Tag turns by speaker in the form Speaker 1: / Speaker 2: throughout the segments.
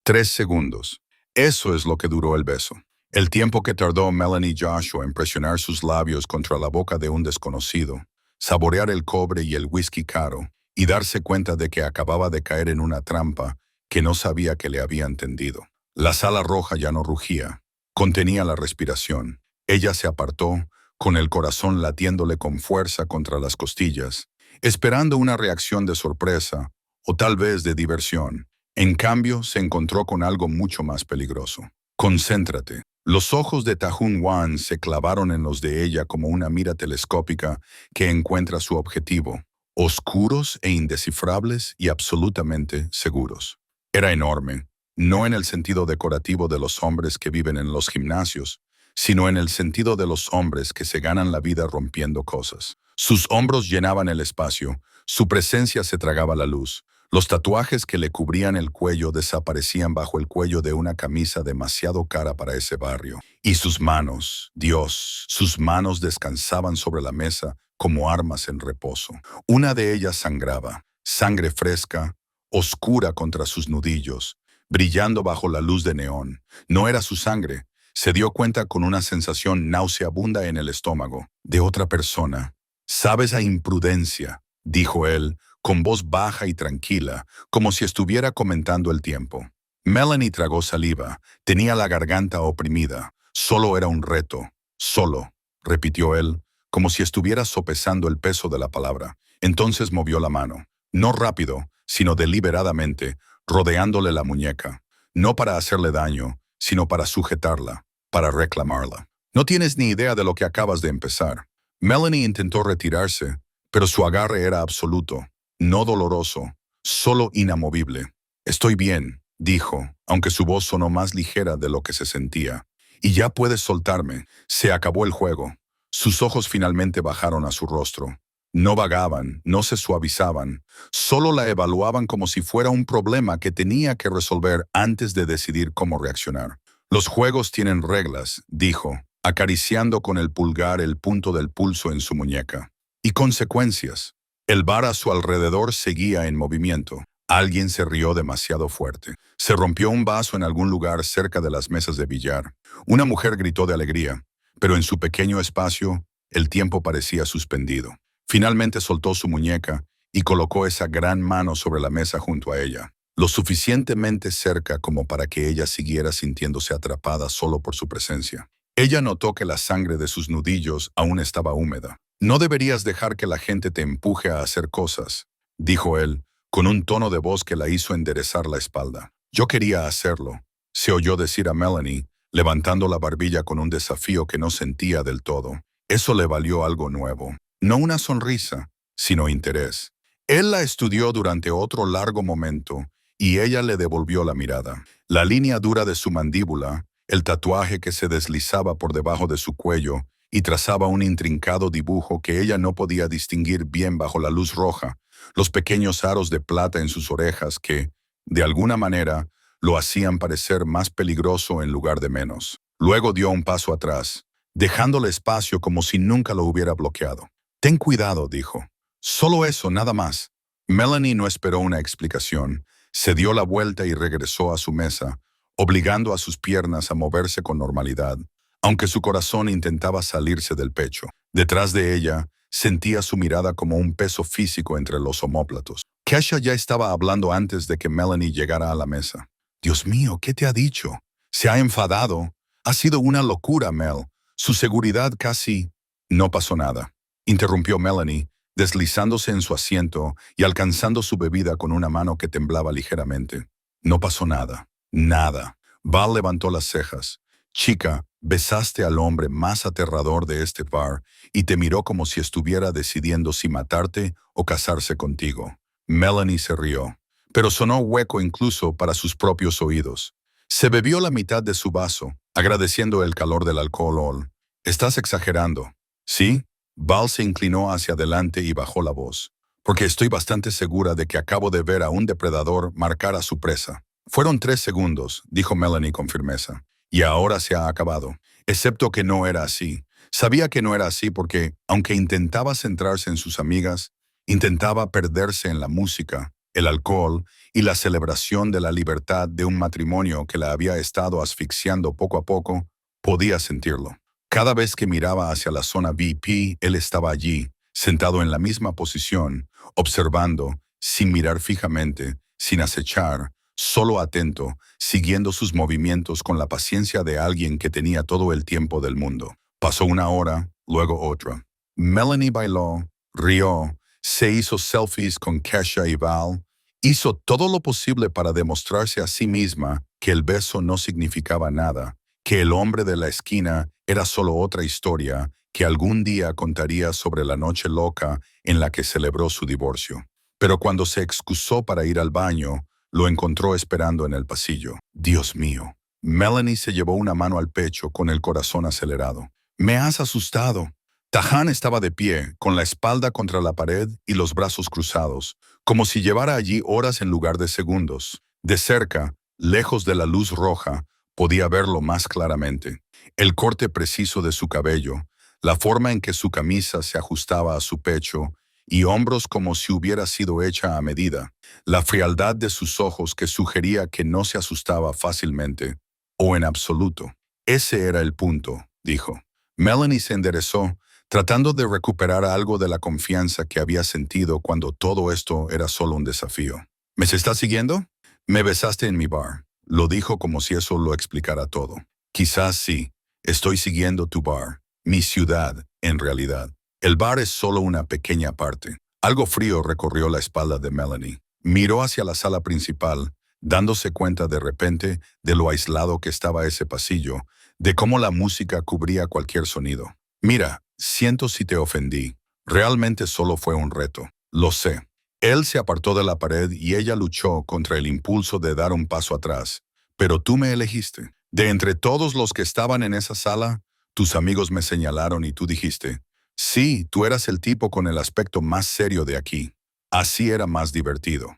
Speaker 1: 3 segundos. Eso es lo que duró el beso. El tiempo que tardó Melanie Joshua en presionar sus labios contra la boca de un desconocido, saborear el cobre y el whisky caro, y darse cuenta de que acababa de caer en una trampa que no sabía que le habían tendido. La sala roja ya no rugía, contenía la respiración. Ella se apartó, con el corazón latiéndole con fuerza contra las costillas, esperando una reacción de sorpresa o tal vez de diversión. En cambio, se encontró con algo mucho más peligroso. Concéntrate. Los ojos de Tahun Wan se clavaron en los de ella como una mira telescópica que encuentra su objetivo, oscuros e indescifrables y absolutamente seguros. Era enorme, no en el sentido decorativo de los hombres que viven en los gimnasios, sino en el sentido de los hombres que se ganan la vida rompiendo cosas. Sus hombros llenaban el espacio, su presencia se tragaba la luz. Los tatuajes que le cubrían el cuello desaparecían bajo el cuello de una camisa demasiado cara para ese barrio. Y sus manos, Dios, sus manos descansaban sobre la mesa como armas en reposo. Una de ellas sangraba, sangre fresca, oscura contra sus nudillos, brillando bajo la luz de neón. No era su sangre. Se dio cuenta con una sensación nauseabunda en el estómago, de otra persona. «¿Sabes a imprudencia?», dijo él, con voz baja y tranquila, como si estuviera comentando el tiempo. Melanie tragó saliva, tenía la garganta oprimida. Solo era un reto. «Solo», repitió él, como si estuviera sopesando el peso de la palabra. Entonces movió la mano, no rápido, sino deliberadamente, rodeándole la muñeca, no para hacerle daño, sino para sujetarla, para reclamarla. «No tienes ni idea de lo que acabas de empezar». Melanie intentó retirarse, pero su agarre era absoluto, no doloroso, solo inamovible. «Estoy bien», dijo, aunque su voz sonó más ligera de lo que se sentía. «Y ya puedes soltarme». Se acabó el juego. Sus ojos finalmente bajaron a su rostro. No vagaban, no se suavizaban, solo la evaluaban como si fuera un problema que tenía que resolver antes de decidir cómo reaccionar. «Los juegos tienen reglas», dijo, acariciando con el pulgar el punto del pulso en su muñeca. «Y consecuencias». El bar a su alrededor seguía en movimiento. Alguien se rió demasiado fuerte. Se rompió un vaso en algún lugar cerca de las mesas de billar. Una mujer gritó de alegría, pero en su pequeño espacio, el tiempo parecía suspendido. Finalmente soltó su muñeca y colocó esa gran mano sobre la mesa junto a ella, lo suficientemente cerca como para que ella siguiera sintiéndose atrapada solo por su presencia. Ella notó que la sangre de sus nudillos aún estaba húmeda. «No deberías dejar que la gente te empuje a hacer cosas», dijo él, con un tono de voz que la hizo enderezar la espalda. «Yo quería hacerlo», se oyó decir a Melanie, levantando la barbilla con un desafío que no sentía del todo. Eso le valió algo nuevo. No una sonrisa, sino interés. Él la estudió durante otro largo momento, y ella le devolvió la mirada. La línea dura de su mandíbula, el tatuaje que se deslizaba por debajo de su cuello y trazaba un intrincado dibujo que ella no podía distinguir bien bajo la luz roja, los pequeños aros de plata en sus orejas que, de alguna manera, lo hacían parecer más peligroso en lugar de menos. Luego dio un paso atrás, dejándole espacio como si nunca lo hubiera bloqueado. «Ten cuidado», dijo. «Solo eso, nada más». Melanie no esperó una explicación. Se dio la vuelta y regresó a su mesa, obligando a sus piernas a moverse con normalidad, aunque su corazón intentaba salirse del pecho. Detrás de ella, sentía su mirada como un peso físico entre los omóplatos. Kesha ya estaba hablando antes de que Melanie llegara a la mesa. «Dios mío, ¿qué te ha dicho? ¿Se ha enfadado? Ha sido una locura, Mel. Su seguridad casi...» «No pasó nada», interrumpió Melanie, deslizándose en su asiento y alcanzando su bebida con una mano que temblaba ligeramente. «No pasó nada. Nada». Val levantó las cejas. «Chica, besaste al hombre más aterrador de este bar y te miró como si estuviera decidiendo si matarte o casarse contigo». Melanie se rió, pero sonó hueco incluso para sus propios oídos. Se bebió la mitad de su vaso, agradeciendo el calor del alcohol. «Estás exagerando». «¿Sí?» Val se inclinó hacia adelante y bajó la voz. «Porque estoy bastante segura de que acabo de ver a un depredador marcar a su presa». «Fueron 3 segundos», dijo Melanie con firmeza. «Y ahora se ha acabado». Excepto que no era así. Sabía que no era así porque, aunque intentaba centrarse en sus amigas, intentaba perderse en la música, el alcohol y la celebración de la libertad de un matrimonio que la había estado asfixiando poco a poco, podía sentirlo. Cada vez que miraba hacia la zona VIP, él estaba allí, sentado en la misma posición, observando, sin mirar fijamente, sin acechar, solo atento, siguiendo sus movimientos con la paciencia de alguien que tenía todo el tiempo del mundo. Pasó una hora, luego otra. Melanie bailó, rió, se hizo selfies con Kesha y Val, hizo todo lo posible para demostrarse a sí misma que el beso no significaba nada, que el hombre de la esquina era solo otra historia que algún día contaría sobre la noche loca en la que celebró su divorcio. Pero cuando se excusó para ir al baño, lo encontró esperando en el pasillo. Dios mío. Melanie se llevó una mano al pecho con el corazón acelerado. Me has asustado. Tahan estaba de pie, con la espalda contra la pared y los brazos cruzados, como si llevara allí horas en lugar de segundos. De cerca, lejos de la luz roja, podía verlo más claramente. El corte preciso de su cabello, la forma en que su camisa se ajustaba a su pecho y hombros como si hubiera sido hecha a medida, la frialdad de sus ojos que sugería que no se asustaba fácilmente, o en absoluto. Ese era el punto, dijo. Melanie se enderezó, tratando de recuperar algo de la confianza que había sentido cuando todo esto era solo un desafío. ¿Me estás siguiendo? Me besaste en mi bar. Lo dijo como si eso lo explicara todo. Quizás sí, estoy siguiendo tu bar, mi ciudad, en realidad. El bar es solo una pequeña parte. Algo frío recorrió la espalda de Melanie. Miró hacia la sala principal, dándose cuenta de repente de lo aislado que estaba ese pasillo, de cómo la música cubría cualquier sonido. Mira, siento si te ofendí. Realmente solo fue un reto. Lo sé. Él se apartó de la pared y ella luchó contra el impulso de dar un paso atrás. Pero tú me elegiste. De entre todos los que estaban en esa sala, tus amigos me señalaron y tú dijiste, sí, tú eras el tipo con el aspecto más serio de aquí. Así era más divertido,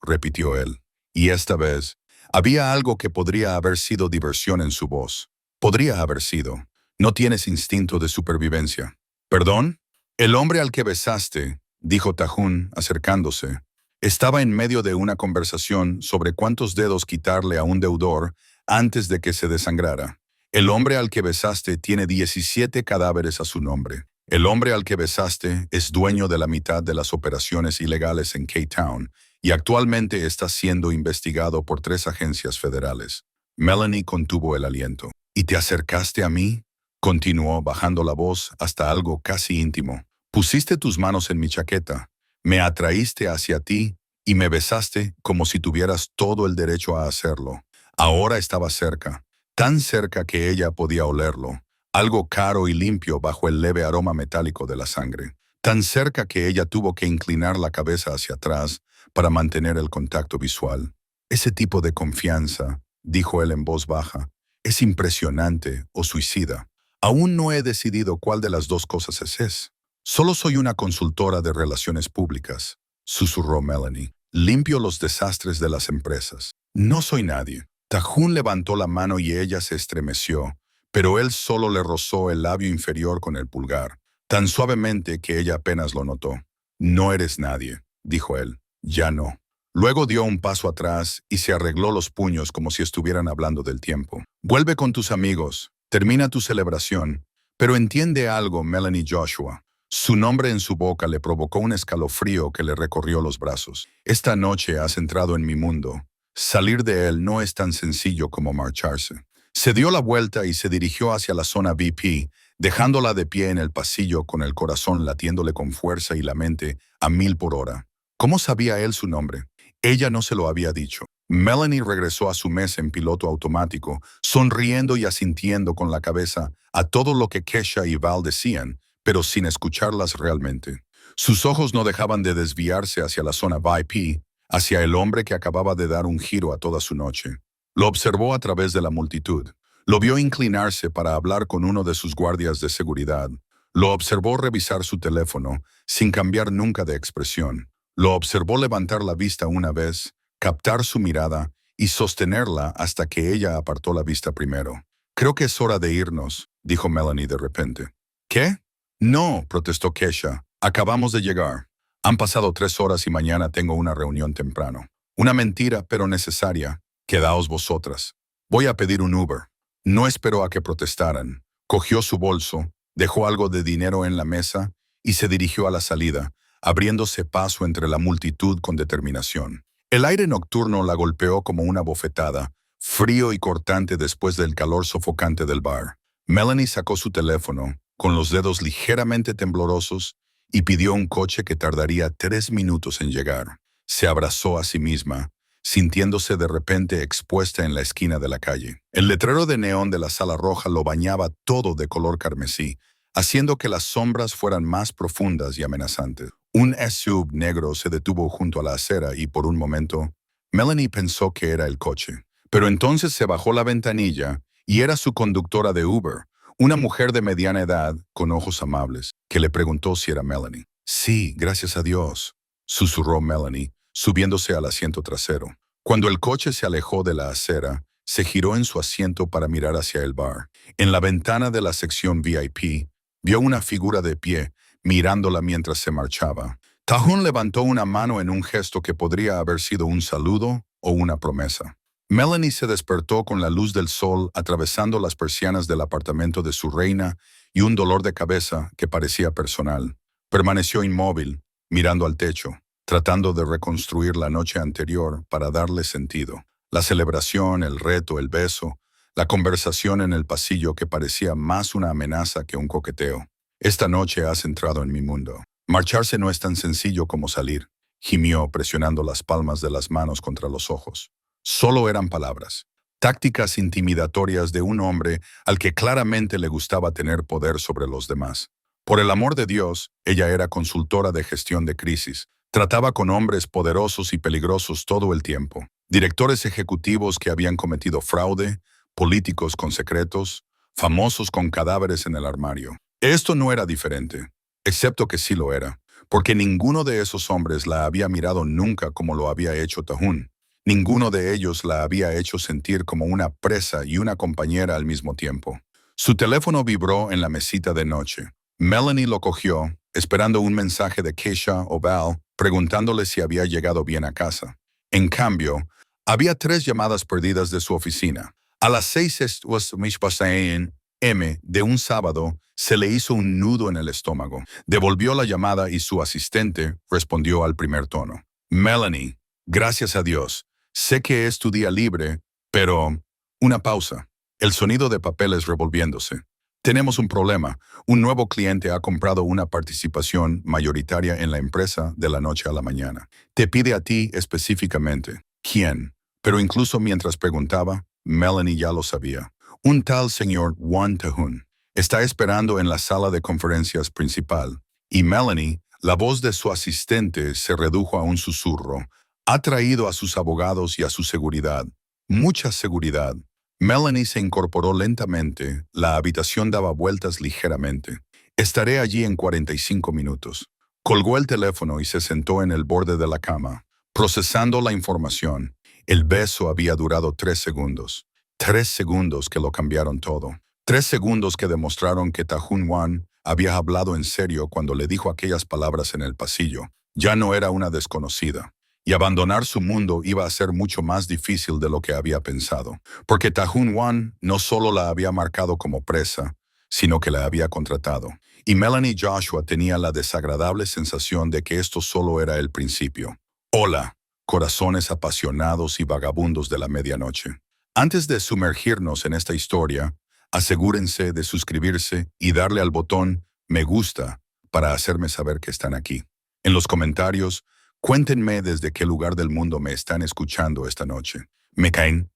Speaker 1: repitió él. Y esta vez, había algo que podría haber sido diversión en su voz. Podría haber sido. No tienes instinto de supervivencia. ¿Perdón? El hombre al que besaste, dijo Tahun, acercándose, estaba en medio de una conversación sobre cuántos dedos quitarle a un deudor antes de que se desangrara. El hombre al que besaste tiene 17 cadáveres a su nombre. El hombre al que besaste es dueño de la mitad de las operaciones ilegales en K-Town y actualmente está siendo investigado por 3 agencias federales. Melanie contuvo el aliento. ¿Y te acercaste a mí? Continuó bajando la voz hasta algo casi íntimo. Pusiste tus manos en mi chaqueta, me atraíste hacia ti y me besaste como si tuvieras todo el derecho a hacerlo. Ahora estaba cerca, tan cerca que ella podía olerlo, algo caro y limpio bajo el leve aroma metálico de la sangre. Tan cerca que ella tuvo que inclinar la cabeza hacia atrás para mantener el contacto visual. Ese tipo de confianza, dijo él en voz baja, es impresionante o suicida. Aún no he decidido cuál de las dos cosas es. Solo soy una consultora de relaciones públicas, susurró Melanie. Limpio los desastres de las empresas. No soy nadie. Tahun levantó la mano y ella se estremeció, pero él solo le rozó el labio inferior con el pulgar, tan suavemente que ella apenas lo notó. No eres nadie, dijo él. Ya no. Luego dio un paso atrás y se arregló los puños como si estuvieran hablando del tiempo. Vuelve con tus amigos, termina tu celebración, pero entiende algo, Melanie Joshua. Su nombre en su boca le provocó un escalofrío que le recorrió los brazos. Esta noche has entrado en mi mundo. Salir de él no es tan sencillo como marcharse. Se dio la vuelta y se dirigió hacia la zona VIP, dejándola de pie en el pasillo con el corazón latiéndole con fuerza y la mente a 1000 por hora. ¿Cómo sabía él su nombre? Ella no se lo había dicho. Melanie regresó a su mesa en piloto automático, sonriendo y asintiendo con la cabeza a todo lo que Kesha y Val decían, pero sin escucharlas realmente. Sus ojos no dejaban de desviarse hacia la zona VIP, hacia el hombre que acababa de dar un giro a toda su noche. Lo observó a través de la multitud. Lo vio inclinarse para hablar con uno de sus guardias de seguridad. Lo observó revisar su teléfono, sin cambiar nunca de expresión. Lo observó levantar la vista una vez, captar su mirada y sostenerla hasta que ella apartó la vista primero. Creo que es hora de irnos, dijo Melanie de repente. ¿Qué? No, protestó Kesha. Acabamos de llegar. Han pasado 3 horas y mañana tengo una reunión temprano. Una mentira, pero necesaria. Quedaos vosotras. Voy a pedir un Uber. No esperó a que protestaran. Cogió su bolso, dejó algo de dinero en la mesa y se dirigió a la salida, abriéndose paso entre la multitud con determinación. El aire nocturno la golpeó como una bofetada, frío y cortante después del calor sofocante del bar. Melanie sacó su teléfono, con los dedos ligeramente temblorosos, y pidió un coche que tardaría 3 minutos en llegar. Se abrazó a sí misma, sintiéndose de repente expuesta en la esquina de la calle. El letrero de neón de la sala roja lo bañaba todo de color carmesí, haciendo que las sombras fueran más profundas y amenazantes. Un SUV negro se detuvo junto a la acera y por un momento, Melanie pensó que era el coche. Pero entonces se bajó la ventanilla y era su conductora de Uber, una mujer de mediana edad, con ojos amables, que le preguntó si era Melanie. Sí, gracias a Dios, susurró Melanie, subiéndose al asiento trasero. Cuando el coche se alejó de la acera, se giró en su asiento para mirar hacia el bar. En la ventana de la sección VIP, vio una figura de pie, mirándola mientras se marchaba. Tahun levantó una mano en un gesto que podría haber sido un saludo o una promesa. Melanie se despertó con la luz del sol atravesando las persianas del apartamento de su reina y un dolor de cabeza que parecía personal. Permaneció inmóvil, mirando al techo, tratando de reconstruir la noche anterior para darle sentido. La celebración, el reto, el beso, la conversación en el pasillo que parecía más una amenaza que un coqueteo. Esta noche has entrado en mi mundo. Marcharse no es tan sencillo como salir, gimió presionando las palmas de las manos contra los ojos. Solo eran palabras, tácticas intimidatorias de un hombre al que claramente le gustaba tener poder sobre los demás. Por el amor de Dios, ella era consultora de gestión de crisis. Trataba con hombres poderosos y peligrosos todo el tiempo. Directores ejecutivos que habían cometido fraude, políticos con secretos, famosos con cadáveres en el armario. Esto no era diferente, excepto que sí lo era, porque ninguno de esos hombres la había mirado nunca como lo había hecho Tahun. Ninguno de ellos la había hecho sentir como una presa y una compañera al mismo tiempo. Su teléfono vibró en la mesita de noche. Melanie lo cogió, esperando un mensaje de Keisha o Val, preguntándole si había llegado bien a casa. En cambio, había 3 llamadas perdidas de su oficina. A las 6:00 m de un sábado, se le hizo un nudo en el estómago. Devolvió la llamada y su asistente respondió al primer tono. Melanie, gracias a Dios. Sé que es tu día libre, pero... Una pausa. El sonido de papeles revolviéndose. Tenemos un problema. Un nuevo cliente ha comprado una participación mayoritaria en la empresa de la noche a la mañana. Te pide a ti específicamente. ¿Quién? Pero incluso mientras preguntaba, Melanie ya lo sabía. Un tal señor Juan Tahun. Está esperando en la sala de conferencias principal. Y Melanie, la voz de su asistente se redujo a un susurro. Ha traído a sus abogados y a su seguridad. Mucha seguridad. Melanie se incorporó lentamente. La habitación daba vueltas ligeramente. Estaré allí en 45 minutos. Colgó el teléfono y se sentó en el borde de la cama, procesando la información. El beso había durado 3 segundos. 3 segundos que lo cambiaron todo. 3 segundos que demostraron que Tahun Wan había hablado en serio cuando le dijo aquellas palabras en el pasillo. Ya no era una desconocida. Y abandonar su mundo iba a ser mucho más difícil de lo que había pensado, porque Tahun Wan no solo la había marcado como presa, sino que la había contratado. Y Melanie Joshua tenía la desagradable sensación de que esto solo era el principio. Hola, corazones apasionados y vagabundos de la medianoche. Antes de sumergirnos en esta historia, asegúrense de suscribirse y darle al botón me gusta para hacerme saber que están aquí. En los comentarios, cuéntenme desde qué lugar del mundo me están escuchando esta noche. Me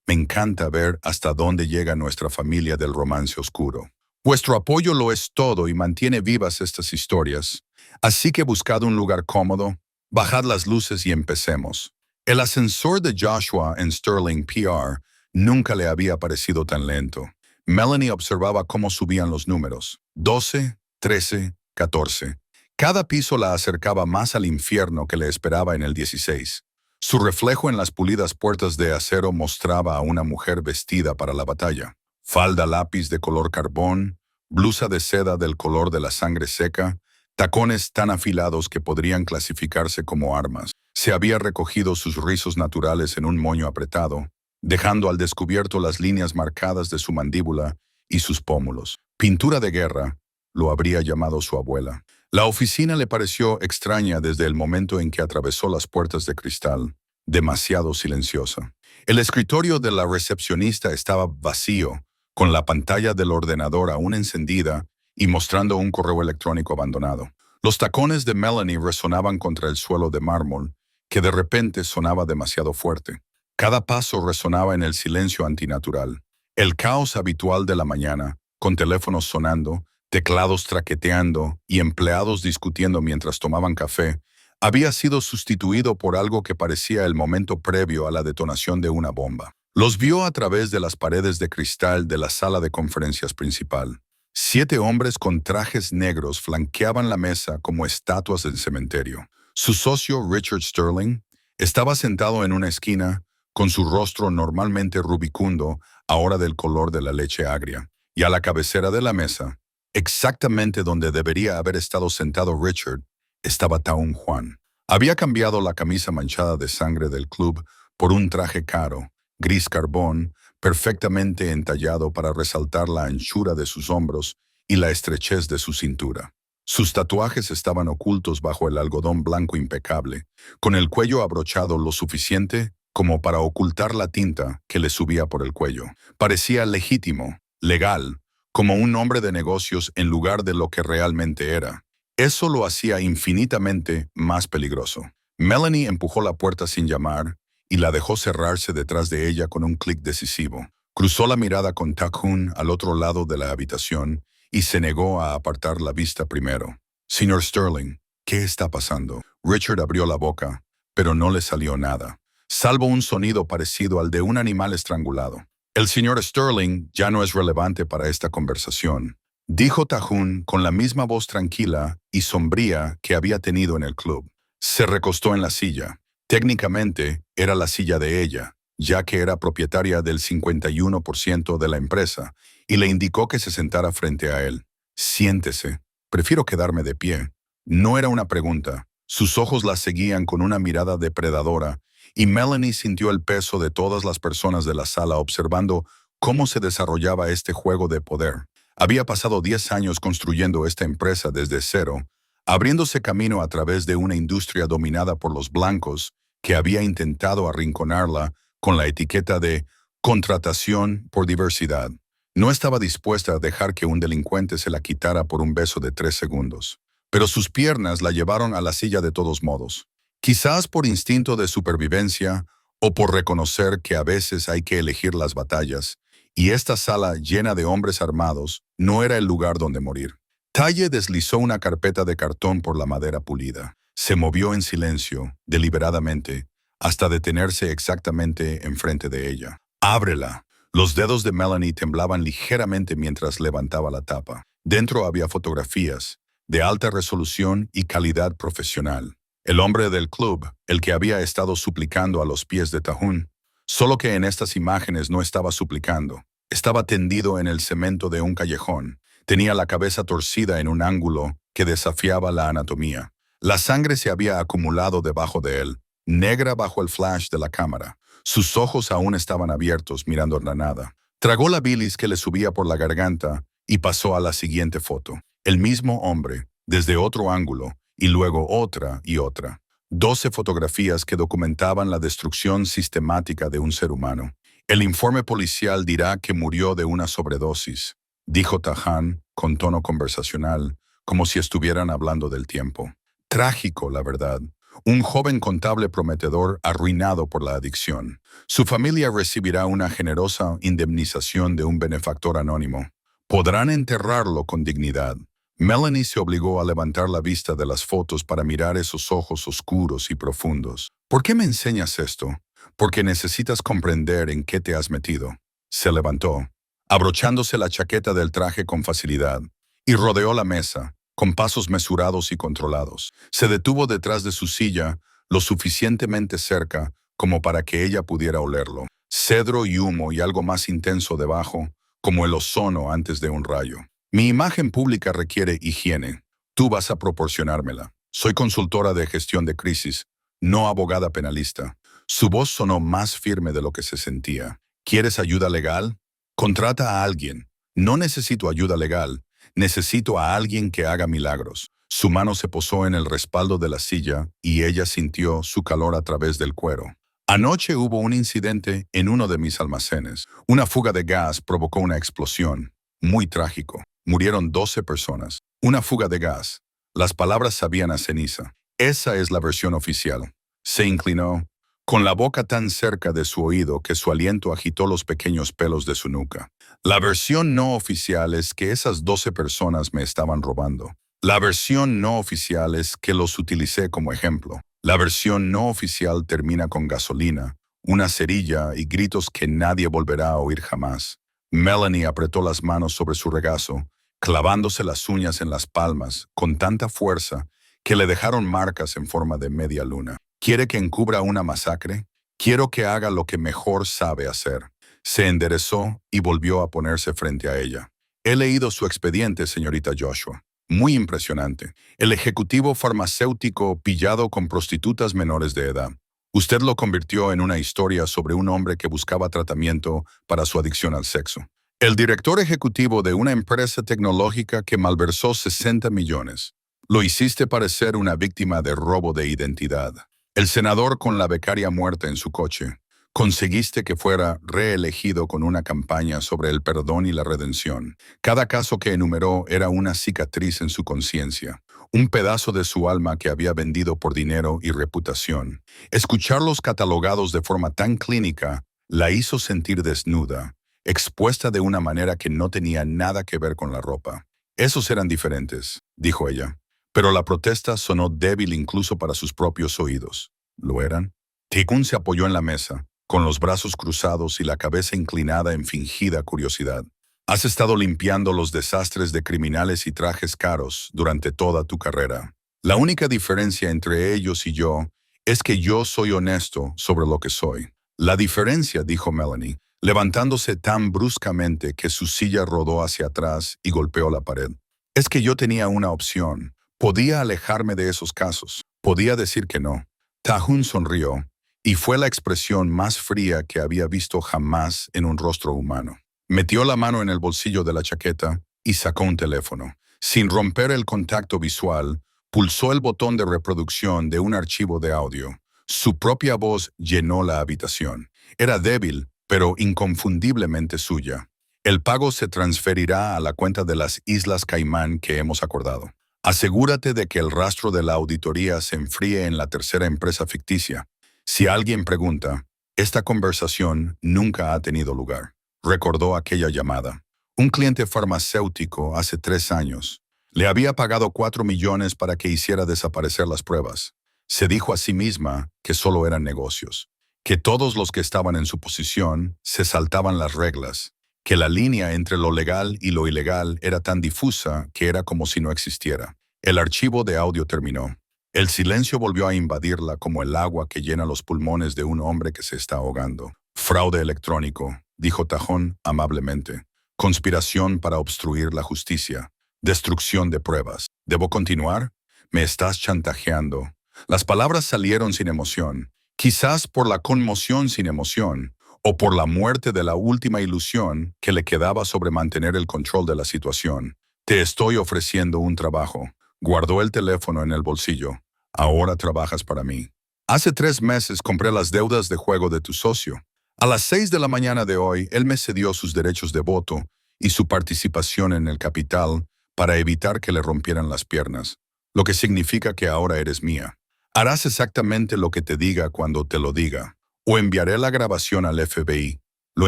Speaker 1: encanta ver hasta dónde llega nuestra familia del romance oscuro. Vuestro apoyo lo es todo y mantiene vivas estas historias. Así que buscad un lugar cómodo, bajad las luces y empecemos. El ascensor de Joshua en Sterling PR nunca le había parecido tan lento. Melanie observaba cómo subían los números. 12, 13, 14. Cada piso la acercaba más al infierno que le esperaba en el 16. Su reflejo en las pulidas puertas de acero mostraba a una mujer vestida para la batalla. Falda lápiz de color carbón, blusa de seda del color de la sangre seca, tacones tan afilados que podrían clasificarse como armas. Se había recogido sus rizos naturales en un moño apretado, dejando al descubierto las líneas marcadas de su mandíbula y sus pómulos. Pintura de guerra, lo habría llamado su abuela. La oficina le pareció extraña desde el momento en que atravesó las puertas de cristal, demasiado silenciosa. El escritorio de la recepcionista estaba vacío, con la pantalla del ordenador aún encendida y mostrando un correo electrónico abandonado. Los tacones de Melanie resonaban contra el suelo de mármol, que de repente sonaba demasiado fuerte. Cada paso resonaba en el silencio antinatural. El caos habitual de la mañana, con teléfonos sonando, teclados traqueteando y empleados discutiendo mientras tomaban café, había sido sustituido por algo que parecía el momento previo a la detonación de una bomba. Los vio a través de las paredes de cristal de la sala de conferencias principal. 7 hombres con trajes negros flanqueaban la mesa como estatuas del cementerio. Su socio, Richard Sterling, estaba sentado en una esquina, con su rostro normalmente rubicundo, ahora del color de la leche agria. Y a la cabecera de la mesa, exactamente donde debería haber estado sentado Richard, estaba Tahun Juan. Había cambiado la camisa manchada de sangre del club por un traje caro, gris carbón, perfectamente entallado para resaltar la anchura de sus hombros y la estrechez de su cintura. Sus tatuajes estaban ocultos bajo el algodón blanco impecable, con el cuello abrochado lo suficiente como para ocultar la tinta que le subía por el cuello. Parecía legítimo, legal, como un hombre de negocios en lugar de lo que realmente era. Eso lo hacía infinitamente más peligroso. Melanie empujó la puerta sin llamar y la dejó cerrarse detrás de ella con un clic decisivo. Cruzó la mirada con Tak-hun al otro lado de la habitación y se negó a apartar la vista primero. «Señor Sterling, ¿qué está pasando?» Richard abrió la boca, pero no le salió nada, salvo un sonido parecido al de un animal estrangulado. «El señor Sterling ya no es relevante para esta conversación», dijo Tak-hun con la misma voz tranquila y sombría que había tenido en el club. Se recostó en la silla. Técnicamente, era la silla de ella, ya que era propietaria del 51% de la empresa, y le indicó que se sentara frente a él. «Siéntese. Prefiero quedarme de pie». No era una pregunta. Sus ojos la seguían con una mirada depredadora, y Melanie sintió el peso de todas las personas de la sala observando cómo se desarrollaba este juego de poder. Había pasado 10 años construyendo esta empresa desde cero, abriéndose camino a través de una industria dominada por los blancos que había intentado arrinconarla con la etiqueta de contratación por diversidad. No estaba dispuesta a dejar que un delincuente se la quitara por un beso de 3 segundos. Pero sus piernas la llevaron a la silla de todos modos. Quizás por instinto de supervivencia o por reconocer que a veces hay que elegir las batallas, y esta sala llena de hombres armados no era el lugar donde morir. Talle deslizó una carpeta de cartón por la madera pulida. Se movió en silencio, deliberadamente, hasta detenerse exactamente enfrente de ella. «Ábrela». Los dedos de Melanie temblaban ligeramente mientras levantaba la tapa. Dentro había fotografías, de alta resolución y calidad profesional. El hombre del club, el que había estado suplicando a los pies de Tak-hun, solo que en estas imágenes no estaba suplicando. Estaba tendido en el cemento de un callejón. Tenía la cabeza torcida en un ángulo que desafiaba la anatomía. La sangre se había acumulado debajo de él, negra bajo el flash de la cámara. Sus ojos aún estaban abiertos, mirando la nada. Tragó la bilis que le subía por la garganta y pasó a la siguiente foto. El mismo hombre, desde otro ángulo, y luego otra y otra. 12 fotografías que documentaban la destrucción sistemática de un ser humano. «El informe policial dirá que murió de una sobredosis», dijo Tak-hun con tono conversacional, como si estuvieran hablando del tiempo. Trágico, la verdad. Un joven contable prometedor arruinado por la adicción. Su familia recibirá una generosa indemnización de un benefactor anónimo. Podrán enterrarlo con dignidad. Melanie se obligó a levantar la vista de las fotos para mirar esos ojos oscuros y profundos. «¿Por qué me enseñas esto?» «Porque necesitas comprender en qué te has metido». Se levantó, abrochándose la chaqueta del traje con facilidad, y rodeó la mesa, con pasos mesurados y controlados. Se detuvo detrás de su silla, lo suficientemente cerca como para que ella pudiera olerlo. Cedro y humo y algo más intenso debajo, como el ozono antes de un rayo. «Mi imagen pública requiere higiene. Tú vas a proporcionármela. Soy consultora de gestión de crisis, no abogada penalista. Su voz sonó más firme de lo que se sentía. ¿Quieres ayuda legal? Contrata a alguien. No necesito ayuda legal. Necesito a alguien que haga milagros. Su mano se posó en el respaldo de la silla y ella sintió su calor a través del cuero. Anoche hubo un incidente en uno de mis almacenes. Una fuga de gas provocó una explosión. Muy trágico. Murieron 12 personas. Una fuga de gas. Las palabras sabían a ceniza. Esa es la versión oficial. Se inclinó, con la boca tan cerca de su oído que su aliento agitó los pequeños pelos de su nuca. La versión no oficial es que esas 12 personas me estaban robando. La versión no oficial es que los utilicé como ejemplo. La versión no oficial termina con gasolina, una cerilla y gritos que nadie volverá a oír jamás. Melanie apretó las manos sobre su regazo, clavándose las uñas en las palmas con tanta fuerza que le dejaron marcas en forma de media luna. ¿Quiere que encubra una masacre? Quiero que haga lo que mejor sabe hacer. Se enderezó y volvió a ponerse frente a ella. He leído su expediente, señorita Joshua. Muy impresionante. El ejecutivo farmacéutico pillado con prostitutas menores de edad. Usted lo convirtió en una historia sobre un hombre que buscaba tratamiento para su adicción al sexo. El director ejecutivo de una empresa tecnológica que malversó 60 millones. Lo hiciste parecer una víctima de robo de identidad. El senador con la becaria muerta en su coche. Conseguiste que fuera reelegido con una campaña sobre el perdón y la redención. Cada caso que enumeró era una cicatriz en su conciencia, un pedazo de su alma que había vendido por dinero y reputación. Escucharlos catalogados de forma tan clínica la hizo sentir desnuda, expuesta de una manera que no tenía nada que ver con la ropa. Esos eran diferentes, dijo ella. Pero la protesta sonó débil incluso para sus propios oídos. ¿Lo eran? Tikun se apoyó en la mesa, con los brazos cruzados y la cabeza inclinada en fingida curiosidad. Has estado limpiando los desastres de criminales y trajes caros durante toda tu carrera. La única diferencia entre ellos y yo es que yo soy honesto sobre lo que soy. La diferencia, dijo Melanie, levantándose tan bruscamente que su silla rodó hacia atrás y golpeó la pared. Es que yo tenía una opción. Podía alejarme de esos casos. Podía decir que no. Tahun sonrió, y fue la expresión más fría que había visto jamás en un rostro humano. Metió la mano en el bolsillo de la chaqueta y sacó un teléfono. Sin romper el contacto visual, pulsó el botón de reproducción de un archivo de audio. Su propia voz llenó la habitación. Era débil, pero inconfundiblemente suya. El pago se transferirá a la cuenta de las Islas Caimán que hemos acordado. Asegúrate de que el rastro de la auditoría se enfríe en la tercera empresa ficticia. Si alguien pregunta, esta conversación nunca ha tenido lugar. Recordó aquella llamada. Un cliente farmacéutico hace 3 años. Le había pagado 4 millones para que hiciera desaparecer las pruebas. Se dijo a sí misma que solo eran negocios, que todos los que estaban en su posición se saltaban las reglas, que la línea entre lo legal y lo ilegal era tan difusa que era como si no existiera. El archivo de audio terminó. El silencio volvió a invadirla como el agua que llena los pulmones de un hombre que se está ahogando. Fraude electrónico, dijo Tajón amablemente. Conspiración para obstruir la justicia. Destrucción de pruebas. ¿Debo continuar? Me estás chantajeando. Las palabras salieron sin emoción. Quizás por la conmoción sin emoción, o por la muerte de la última ilusión que le quedaba sobre mantener el control de la situación. Te estoy ofreciendo un trabajo. Guardó el teléfono en el bolsillo. Ahora trabajas para mí. Hace 3 meses compré las deudas de juego de tu socio. A las 6 de la mañana de hoy, él me cedió sus derechos de voto y su participación en el capital para evitar que le rompieran las piernas, lo que significa que ahora eres mía. Harás exactamente lo que te diga cuando te lo diga, o enviaré la grabación al FBI. ¿Lo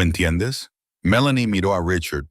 Speaker 1: entiendes? Melanie miró a Richard,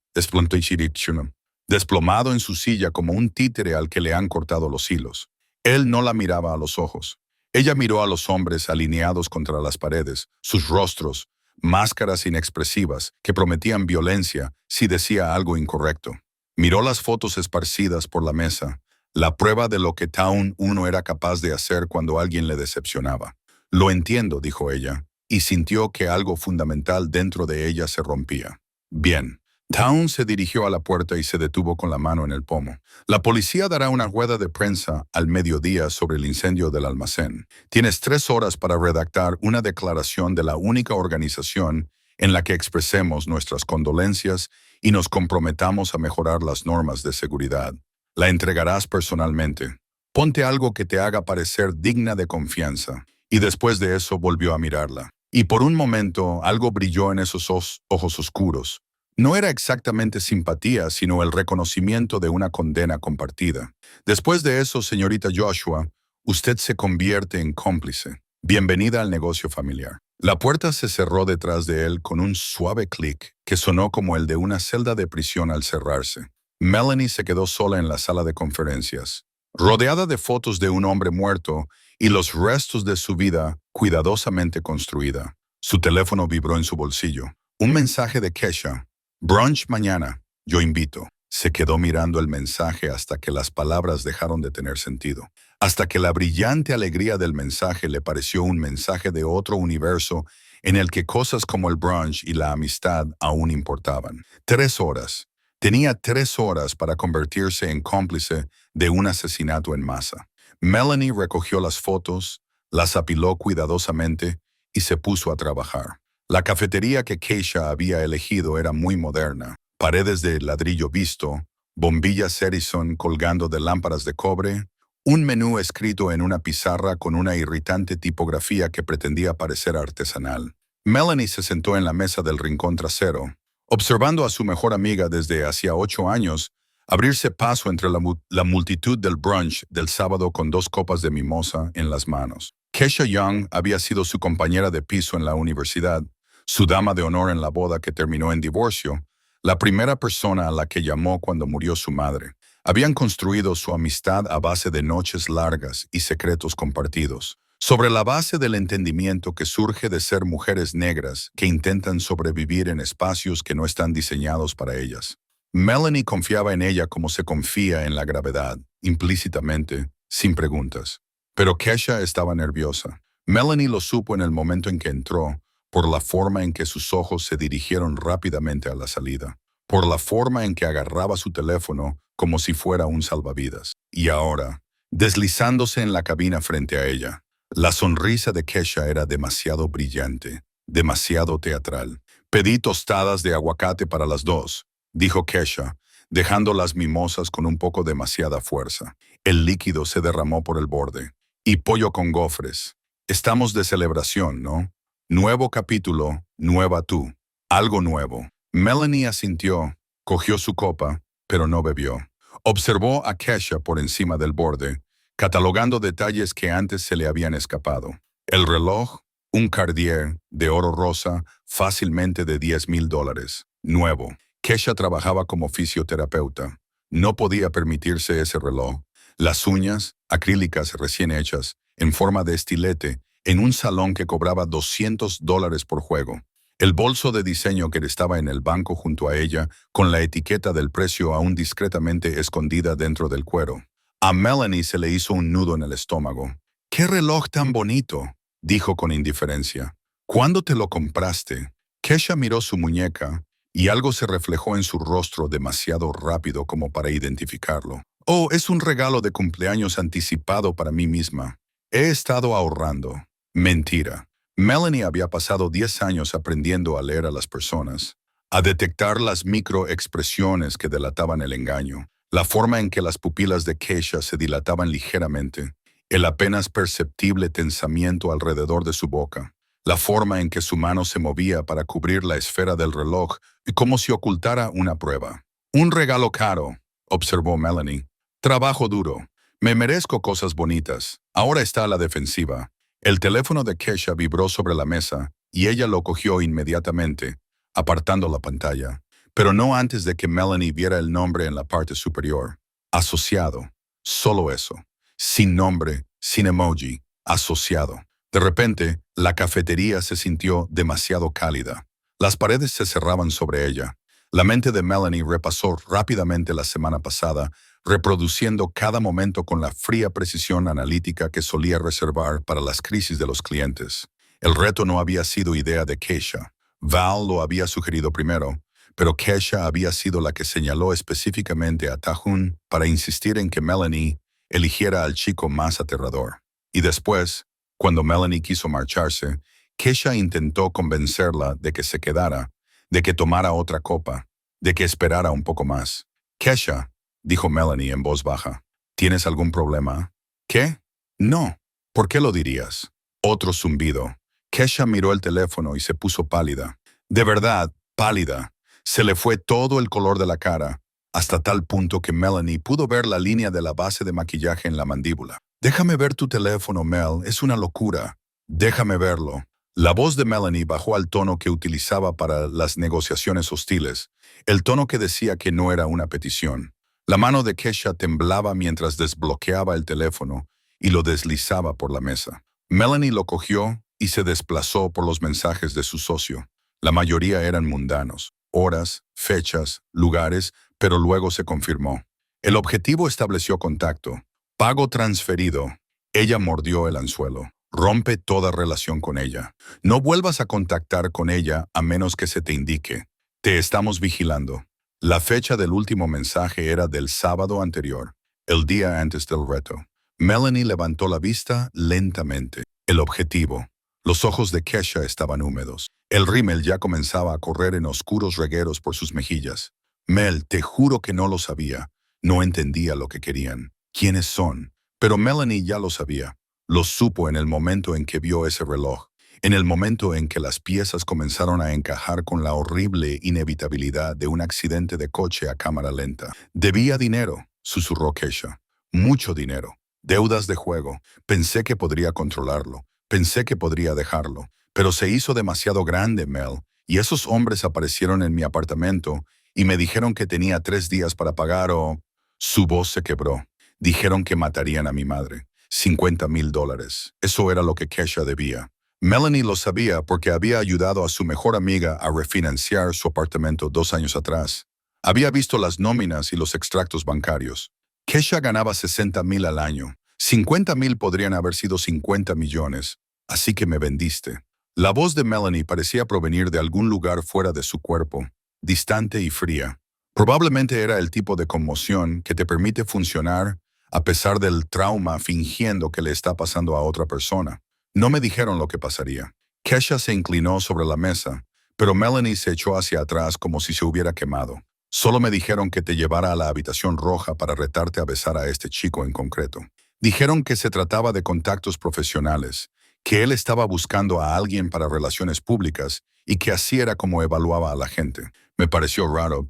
Speaker 1: desplomado en su silla como un títere al que le han cortado los hilos. Él no la miraba a los ojos. Ella miró a los hombres alineados contra las paredes, sus rostros, máscaras inexpresivas que prometían violencia si decía algo incorrecto. Miró las fotos esparcidas por la mesa, la prueba de lo que Town 1 era capaz de hacer cuando alguien le decepcionaba. Lo entiendo, dijo ella, y sintió que algo fundamental dentro de ella se rompía. Bien, Town se dirigió a la puerta y se detuvo con la mano en el pomo. La policía dará una rueda de prensa al mediodía sobre el incendio del almacén. Tienes 3 horas para redactar una declaración de la única organización en la que expresemos nuestras condolencias y nos comprometamos a mejorar las normas de seguridad. La entregarás personalmente. Ponte algo que te haga parecer digna de confianza. Y después de eso volvió a mirarla. Y por un momento algo brilló en esos ojos oscuros. No era exactamente simpatía, sino el reconocimiento de una condena compartida. Después de eso, señorita Joshua, usted se convierte en cómplice. Bienvenida al negocio familiar. La puerta se cerró detrás de él con un suave clic que sonó como el de una celda de prisión al cerrarse. Melanie se quedó sola en la sala de conferencias, rodeada de fotos de un hombre muerto y los restos de su vida cuidadosamente construida. Su teléfono vibró en su bolsillo. Un mensaje de Kesha. Brunch mañana, yo invito. Se quedó mirando el mensaje hasta que las palabras dejaron de tener sentido, hasta que la brillante alegría del mensaje le pareció un mensaje de otro universo en el que cosas como el brunch y la amistad aún importaban. 3 horas. Tenía 3 horas para convertirse en cómplice de un asesinato en masa. Melanie recogió las fotos, las apiló cuidadosamente y se puso a trabajar. La cafetería que Keisha había elegido era muy moderna. Paredes de ladrillo visto, bombillas Edison colgando de lámparas de cobre, un menú escrito en una pizarra con una irritante tipografía que pretendía parecer artesanal. Melanie se sentó en la mesa del rincón trasero, observando a su mejor amiga desde hacía 8 años abrirse paso entre la multitud del brunch del sábado con 2 copas de mimosa en las manos. Kesha Young había sido su compañera de piso en la universidad, su dama de honor en la boda que terminó en divorcio, la primera persona a la que llamó cuando murió su madre. Habían construido su amistad a base de noches largas y secretos compartidos, sobre la base del entendimiento que surge de ser mujeres negras que intentan sobrevivir en espacios que no están diseñados para ellas. Melanie confiaba en ella como se confía en la gravedad, implícitamente, sin preguntas. Pero Kesha estaba nerviosa. Melanie lo supo en el momento en que entró, por la forma en que sus ojos se dirigieron rápidamente a la salida, por la forma en que agarraba su teléfono como si fuera un salvavidas. Y ahora, deslizándose en la cabina frente a ella, la sonrisa de Kesha era demasiado brillante, demasiado teatral. Pedí tostadas de aguacate para las 2, dijo Kesha, dejando las mimosas con un poco demasiada fuerza. El líquido se derramó por el borde. Y pollo con gofres. Estamos de celebración, ¿no? Nuevo capítulo, nueva tú. Algo nuevo. Melanie asintió, cogió su copa, pero no bebió. Observó a Kesha por encima del borde, catalogando detalles que antes se le habían escapado. El reloj, un Cartier de oro rosa, fácilmente de $10,000. Nuevo. Kesha trabajaba como fisioterapeuta. No podía permitirse ese reloj. Las uñas, acrílicas recién hechas, en forma de estilete, en un salón que cobraba $200 por juego. El bolso de diseño que estaba en el banco junto a ella, con la etiqueta del precio aún discretamente escondida dentro del cuero. A Melanie se le hizo un nudo en el estómago. «¡Qué reloj tan bonito!», dijo con indiferencia. «¿Cuándo te lo compraste?». Kesha miró su muñeca, y algo se reflejó en su rostro demasiado rápido como para identificarlo. «Oh, es un regalo de cumpleaños anticipado para mí misma. He estado ahorrando». Mentira. Melanie había pasado 10 años aprendiendo a leer a las personas, a detectar las microexpresiones que delataban el engaño, la forma en que las pupilas de Kesha se dilataban ligeramente, el apenas perceptible tensamiento alrededor de su boca, la forma en que su mano se movía para cubrir la esfera del reloj como si ocultara una prueba. «Un regalo caro», observó Melanie. «Trabajo duro. Me merezco cosas bonitas». Ahora está a la defensiva. El teléfono de Kesha vibró sobre la mesa y ella lo cogió inmediatamente, apartando la pantalla. Pero no antes de que Melanie viera el nombre en la parte superior. Asociado. Solo eso. Sin nombre, sin emoji. Asociado. De repente, la cafetería se sintió demasiado cálida. Las paredes se cerraban sobre ella. La mente de Melanie repasó rápidamente la semana pasada, reproduciendo cada momento con la fría precisión analítica que solía reservar para las crisis de los clientes. El reto no había sido idea de Kesha. Val lo había sugerido primero, pero Kesha había sido la que señaló específicamente a Tahun para insistir en que Melanie eligiera al chico más aterrador. Y después, cuando Melanie quiso marcharse, Kesha intentó convencerla de que se quedara, de que tomara otra copa, de que esperara un poco más. Kesha, dijo Melanie en voz baja, ¿tienes algún problema? ¿Qué? No. ¿Por qué lo dirías? Otro zumbido. Kesha miró el teléfono y se puso pálida. De verdad, pálida. Se le fue todo el color de la cara, hasta tal punto que Melanie pudo ver la línea de la base de maquillaje en la mandíbula. Déjame ver tu teléfono, Mel, es una locura. Déjame verlo. La voz de Melanie bajó al tono que utilizaba para las negociaciones hostiles, el tono que decía que no era una petición. La mano de Kesha temblaba mientras desbloqueaba el teléfono y lo deslizaba por la mesa. Melanie lo cogió y se desplazó por los mensajes de su socio. La mayoría eran mundanos, horas, fechas, lugares, pero luego se confirmó. El objetivo estableció contacto. Pago transferido. Ella mordió el anzuelo. Rompe toda relación con ella. No vuelvas a contactar con ella a menos que se te indique. Te estamos vigilando. La fecha del último mensaje era del sábado anterior, el día antes del reto. Melanie levantó la vista lentamente. El objetivo. Los ojos de Kesha estaban húmedos. El rímel ya comenzaba a correr en oscuros regueros por sus mejillas. Mel, te juro que no lo sabía. No entendía lo que querían. ¿Quiénes son? Pero Melanie ya lo sabía. Lo supo en el momento en que vio ese reloj, en el momento en que las piezas comenzaron a encajar con la horrible inevitabilidad de un accidente de coche a cámara lenta. Debía dinero, susurró Kesha. Mucho dinero. Deudas de juego. Pensé que podría controlarlo. Pensé que podría dejarlo. Pero se hizo demasiado grande, Mel, y esos hombres aparecieron en mi apartamento y me dijeron que tenía 3 días para pagar o... Su voz se quebró. Dijeron que matarían a mi madre. $50,000. Eso era lo que Kesha debía. Melanie lo sabía porque había ayudado a su mejor amiga a refinanciar su apartamento 2 años atrás. Había visto las nóminas y los extractos bancarios. Kesha ganaba $60,000 al año. 50,000 podrían haber sido 50 millones. Así que me vendiste. La voz de Melanie parecía provenir de algún lugar fuera de su cuerpo, distante y fría. Probablemente era el tipo de conmoción que te permite funcionar a pesar del trauma fingiendo que le está pasando a otra persona. No me dijeron lo que pasaría. Kesha se inclinó sobre la mesa, pero Melanie se echó hacia atrás como si se hubiera quemado. Solo me dijeron que te llevara a la habitación roja para retarte a besar a este chico en concreto. Dijeron que se trataba de contactos profesionales, que él estaba buscando a alguien para relaciones públicas y que así era como evaluaba a la gente. Me pareció raro,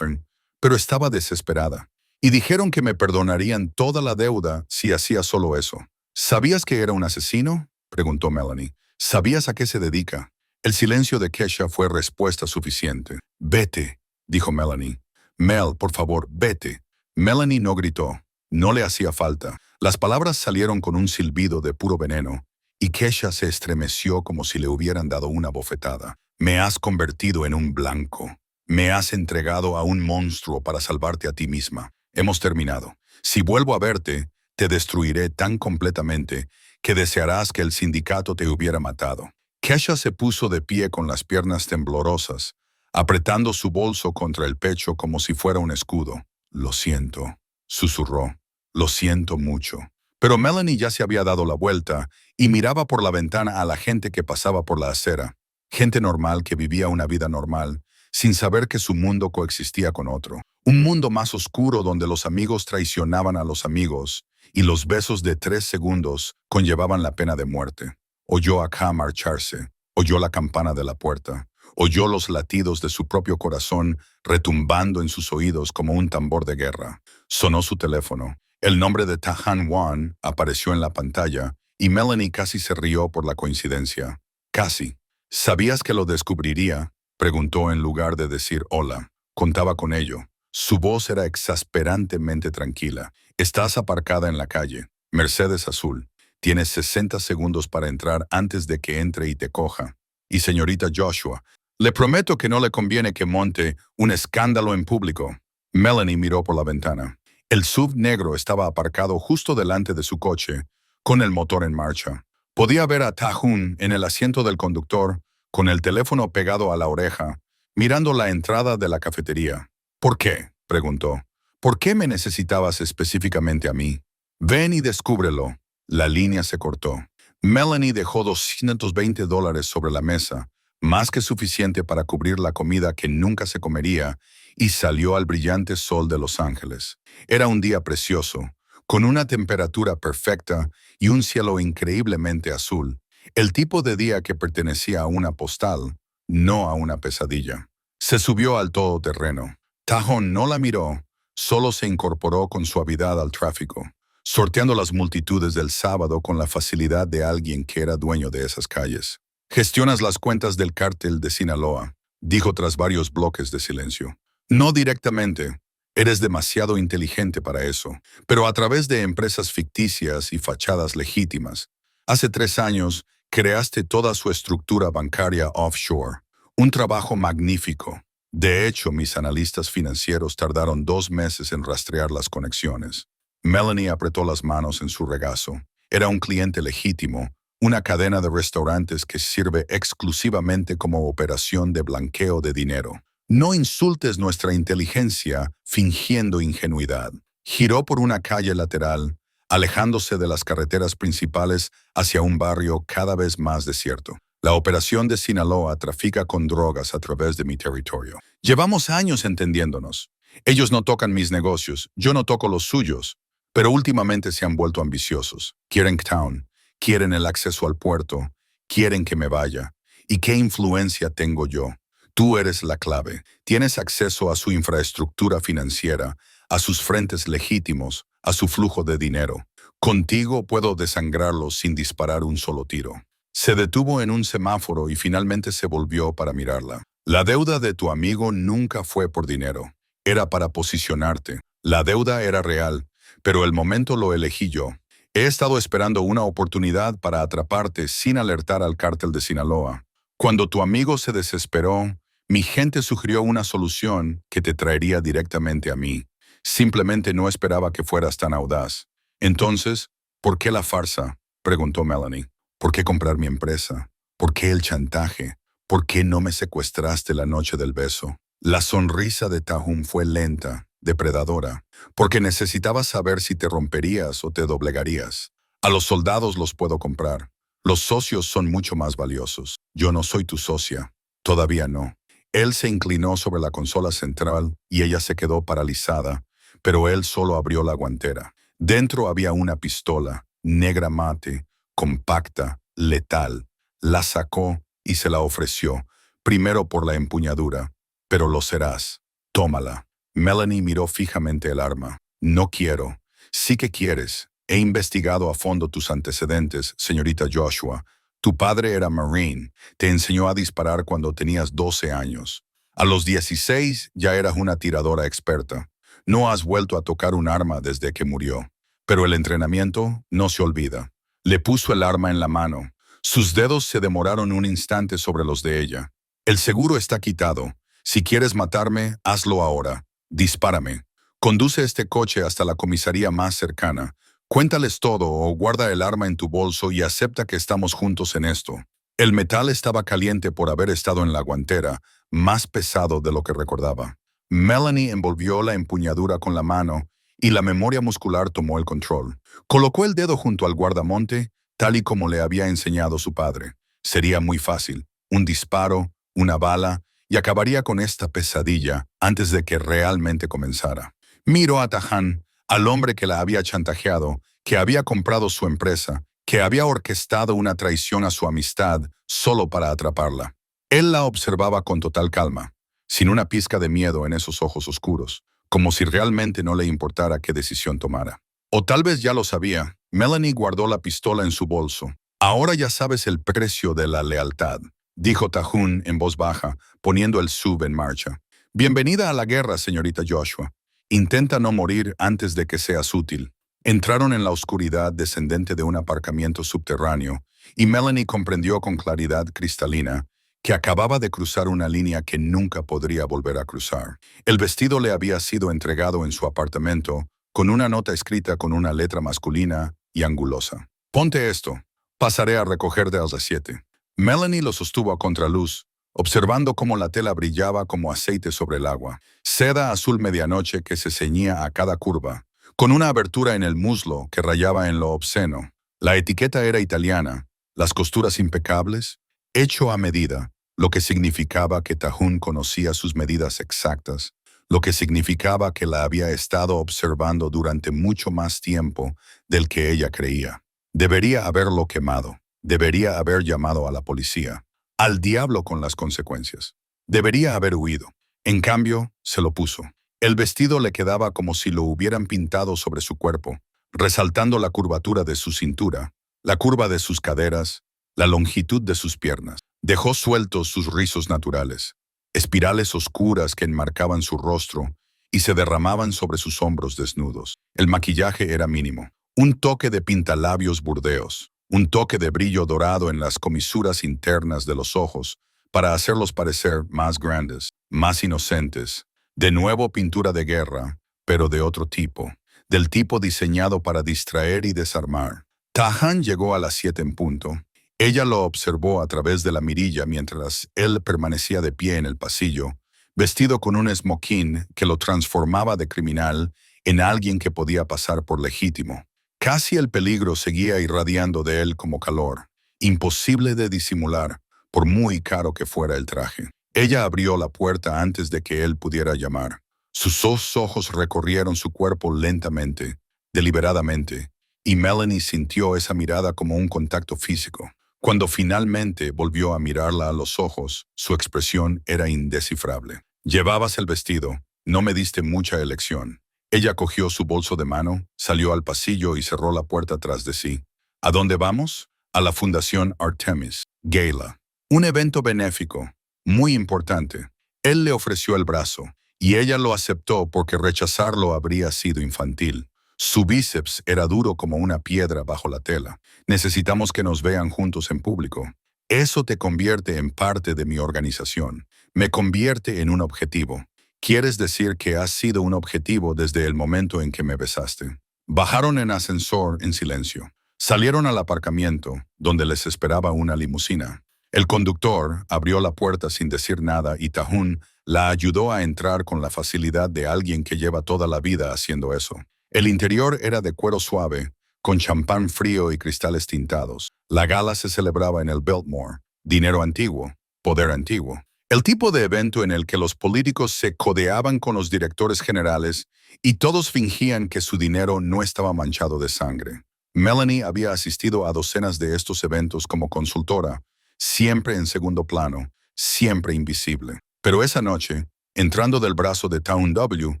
Speaker 1: pero estaba desesperada. Y dijeron que me perdonarían toda la deuda si hacía solo eso. ¿Sabías que era un asesino?, preguntó Melanie. ¿Sabías a qué se dedica? El silencio de Kesha fue respuesta suficiente. Vete, dijo Melanie. Mel, por favor, vete. Melanie no gritó. No le hacía falta. Las palabras salieron con un silbido de puro veneno, y Kesha se estremeció como si le hubieran dado una bofetada. Me has convertido en un blanco. Me has entregado a un monstruo para salvarte a ti misma. Hemos terminado. Si vuelvo a verte, te destruiré tan completamente que desearás que el sindicato te hubiera matado. Kesha se puso de pie con las piernas temblorosas, apretando su bolso contra el pecho como si fuera un escudo. Lo siento, susurró. Lo siento mucho. Pero Melanie ya se había dado la vuelta y miraba por la ventana a la gente que pasaba por la acera. Gente normal que vivía una vida normal, sin saber que su mundo coexistía con otro. Un mundo más oscuro donde los amigos traicionaban a los amigos y los besos de 3 segundos conllevaban la pena de muerte. Oyó a K marcharse, oyó la campana de la puerta, oyó los latidos de su propio corazón retumbando en sus oídos como un tambor de guerra. Sonó su teléfono. El nombre de Tahan Wan apareció en la pantalla y Melanie casi se rió por la coincidencia. Casi. ¿Sabías que lo descubriría?, preguntó en lugar de decir hola. Contaba con ello. Su voz era exasperantemente tranquila. Estás aparcada en la calle. Mercedes azul. Tienes 60 segundos para entrar antes de que entre y te coja. Y señorita Joshua, le prometo que no le conviene que monte un escándalo en público. Melanie miró por la ventana. El SUV negro estaba aparcado justo delante de su coche, con el motor en marcha. Podía ver a Tahun en el asiento del conductor, con el teléfono pegado a la oreja, mirando la entrada de la cafetería. ¿Por qué?, preguntó. ¿Por qué me necesitabas específicamente a mí? Ven y descúbrelo. La línea se cortó. Melanie dejó $220 sobre la mesa, más que suficiente para cubrir la comida que nunca se comería, y salió al brillante sol de Los Ángeles. Era un día precioso, con una temperatura perfecta y un cielo increíblemente azul. El tipo de día que pertenecía a una postal, no a una pesadilla. Se subió al todoterreno. Tahón no la miró, solo se incorporó con suavidad al tráfico, sorteando las multitudes del sábado con la facilidad de alguien que era dueño de esas calles. Gestionas las cuentas del cártel de Sinaloa, dijo tras varios bloques de silencio. No directamente. Eres demasiado inteligente para eso, pero a través de empresas ficticias y fachadas legítimas. Hace 3 años, creaste toda su estructura bancaria offshore. Un trabajo magnífico. De hecho, mis analistas financieros tardaron 2 meses en rastrear las conexiones. Melanie apretó las manos en su regazo. Era un cliente legítimo, una cadena de restaurantes que sirve exclusivamente como operación de blanqueo de dinero. No insultes nuestra inteligencia fingiendo ingenuidad. Giró por una calle lateral, alejándose de las carreteras principales hacia un barrio cada vez más desierto. La operación de Sinaloa trafica con drogas a través de mi territorio. Llevamos años entendiéndonos. Ellos no tocan mis negocios, yo no toco los suyos, pero últimamente se han vuelto ambiciosos. Quieren Town, quieren el acceso al puerto, quieren que me vaya. ¿Y qué influencia tengo yo? Tú eres la clave. Tienes acceso a su infraestructura financiera, a sus frentes legítimos, a su flujo de dinero. Contigo puedo desangrarlos sin disparar un solo tiro. Se detuvo en un semáforo y finalmente se volvió para mirarla. La deuda de tu amigo nunca fue por dinero. Era para posicionarte. La deuda era real, pero el momento lo elegí yo. He estado esperando una oportunidad para atraparte sin alertar al cártel de Sinaloa. Cuando tu amigo se desesperó, mi gente sugirió una solución que te traería directamente a mí. Simplemente no esperaba que fueras tan audaz. Entonces, ¿por qué la farsa?, preguntó Melanie. ¿Por qué comprar mi empresa? ¿Por qué el chantaje? ¿Por qué no me secuestraste la noche del beso? La sonrisa de Tahún fue lenta, depredadora, porque necesitaba saber si te romperías o te doblegarías. A los soldados los puedo comprar. Los socios son mucho más valiosos. Yo no soy tu socia. Todavía no. Él se inclinó sobre la consola central y ella se quedó paralizada, pero él solo abrió la guantera. Dentro había una pistola, negra mate, compacta, letal. La sacó y se la ofreció, primero por la empuñadura. Pero lo serás. Tómala. Melanie miró fijamente el arma. No quiero. Sí que quieres. He investigado a fondo tus antecedentes, señorita Joshua. Tu padre era Marine. Te enseñó a disparar cuando tenías 12 años. A los 16 ya eras una tiradora experta. No has vuelto a tocar un arma desde que murió. Pero el entrenamiento no se olvida. Le puso el arma en la mano. Sus dedos se demoraron un instante sobre los de ella. El seguro está quitado. Si quieres matarme, hazlo ahora. Dispárame. Conduce este coche hasta la comisaría más cercana. Cuéntales todo o guarda el arma en tu bolso y acepta que estamos juntos en esto. El metal estaba caliente por haber estado en la guantera, más pesado de lo que recordaba. Melanie envolvió la empuñadura con la mano y la memoria muscular tomó el control. Colocó el dedo junto al guardamonte, tal y como le había enseñado su padre. Sería muy fácil. Un disparo, una bala, y acabaría con esta pesadilla antes de que realmente comenzara. Miró a Tahán, al hombre que la había chantajeado, que había comprado su empresa, que había orquestado una traición a su amistad solo para atraparla. Él la observaba con total calma, sin una pizca de miedo en esos ojos oscuros, como si realmente no le importara qué decisión tomara. O tal vez ya lo sabía. Melanie guardó la pistola en su bolso. Ahora ya sabes el precio de la lealtad, dijo Tahún en voz baja, poniendo el SUV en marcha. Bienvenida a la guerra, señorita Joshua. Intenta no morir antes de que seas útil. Entraron en la oscuridad descendente de un aparcamiento subterráneo y Melanie comprendió con claridad cristalina que acababa de cruzar una línea que nunca podría volver a cruzar. El vestido le había sido entregado en su apartamento con una nota escrita con una letra masculina y angulosa. Ponte esto. Pasaré a recoger de las 7. Melanie lo sostuvo a contraluz, observando cómo la tela brillaba como aceite sobre el agua. Seda azul medianoche que se ceñía a cada curva, con una abertura en el muslo que rayaba en lo obsceno. La etiqueta era italiana, las costuras impecables, hecho a medida, lo que significaba que Tahun conocía sus medidas exactas, lo que significaba que la había estado observando durante mucho más tiempo del que ella creía. Debería haberlo quemado, debería haber llamado a la policía, al diablo con las consecuencias. Debería haber huido. En cambio, se lo puso. El vestido le quedaba como si lo hubieran pintado sobre su cuerpo, resaltando la curvatura de su cintura, la curva de sus caderas, la longitud de sus piernas. Dejó sueltos sus rizos naturales, espirales oscuras que enmarcaban su rostro y se derramaban sobre sus hombros desnudos. El maquillaje era mínimo. Un toque de pintalabios burdeos, un toque de brillo dorado en las comisuras internas de los ojos para hacerlos parecer más grandes, más inocentes. De nuevo pintura de guerra, pero de otro tipo, del tipo diseñado para distraer y desarmar. Tahun llegó a las 7 en punto. Ella lo observó a través de la mirilla mientras él permanecía de pie en el pasillo, vestido con un smoking que lo transformaba de criminal en alguien que podía pasar por legítimo. Casi el peligro seguía irradiando de él como calor, imposible de disimular, por muy caro que fuera el traje. Ella abrió la puerta antes de que él pudiera llamar. Sus dos ojos recorrieron su cuerpo lentamente, deliberadamente, y Melanie sintió esa mirada como un contacto físico. Cuando finalmente volvió a mirarla a los ojos, su expresión era indescifrable. Llevabas el vestido, no me diste mucha elección. Ella cogió su bolso de mano, salió al pasillo y cerró la puerta tras de sí. ¿A dónde vamos? A la Fundación Artemis Gala. Un evento benéfico, muy importante. Él le ofreció el brazo, y ella lo aceptó porque rechazarlo habría sido infantil. Su bíceps era duro como una piedra bajo la tela. Necesitamos que nos vean juntos en público. Eso te convierte en parte de mi organización. Me convierte en un objetivo. ¿Quieres decir que has sido un objetivo desde el momento en que me besaste? Bajaron en ascensor en silencio. Salieron al aparcamiento, donde les esperaba una limusina. El conductor abrió la puerta sin decir nada y Tahun la ayudó a entrar con la facilidad de alguien que lleva toda la vida haciendo eso. El interior era de cuero suave, con champán frío y cristales tintados. La gala se celebraba en el Biltmore. Dinero antiguo, poder antiguo. El tipo de evento en el que los políticos se codeaban con los directores generales y todos fingían que su dinero no estaba manchado de sangre. Melanie había asistido a docenas de estos eventos como consultora, siempre en segundo plano, siempre invisible. Pero esa noche, entrando del brazo de Tahun W.,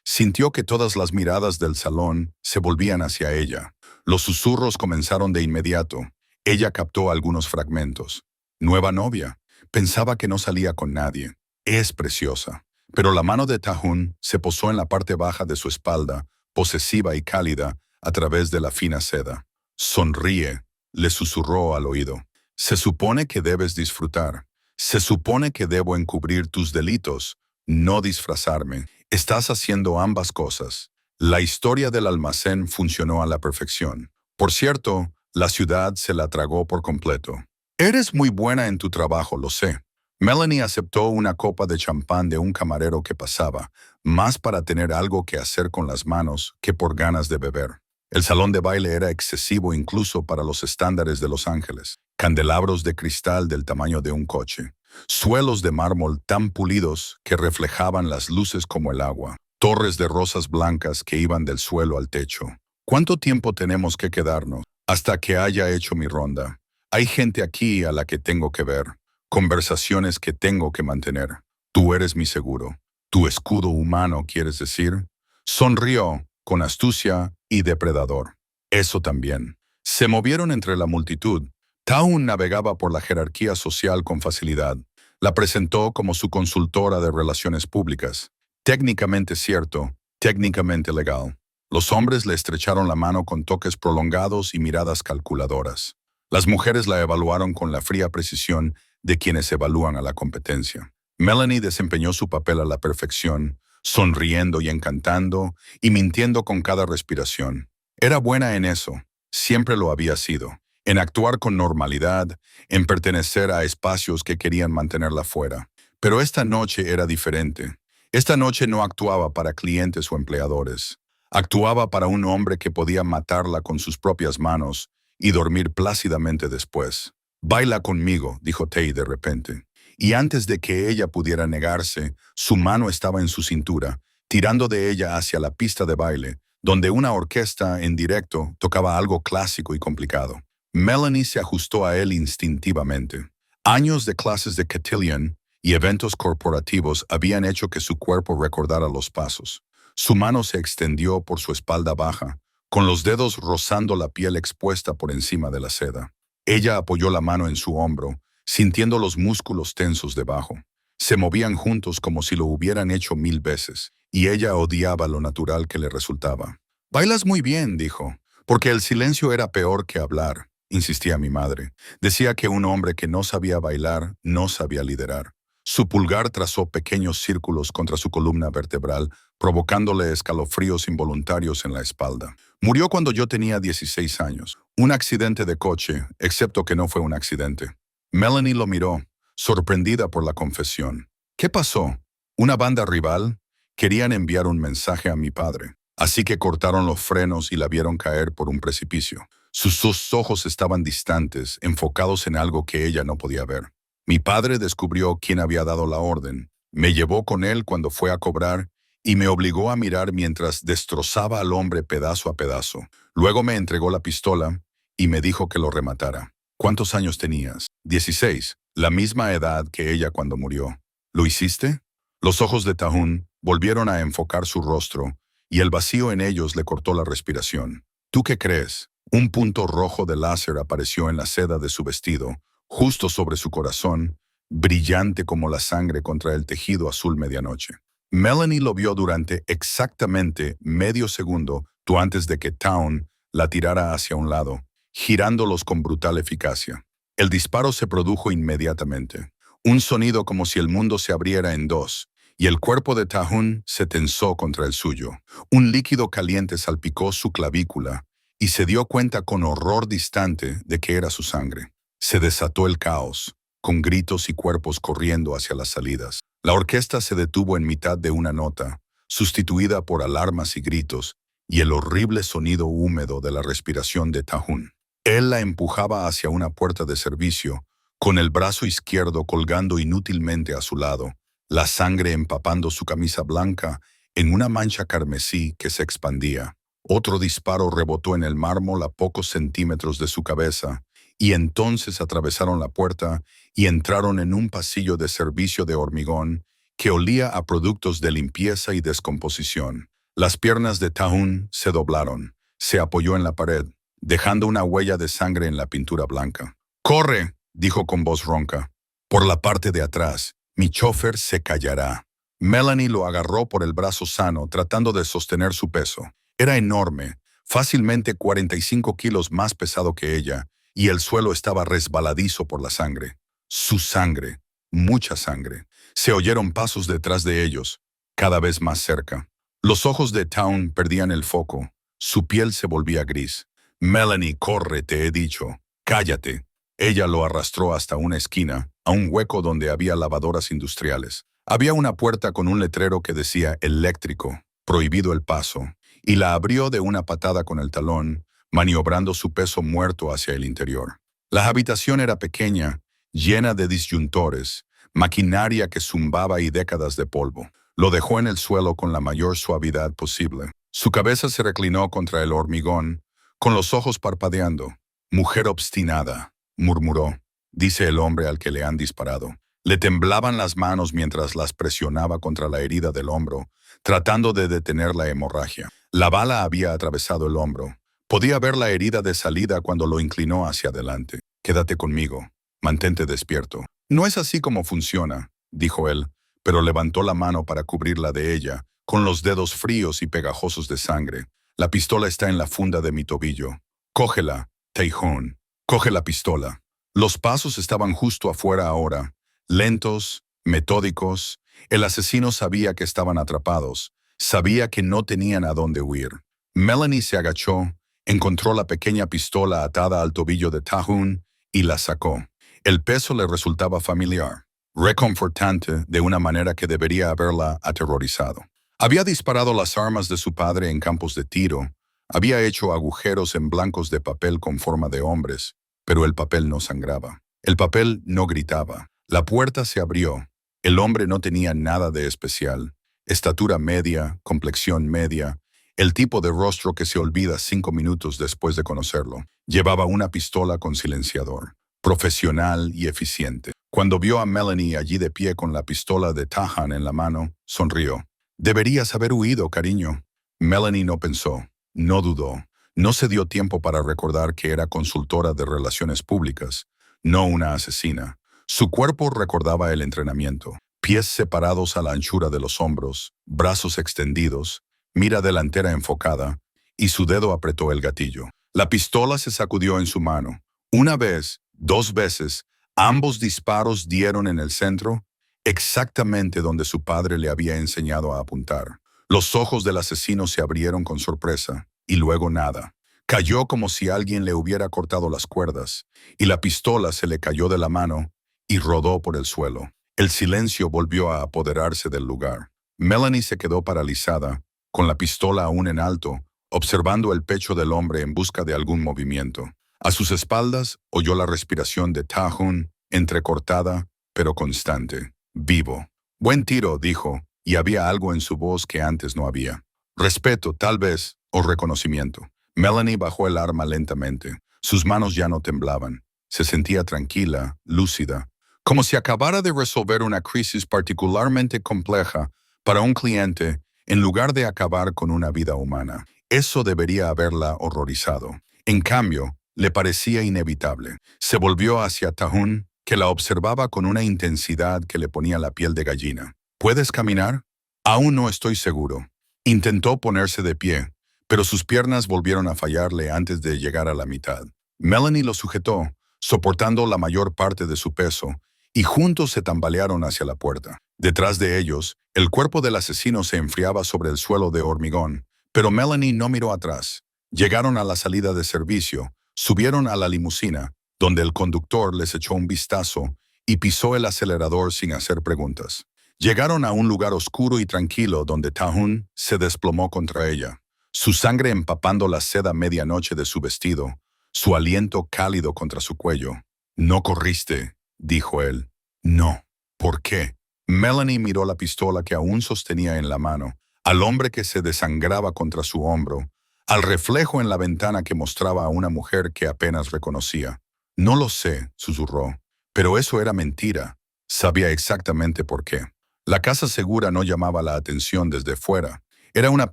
Speaker 1: sintió que todas las miradas del salón se volvían hacia ella. Los susurros comenzaron de inmediato. Ella captó algunos fragmentos. Nueva novia. Pensaba que no salía con nadie. Es preciosa. Pero la mano de Tahun se posó en la parte baja de su espalda, posesiva y cálida, a través de la fina seda. Sonríe, le susurró al oído. Se supone que debes disfrutar. Se supone que debo encubrir tus delitos, no disfrazarme. Estás haciendo ambas cosas. La historia del almacén funcionó a la perfección. Por cierto, la ciudad se la tragó por completo. Eres muy buena en tu trabajo, lo sé. Melanie aceptó una copa de champán de un camarero que pasaba, más para tener algo que hacer con las manos que por ganas de beber. El salón de baile era excesivo incluso para los estándares de Los Ángeles. Candelabros de cristal del tamaño de un coche. Suelos de mármol tan pulidos que reflejaban las luces como el agua. Torres de rosas blancas que iban del suelo al techo. ¿Cuánto tiempo tenemos que quedarnos? Hasta que haya hecho mi ronda. Hay gente aquí a la que tengo que ver. Conversaciones que tengo que mantener. Tú eres mi seguro. Tu escudo humano, ¿quieres decir? Sonrió, con astucia y depredador. Eso también. Se movieron entre la multitud. Tahun navegaba por la jerarquía social con facilidad. La presentó como su consultora de relaciones públicas. Técnicamente cierto, técnicamente legal. Los hombres le estrecharon la mano con toques prolongados y miradas calculadoras. Las mujeres la evaluaron con la fría precisión de quienes evalúan a la competencia. Melanie desempeñó su papel a la perfección, sonriendo y encantando y mintiendo con cada respiración. Era buena en eso, siempre lo había sido. en actuar con normalidad, en pertenecer a espacios que querían mantenerla fuera. Pero esta noche era diferente. Esta noche no actuaba para clientes o empleadores. Actuaba para un hombre que podía matarla con sus propias manos y dormir plácidamente después. «Baila conmigo», dijo Tay de repente. Y antes de que ella pudiera negarse, su mano estaba en su cintura, tirando de ella hacia la pista de baile, donde una orquesta en directo tocaba algo clásico y complicado. Melanie se ajustó a él instintivamente. Años de clases de cotillion y eventos corporativos habían hecho que su cuerpo recordara los pasos. Su mano se extendió por su espalda baja, con los dedos rozando la piel expuesta por encima de la seda. Ella apoyó la mano en su hombro, sintiendo los músculos tensos debajo. Se movían juntos como si lo hubieran hecho 1000 veces, y ella odiaba lo natural que le resultaba. «Bailas muy bien», dijo, porque el silencio era peor que hablar, insistía mi madre. Decía que un hombre que no sabía bailar no sabía liderar. Su pulgar trazó pequeños círculos contra su columna vertebral, provocándole escalofríos involuntarios en la espalda. Murió cuando yo tenía 16 años. Un accidente de coche, excepto que no fue un accidente. Melanie lo miró, sorprendida por la confesión. ¿Qué pasó? ¿Una banda rival? Querían enviar un mensaje a mi padre. Así que cortaron los frenos y la vieron caer por un precipicio. Sus dos ojos estaban distantes, enfocados en algo que ella no podía ver. Mi padre descubrió quién había dado la orden. Me llevó con él cuando fue a cobrar y me obligó a mirar mientras destrozaba al hombre pedazo a pedazo. Luego me entregó la pistola y me dijo que lo rematara. ¿Cuántos años tenías? 16, la misma edad que ella cuando murió. ¿Lo hiciste? Los ojos de Tahun volvieron a enfocar su rostro y el vacío en ellos le cortó la respiración. ¿Tú qué crees? Un punto rojo de láser apareció en la seda de su vestido, justo sobre su corazón, brillante como la sangre contra el tejido azul medianoche. Melanie lo vio durante exactamente medio segundo antes de que Town la tirara hacia un lado, girándolos con brutal eficacia. El disparo se produjo inmediatamente. Un sonido como si el mundo se abriera en dos, y el cuerpo de Tahun se tensó contra el suyo. Un líquido caliente salpicó su clavícula, y se dio cuenta con horror distante de que era su sangre. Se desató el caos, con gritos y cuerpos corriendo hacia las salidas. La orquesta se detuvo en mitad de una nota, sustituida por alarmas y gritos, y el horrible sonido húmedo de la respiración de Tahun. Él la empujaba hacia una puerta de servicio, con el brazo izquierdo colgando inútilmente a su lado, la sangre empapando su camisa blanca en una mancha carmesí que se expandía. Otro disparo rebotó en el mármol a pocos centímetros de su cabeza, y entonces atravesaron la puerta y entraron en un pasillo de servicio de hormigón que olía a productos de limpieza y descomposición. Las piernas de Tahun se doblaron, se apoyó en la pared, dejando una huella de sangre en la pintura blanca. «¡Corre!», dijo con voz ronca. «Por la parte de atrás. Mi chofer se callará». Melanie lo agarró por el brazo sano, tratando de sostener su peso. Era enorme, fácilmente 45 kilos más pesado que ella, y el suelo estaba resbaladizo por la sangre. Su sangre, mucha sangre. Se oyeron pasos detrás de ellos, cada vez más cerca. Los ojos de Town perdían el foco. Su piel se volvía gris. «Melanie, corre, te he dicho. Cállate». Ella lo arrastró hasta una esquina, a un hueco donde había lavadoras industriales. Había una puerta con un letrero que decía «eléctrico», prohibido el paso, y la abrió de una patada con el talón, maniobrando su peso muerto hacia el interior. La habitación era pequeña, llena de disyuntores, maquinaria que zumbaba y décadas de polvo. Lo dejó en el suelo con la mayor suavidad posible. Su cabeza se reclinó contra el hormigón, con los ojos parpadeando. «Mujer obstinada», murmuró, dice el hombre al que le han disparado. Le temblaban las manos mientras las presionaba contra la herida del hombro, tratando de detener la hemorragia. La bala había atravesado el hombro. Podía ver la herida de salida cuando lo inclinó hacia adelante. «Quédate conmigo. Mantente despierto». «No es así como funciona», dijo él, pero levantó la mano para cubrirla de ella, con los dedos fríos y pegajosos de sangre. «La pistola está en la funda de mi tobillo. Cógela, Tahun. Coge la pistola». Los pasos estaban justo afuera ahora, lentos, metódicos. El asesino sabía que estaban atrapados, sabía que no tenían a dónde huir. Melanie se agachó, Encontró la pequeña pistola atada al tobillo de Tahun y la sacó. El peso le resultaba familiar, reconfortante de una manera que debería haberla aterrorizado. Había disparado las armas de su padre en campos de tiro, había hecho agujeros en blancos de papel con forma de hombres, pero el papel no sangraba. El papel no gritaba. La puerta se abrió. El hombre no tenía nada de especial. Estatura media, complexión media, el tipo de rostro que se olvida 5 minutos después de conocerlo. Llevaba una pistola con silenciador, profesional y eficiente. Cuando vio a Melanie allí de pie con la pistola de Tahan en la mano, sonrió. «Deberías haber huido, cariño». Melanie no pensó, no dudó. No se dio tiempo para recordar que era consultora de relaciones públicas, no una asesina. Su cuerpo recordaba el entrenamiento. Pies separados a la anchura de los hombros, brazos extendidos, mira delantera enfocada, y su dedo apretó el gatillo. La pistola se sacudió en su mano. Una vez, 2 veces, ambos disparos dieron en el centro, exactamente donde su padre le había enseñado a apuntar. Los ojos del asesino se abrieron con sorpresa, y luego nada. Cayó como si alguien le hubiera cortado las cuerdas, y la pistola se le cayó de la mano y rodó por el suelo. El silencio volvió a apoderarse del lugar. Melanie se quedó paralizada, con la pistola aún en alto, observando el pecho del hombre en busca de algún movimiento. A sus espaldas oyó la respiración de Tahun, entrecortada, pero constante. «Vivo». «Buen tiro», dijo, y había algo en su voz que antes no había. Respeto, tal vez, o reconocimiento. Melanie bajó el arma lentamente. Sus manos ya no temblaban. Se sentía tranquila, lúcida, como si acabara de resolver una crisis particularmente compleja para un cliente en lugar de acabar con una vida humana. Eso debería haberla horrorizado. En cambio, le parecía inevitable. Se volvió hacia Tahun, que la observaba con una intensidad que le ponía la piel de gallina. «¿Puedes caminar?» «Aún no estoy seguro». Intentó ponerse de pie, pero sus piernas volvieron a fallarle antes de llegar a la mitad. Melanie lo sujetó, soportando la mayor parte de su peso, y juntos se tambalearon hacia la puerta. Detrás de ellos, el cuerpo del asesino se enfriaba sobre el suelo de hormigón, pero Melanie no miró atrás. Llegaron a la salida de servicio, subieron a la limusina, donde el conductor les echó un vistazo y pisó el acelerador sin hacer preguntas. Llegaron a un lugar oscuro y tranquilo donde Tahun se desplomó contra ella, su sangre empapando la seda medianoche de su vestido, su aliento cálido contra su cuello. «No corriste», dijo él. «No». «¿Por qué?» Melanie miró la pistola que aún sostenía en la mano, al hombre que se desangraba contra su hombro, al reflejo en la ventana que mostraba a una mujer que apenas reconocía. «No lo sé», susurró, pero eso era mentira. Sabía exactamente por qué. La casa segura no llamaba la atención desde fuera. Era una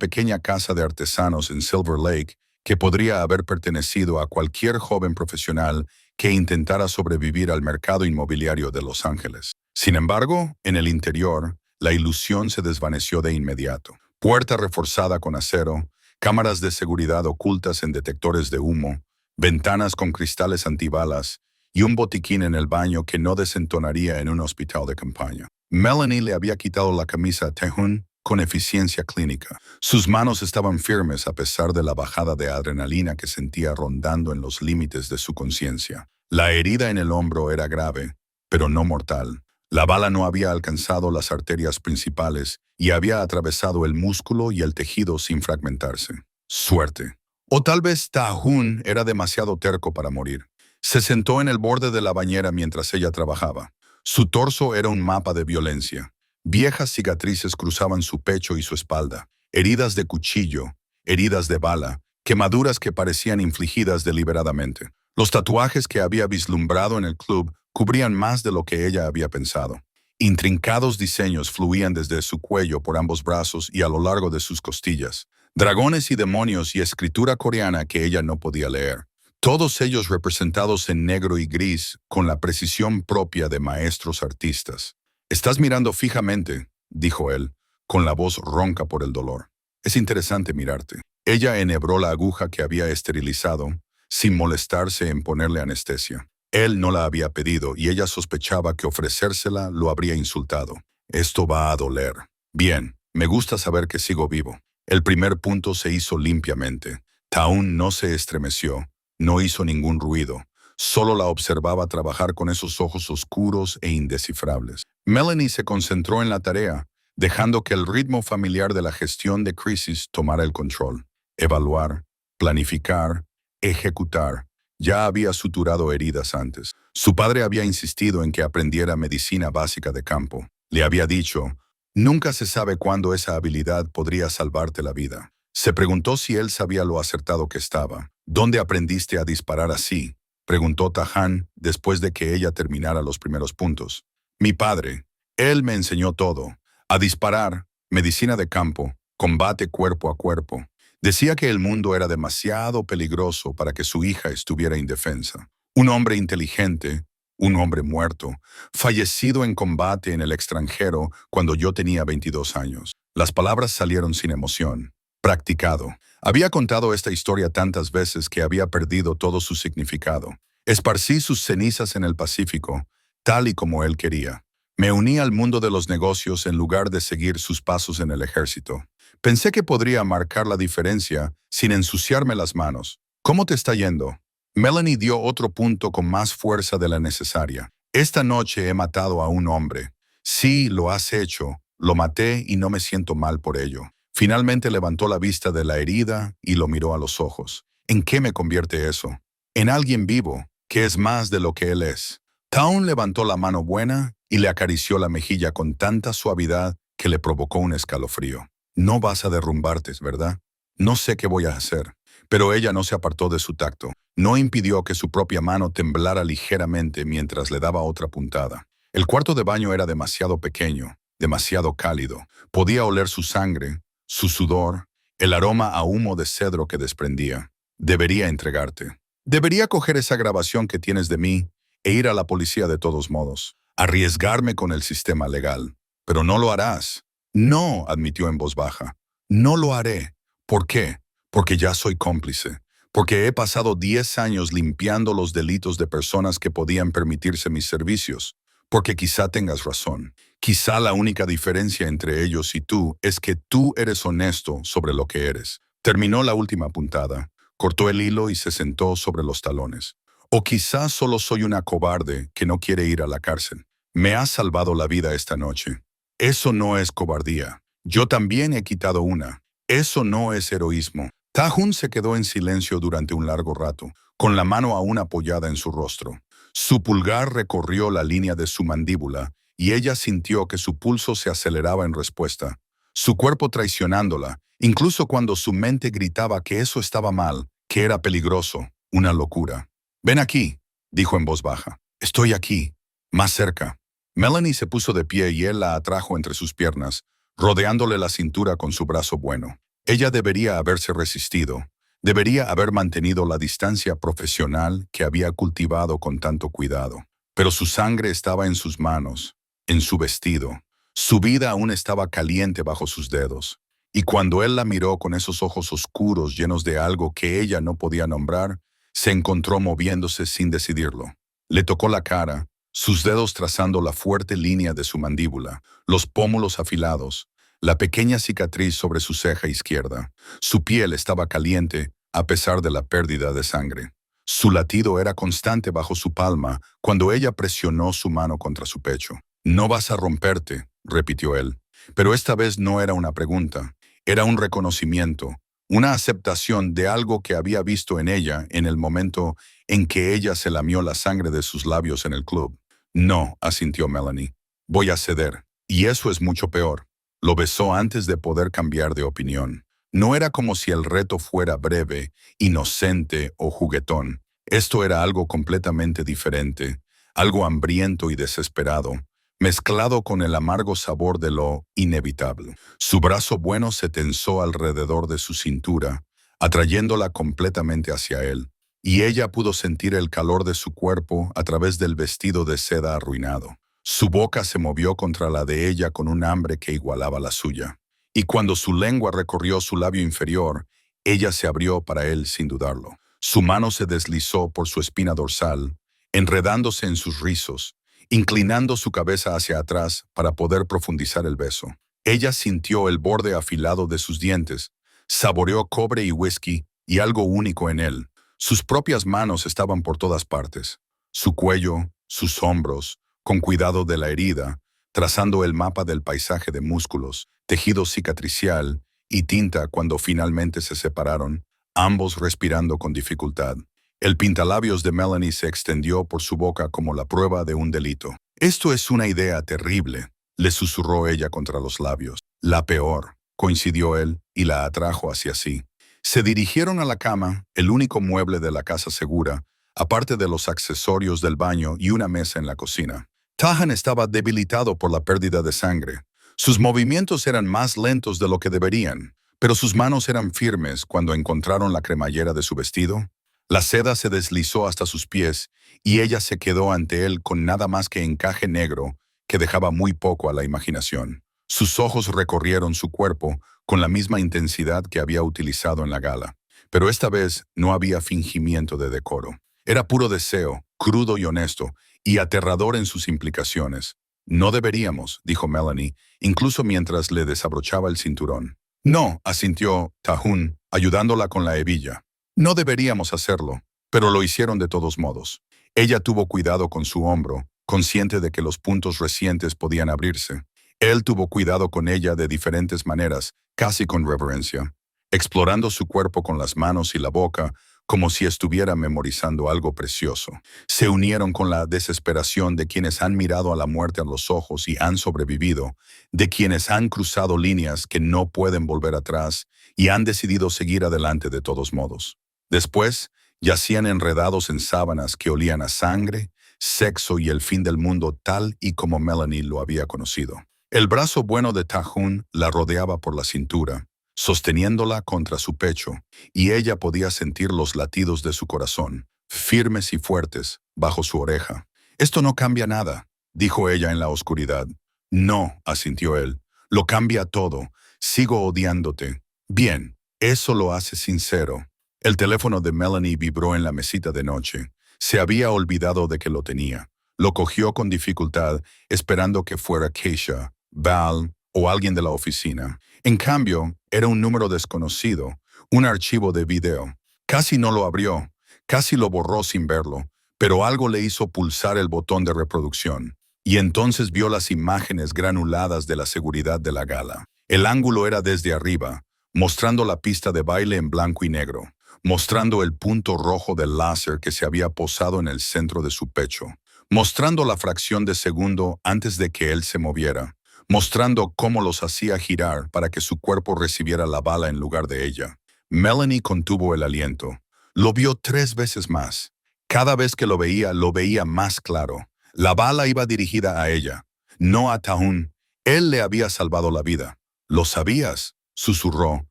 Speaker 1: pequeña casa de artesanos en Silver Lake que podría haber pertenecido a cualquier joven profesional que intentara sobrevivir al mercado inmobiliario de Los Ángeles. Sin embargo, en el interior, la ilusión se desvaneció de inmediato. Puerta reforzada con acero, cámaras de seguridad ocultas en detectores de humo, ventanas con cristales antibalas y un botiquín en el baño que no desentonaría en un hospital de campaña. Melanie le había quitado la camisa a Tahun con eficiencia clínica. Sus manos estaban firmes a pesar de la bajada de adrenalina que sentía rondando en los límites de su conciencia. La herida en el hombro era grave, pero no mortal. La bala no había alcanzado las arterias principales y había atravesado el músculo y el tejido sin fragmentarse. Suerte. O tal vez Tahun era demasiado terco para morir. Se sentó en el borde de la bañera mientras ella trabajaba. Su torso era un mapa de violencia. Viejas cicatrices cruzaban su pecho y su espalda. Heridas de cuchillo, heridas de bala, quemaduras que parecían infligidas deliberadamente. Los tatuajes que había vislumbrado en el club cubrían más de lo que ella había pensado. Intrincados diseños fluían desde su cuello por ambos brazos y a lo largo de sus costillas. Dragones y demonios y escritura coreana que ella no podía leer. Todos ellos representados en negro y gris con la precisión propia de maestros artistas. «Estás mirando fijamente», dijo él, con la voz ronca por el dolor. «Es interesante mirarte». Ella enhebró la aguja que había esterilizado, sin molestarse en ponerle anestesia. Él no la había pedido y ella sospechaba que ofrecérsela lo habría insultado. «Esto va a doler». «Bien, me gusta saber que sigo vivo». El primer punto se hizo limpiamente. Taun no se estremeció, no hizo ningún ruido, solo la observaba trabajar con esos ojos oscuros e indescifrables. Melanie se concentró en la tarea, dejando que el ritmo familiar de la gestión de crisis tomara el control. Evaluar, planificar, ejecutar. Ya había suturado heridas antes. Su padre había insistido en que aprendiera medicina básica de campo. Le había dicho, nunca se sabe cuándo esa habilidad podría salvarte la vida. Se preguntó si él sabía lo acertado que estaba. ¿Dónde aprendiste a disparar así?, preguntó Tahan después de que ella terminara los primeros puntos. Mi padre. Él me enseñó todo. A disparar, medicina de campo, combate cuerpo a cuerpo. Decía que el mundo era demasiado peligroso para que su hija estuviera indefensa. Un hombre inteligente, un hombre muerto, fallecido en combate en el extranjero cuando yo tenía 22 años. Las palabras salieron sin emoción. Practicado. Había contado esta historia tantas veces que había perdido todo su significado. Esparcí sus cenizas en el Pacífico, tal y como él quería. Me uní al mundo de los negocios en lugar de seguir sus pasos en el ejército. Pensé que podría marcar la diferencia sin ensuciarme las manos. ¿Cómo te está yendo? Melanie dio otro punto con más fuerza de la necesaria. Esta noche he matado a un hombre. Sí, lo has hecho. Lo maté y no me siento mal por ello. Finalmente levantó la vista de la herida y lo miró a los ojos. ¿En qué me convierte eso? En alguien vivo, que es más de lo que él es. Taun levantó la mano buena y le acarició la mejilla con tanta suavidad que le provocó un escalofrío. No vas a derrumbarte, ¿verdad? No sé qué voy a hacer. Pero ella no se apartó de su tacto. No impidió que su propia mano temblara ligeramente mientras le daba otra puntada. El cuarto de baño era demasiado pequeño, demasiado cálido. Podía oler su sangre, su sudor, el aroma a humo de cedro que desprendía. Debería entregarte. Debería coger esa grabación que tienes de mí e ir a la policía de todos modos. Arriesgarme con el sistema legal. Pero no lo harás. No, admitió en voz baja. No lo haré. ¿Por qué? Porque ya soy cómplice. Porque he pasado 10 años limpiando los delitos de personas que podían permitirse mis servicios. Porque quizá tengas razón. Quizá la única diferencia entre ellos y tú es que tú eres honesto sobre lo que eres. Terminó la última puntada, cortó el hilo y se sentó sobre los talones. O quizá solo soy una cobarde que no quiere ir a la cárcel. Me has salvado la vida esta noche. Eso no es cobardía. Yo también he quitado una. Eso no es heroísmo. Tahun se quedó en silencio durante un largo rato, con la mano aún apoyada en su rostro. Su pulgar recorrió la línea de su mandíbula y ella sintió que su pulso se aceleraba en respuesta. Su cuerpo traicionándola, incluso cuando su mente gritaba que eso estaba mal, que era peligroso, una locura. «Ven aquí», dijo en voz baja. «Estoy aquí, más cerca». Melanie se puso de pie y él la atrajo entre sus piernas, rodeándole la cintura con su brazo bueno. Ella debería haberse resistido. Debería haber mantenido la distancia profesional que había cultivado con tanto cuidado. Pero su sangre estaba en sus manos, en su vestido. Su vida aún estaba caliente bajo sus dedos. Y cuando él la miró con esos ojos oscuros llenos de algo que ella no podía nombrar, se encontró moviéndose sin decidirlo. Le tocó la cara, sus dedos trazando la fuerte línea de su mandíbula, los pómulos afilados, la pequeña cicatriz sobre su ceja izquierda. Su piel estaba caliente a pesar de la pérdida de sangre. Su latido era constante bajo su palma cuando ella presionó su mano contra su pecho. «No vas a romperte», repitió él. Pero esta vez no era una pregunta, era un reconocimiento, una aceptación de algo que había visto en ella en el momento en que ella se lamió la sangre de sus labios en el club. «No», asintió Melanie. «Voy a ceder». Y eso es mucho peor. Lo besó antes de poder cambiar de opinión. No era como si el reto fuera breve, inocente o juguetón. Esto era algo completamente diferente, algo hambriento y desesperado, mezclado con el amargo sabor de lo inevitable. Su brazo bueno se tensó alrededor de su cintura, atrayéndola completamente hacia él, y ella pudo sentir el calor de su cuerpo a través del vestido de seda arruinado. Su boca se movió contra la de ella con un hambre que igualaba la suya. Y cuando su lengua recorrió su labio inferior, ella se abrió para él sin dudarlo. Su mano se deslizó por su espina dorsal, enredándose en sus rizos, inclinando su cabeza hacia atrás para poder profundizar el beso. Ella sintió el borde afilado de sus dientes, saboreó cobre y whisky y algo único en él. Sus propias manos estaban por todas partes. Su cuello, sus hombros, con cuidado de la herida, trazando el mapa del paisaje de músculos, tejido cicatricial y tinta cuando finalmente se separaron, ambos respirando con dificultad. El pintalabios de Melanie se extendió por su boca como la prueba de un delito. Esto es una idea terrible, le susurró ella contra los labios. La peor, coincidió él y la atrajo hacia sí. Se dirigieron a la cama, el único mueble de la casa segura, aparte de los accesorios del baño y una mesa en la cocina. Tahan estaba debilitado por la pérdida de sangre. Sus movimientos eran más lentos de lo que deberían, pero sus manos eran firmes cuando encontraron la cremallera de su vestido. La seda se deslizó hasta sus pies y ella se quedó ante él con nada más que encaje negro que dejaba muy poco a la imaginación. Sus ojos recorrieron su cuerpo con la misma intensidad que había utilizado en la gala. Pero esta vez no había fingimiento de decoro. Era puro deseo, crudo y honesto, y aterrador en sus implicaciones. No deberíamos, dijo Melanie, incluso mientras le desabrochaba el cinturón. No, asintió Tahun, ayudándola con la hebilla. No deberíamos hacerlo, pero lo hicieron de todos modos. Ella tuvo cuidado con su hombro, consciente de que los puntos recientes podían abrirse. Él tuvo cuidado con ella de diferentes maneras, casi con reverencia, explorando su cuerpo con las manos y la boca, como si estuviera memorizando algo precioso. Se unieron con la desesperación de quienes han mirado a la muerte a los ojos y han sobrevivido, de quienes han cruzado líneas que no pueden volver atrás y han decidido seguir adelante de todos modos. Después, yacían enredados en sábanas que olían a sangre, sexo y el fin del mundo tal y como Melanie lo había conocido. El brazo bueno de Tahun la rodeaba por la cintura, sosteniéndola contra su pecho, y ella podía sentir los latidos de su corazón, firmes y fuertes, bajo su oreja. «Esto no cambia nada», dijo ella en la oscuridad. «No», asintió él, «lo cambia todo. Sigo odiándote». «Bien, eso lo hace sincero». El teléfono de Melanie vibró en la mesita de noche. Se había olvidado de que lo tenía. Lo cogió con dificultad, esperando que fuera Keisha, Val o alguien de la oficina. En cambio, era un número desconocido, un archivo de video. Casi no lo abrió, casi lo borró sin verlo, pero algo le hizo pulsar el botón de reproducción. Y entonces vio las imágenes granuladas de la seguridad de la gala. El ángulo era desde arriba, mostrando la pista de baile en blanco y negro, mostrando el punto rojo del láser que se había posado en el centro de su pecho, mostrando la fracción de segundo antes de que él se moviera, mostrando cómo los hacía girar para que su cuerpo recibiera la bala en lugar de ella. Melanie contuvo el aliento. Lo vio 3 veces más. Cada vez que lo veía más claro. La bala iba dirigida a ella, no a Tahun. Él le había salvado la vida. «¿Lo sabías?», susurró,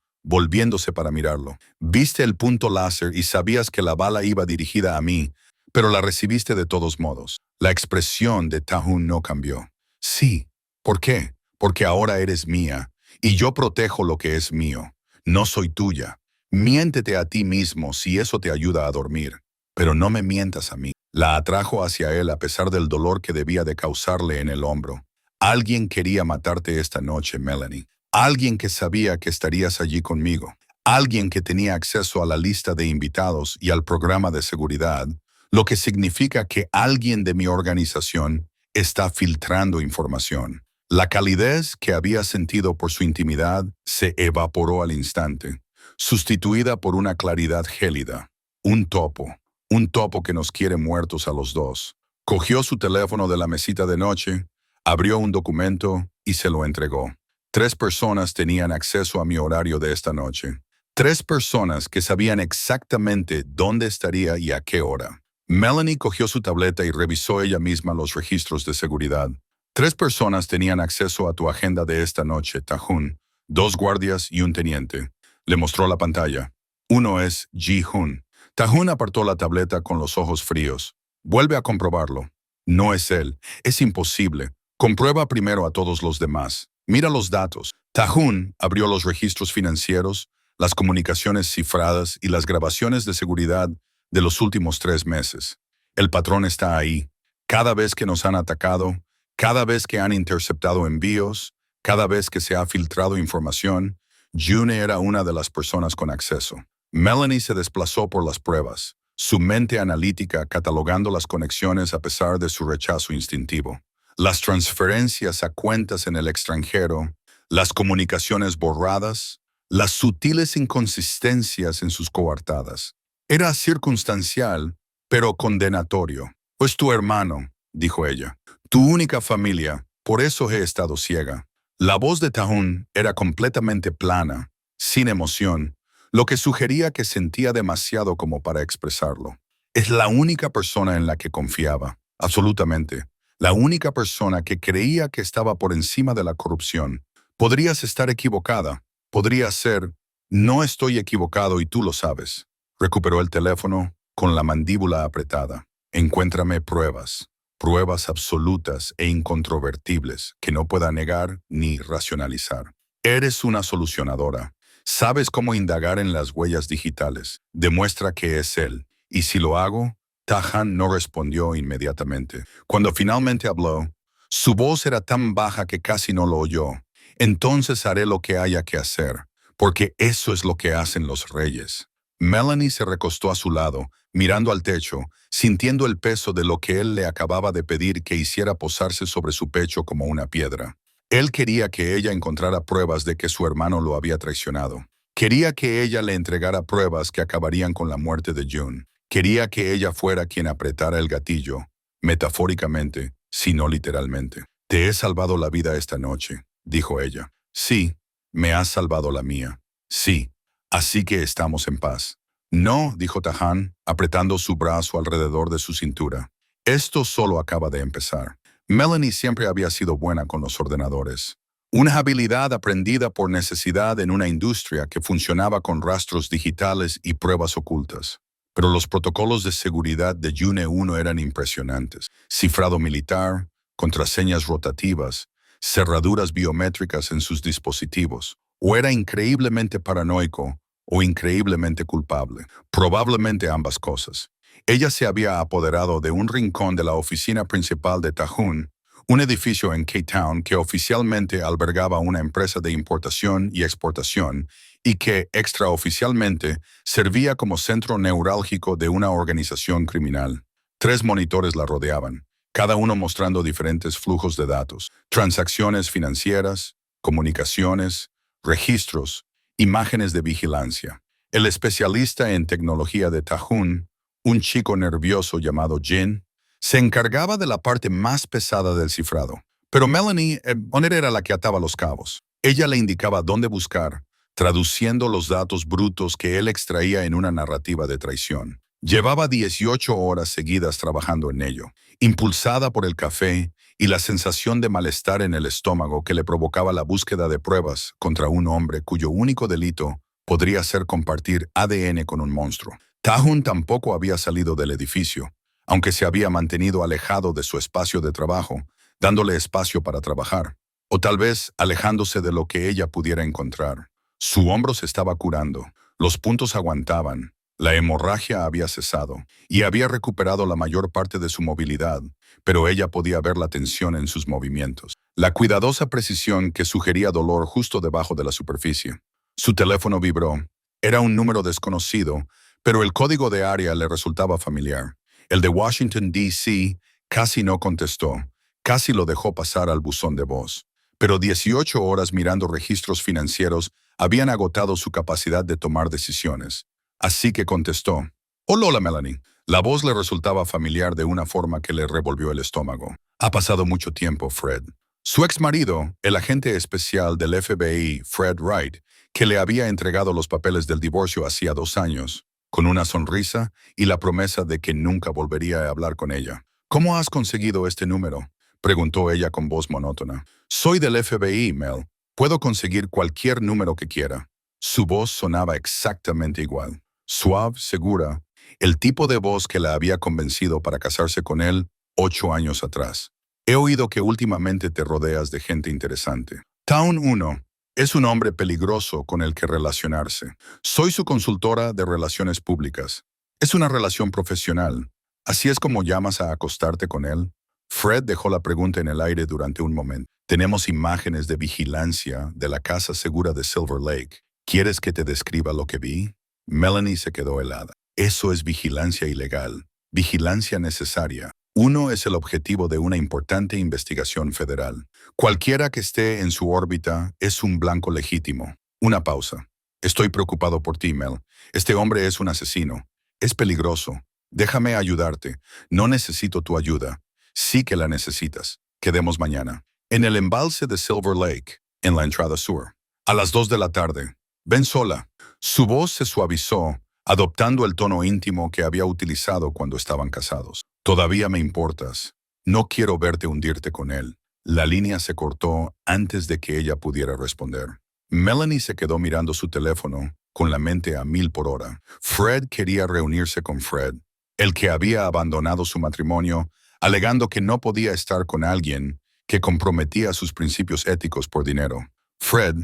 Speaker 1: volviéndose para mirarlo. «Viste el punto láser y sabías que la bala iba dirigida a mí, pero la recibiste de todos modos». La expresión de Tahun no cambió. «Sí». «¿Por qué?». «Porque ahora eres mía, y yo protejo lo que es mío. No soy tuya. Miéntete a ti mismo si eso te ayuda a dormir, pero no me mientas a mí». La atrajo hacia él a pesar del dolor que debía de causarle en el hombro. «Alguien quería matarte esta noche, Melanie. Alguien que sabía que estarías allí conmigo. Alguien que tenía acceso a la lista de invitados y al programa de seguridad, lo que significa que alguien de mi organización está filtrando información». La calidez que había sentido por su intimidad se evaporó al instante, sustituida por una claridad gélida. Un topo que nos quiere muertos a los dos. Cogió su teléfono de la mesita de noche, abrió un documento y se lo entregó. 3 personas tenían acceso a mi horario de esta noche. 3 personas que sabían exactamente dónde estaría y a qué hora. Melanie cogió su tableta y revisó ella misma los registros de seguridad. 3 personas tenían acceso a tu agenda de esta noche, Tahun. 2 guardias y un teniente. Le mostró la pantalla. Uno es Ji-hun. Tahun apartó la tableta con los ojos fríos. «Vuelve a comprobarlo». «No es él. Es imposible. Comprueba primero a todos los demás. Mira los datos». Tahun abrió los registros financieros, las comunicaciones cifradas y las grabaciones de seguridad de los últimos 3 meses. El patrón está ahí. Cada vez que nos han atacado, cada vez que han interceptado envíos, cada vez que se ha filtrado información, June era una de las personas con acceso. Melanie se desplazó por las pruebas, su mente analítica catalogando las conexiones a pesar de su rechazo instintivo. Las transferencias a cuentas en el extranjero, las comunicaciones borradas, las sutiles inconsistencias en sus coartadas. Era circunstancial, pero condenatorio. Pues tu hermano, dijo ella, tu única familia, por eso he estado ciega. La voz de Tahun era completamente plana, sin emoción, lo que sugería que sentía demasiado como para expresarlo. Es la única persona en la que confiaba, absolutamente. La única persona que creía que estaba por encima de la corrupción. Podrías estar equivocada. Podría ser, no estoy equivocado y tú lo sabes. Recuperó el teléfono con la mandíbula apretada. Encuéntrame pruebas. Pruebas absolutas e incontrovertibles que no pueda negar ni racionalizar. Eres una solucionadora. Sabes cómo indagar en las huellas digitales. Demuestra que es él. Y si lo hago, Tahan no respondió inmediatamente. Cuando finalmente habló, su voz era tan baja que casi no lo oyó. Entonces haré lo que haya que hacer, porque eso es lo que hacen los reyes. Melanie se recostó a su lado, mirando al techo, sintiendo el peso de lo que él le acababa de pedir que hiciera posarse sobre su pecho como una piedra. Él quería que ella encontrara pruebas de que su hermano lo había traicionado. Quería que ella le entregara pruebas que acabarían con la muerte de June. Quería que ella fuera quien apretara el gatillo, metafóricamente, si no literalmente. Te he salvado la vida esta noche, dijo ella. Sí, me has salvado la mía. Sí, así que estamos en paz. No, dijo Tahan, apretando su brazo alrededor de su cintura. Esto solo acaba de empezar. Melanie siempre había sido buena con los ordenadores. Una habilidad aprendida por necesidad en una industria que funcionaba con rastros digitales y pruebas ocultas. Pero los protocolos de seguridad de June 1 eran impresionantes. Cifrado militar, contraseñas rotativas, cerraduras biométricas en sus dispositivos. O era increíblemente paranoico o increíblemente culpable. Probablemente ambas cosas. Ella se había apoderado de un rincón de la oficina principal de Tahun, un edificio en K-Town que oficialmente albergaba una empresa de importación y exportación y que extraoficialmente servía como centro neurálgico de una organización criminal. 3 monitores la rodeaban, cada uno mostrando diferentes flujos de datos, transacciones financieras, comunicaciones, registros, imágenes de vigilancia. El especialista en tecnología de Tahun, un chico nervioso llamado Jin, se encargaba de la parte más pesada del cifrado. Pero Melanie era la que ataba los cabos. Ella le indicaba dónde buscar, traduciendo los datos brutos que él extraía en una narrativa de traición. Llevaba 18 horas seguidas trabajando en ello, impulsada por el café y la sensación de malestar en el estómago que le provocaba la búsqueda de pruebas contra un hombre cuyo único delito podría ser compartir ADN con un monstruo. Tahun tampoco había salido del edificio, aunque se había mantenido alejado de su espacio de trabajo, dándole espacio para trabajar, o tal vez alejándose de lo que ella pudiera encontrar. Su hombro se estaba curando, los puntos aguantaban, la hemorragia había cesado y había recuperado la mayor parte de su movilidad, pero ella podía ver la tensión en sus movimientos, la cuidadosa precisión que sugería dolor justo debajo de la superficie. Su teléfono vibró. Era un número desconocido, pero el código de área le resultaba familiar. El de Washington, D.C., casi no contestó, casi lo dejó pasar al buzón de voz. Pero 18 horas mirando registros financieros habían agotado su capacidad de tomar decisiones. Así que contestó. Hola, Melanie. La voz le resultaba familiar de una forma que le revolvió el estómago. Ha pasado mucho tiempo, Fred. Su exmarido, el agente especial del FBI, Fred Wright, que le había entregado los papeles del divorcio hacía 2 años, con una sonrisa y la promesa de que nunca volvería a hablar con ella. ¿Cómo has conseguido este número?, preguntó ella con voz monótona. Soy del FBI, Mel. Puedo conseguir cualquier número que quiera. Su voz sonaba exactamente igual. Suave, segura, el tipo de voz que la había convencido para casarse con él 8 años atrás. He oído que últimamente te rodeas de gente interesante. Town 1 es un hombre peligroso con el que relacionarse. Soy su consultora de relaciones públicas. Es una relación profesional. ¿Así es como llamas a acostarte con él? Fred dejó la pregunta en el aire durante un momento. Tenemos imágenes de vigilancia de la casa segura de Silver Lake. ¿Quieres que te describa lo que vi? Melanie se quedó helada. Eso es vigilancia ilegal, vigilancia necesaria. Uno es el objetivo de una importante investigación federal. Cualquiera que esté en su órbita es un blanco legítimo. Una pausa. Estoy preocupado por ti, Mel. Este hombre es un asesino. Es peligroso. Déjame ayudarte. No necesito tu ayuda. Sí que la necesitas. Quedemos mañana. En el embalse de Silver Lake, en la entrada sur. A las 2 de la tarde. Ven sola. Su voz se suavizó, adoptando el tono íntimo que había utilizado cuando estaban casados. Todavía me importas. No quiero verte hundirte con él. La línea se cortó antes de que ella pudiera responder. Melanie se quedó mirando su teléfono, con la mente a 1000 por hora. Fred quería reunirse con Fred, el que había abandonado su matrimonio, alegando que no podía estar con alguien que comprometía sus principios éticos por dinero. Fred,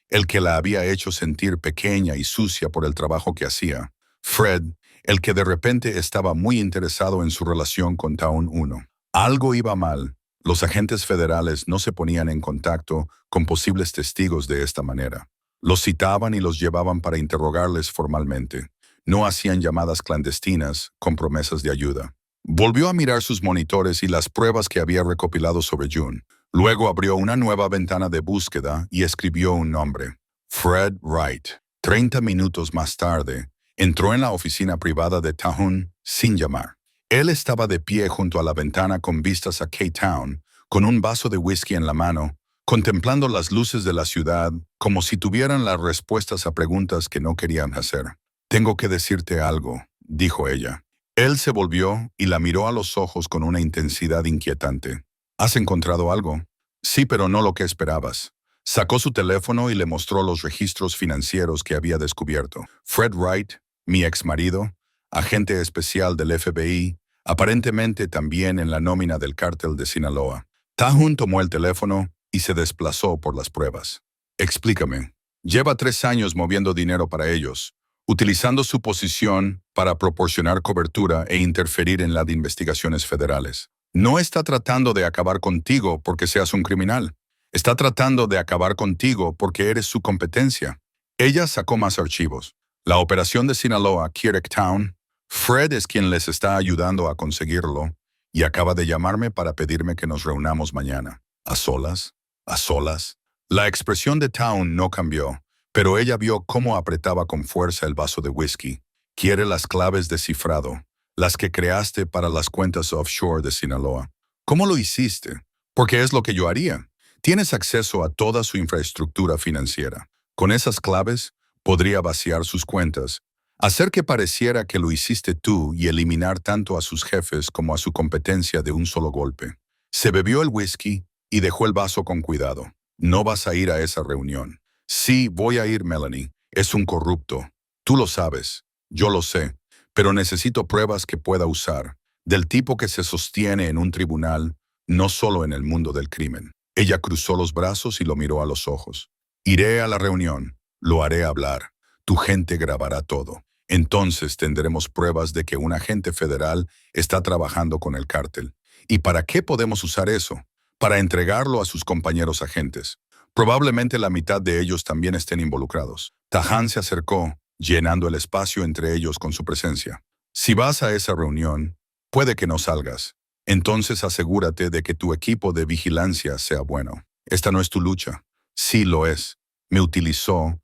Speaker 1: el que la había hecho sentir pequeña y sucia por el trabajo que hacía. Fred, el que de repente estaba muy interesado en su relación con Town 1. Algo iba mal. Los agentes federales no se ponían en contacto con posibles testigos de esta manera. Los citaban y los llevaban para interrogarles formalmente. No hacían llamadas clandestinas con promesas de ayuda. Volvió a mirar sus monitores y las pruebas que había recopilado sobre June. Luego abrió una nueva ventana de búsqueda y escribió un nombre. Fred Wright. 30 minutos más tarde, entró en la oficina privada de Tahun sin llamar. Él estaba de pie junto a la ventana con vistas a K-Town, con un vaso de whisky en la mano, contemplando las luces de la ciudad como si tuvieran las respuestas a preguntas que no querían hacer. «Tengo que decirte algo», dijo ella. Él se volvió y la miró a los ojos con una intensidad inquietante. «¿Has encontrado algo?» «Sí, pero no lo que esperabas». Sacó su teléfono y le mostró los registros financieros que había descubierto. Fred Wright, mi exmarido, agente especial del FBI, aparentemente también en la nómina del cártel de Sinaloa. Tahun tomó el teléfono y se desplazó por las pruebas. «Explícame. Lleva 3 años moviendo dinero para ellos, utilizando su posición para proporcionar cobertura e interferir en las investigaciones federales. No está tratando de acabar contigo porque seas un criminal. Está tratando de acabar contigo porque eres su competencia». Ella sacó más archivos. La operación de Sinaloa, Town. Fred es quien les está ayudando a conseguirlo y acaba de llamarme para pedirme que nos reunamos mañana. ¿A solas? ¿A solas? La expresión de Town no cambió, pero ella vio cómo apretaba con fuerza el vaso de whisky. «Quiere las claves de cifrado, las que creaste para las cuentas offshore de Sinaloa». «¿Cómo lo hiciste?» «Porque es lo que yo haría». «Tienes acceso a toda su infraestructura financiera. Con esas claves, podría vaciar sus cuentas, hacer que pareciera que lo hiciste tú y eliminar tanto a sus jefes como a su competencia de un solo golpe». Se bebió el whisky y dejó el vaso con cuidado. «No vas a ir a esa reunión». «Sí, voy a ir, Melanie. Es un corrupto. Tú lo sabes. Yo lo sé. Pero necesito pruebas que pueda usar, del tipo que se sostiene en un tribunal, no solo en el mundo del crimen». Ella cruzó los brazos y lo miró a los ojos. «Iré a la reunión. Lo haré hablar. Tu gente grabará todo. Entonces tendremos pruebas de que un agente federal está trabajando con el cártel. ¿Y para qué podemos usar eso? Para entregarlo a sus compañeros agentes. Probablemente la mitad de ellos también estén involucrados». Tahun se acercó, llenando el espacio entre ellos con su presencia. «Si vas a esa reunión, puede que no salgas. Entonces asegúrate de que tu equipo de vigilancia sea bueno. Esta no es tu lucha». «Sí lo es. Me utilizó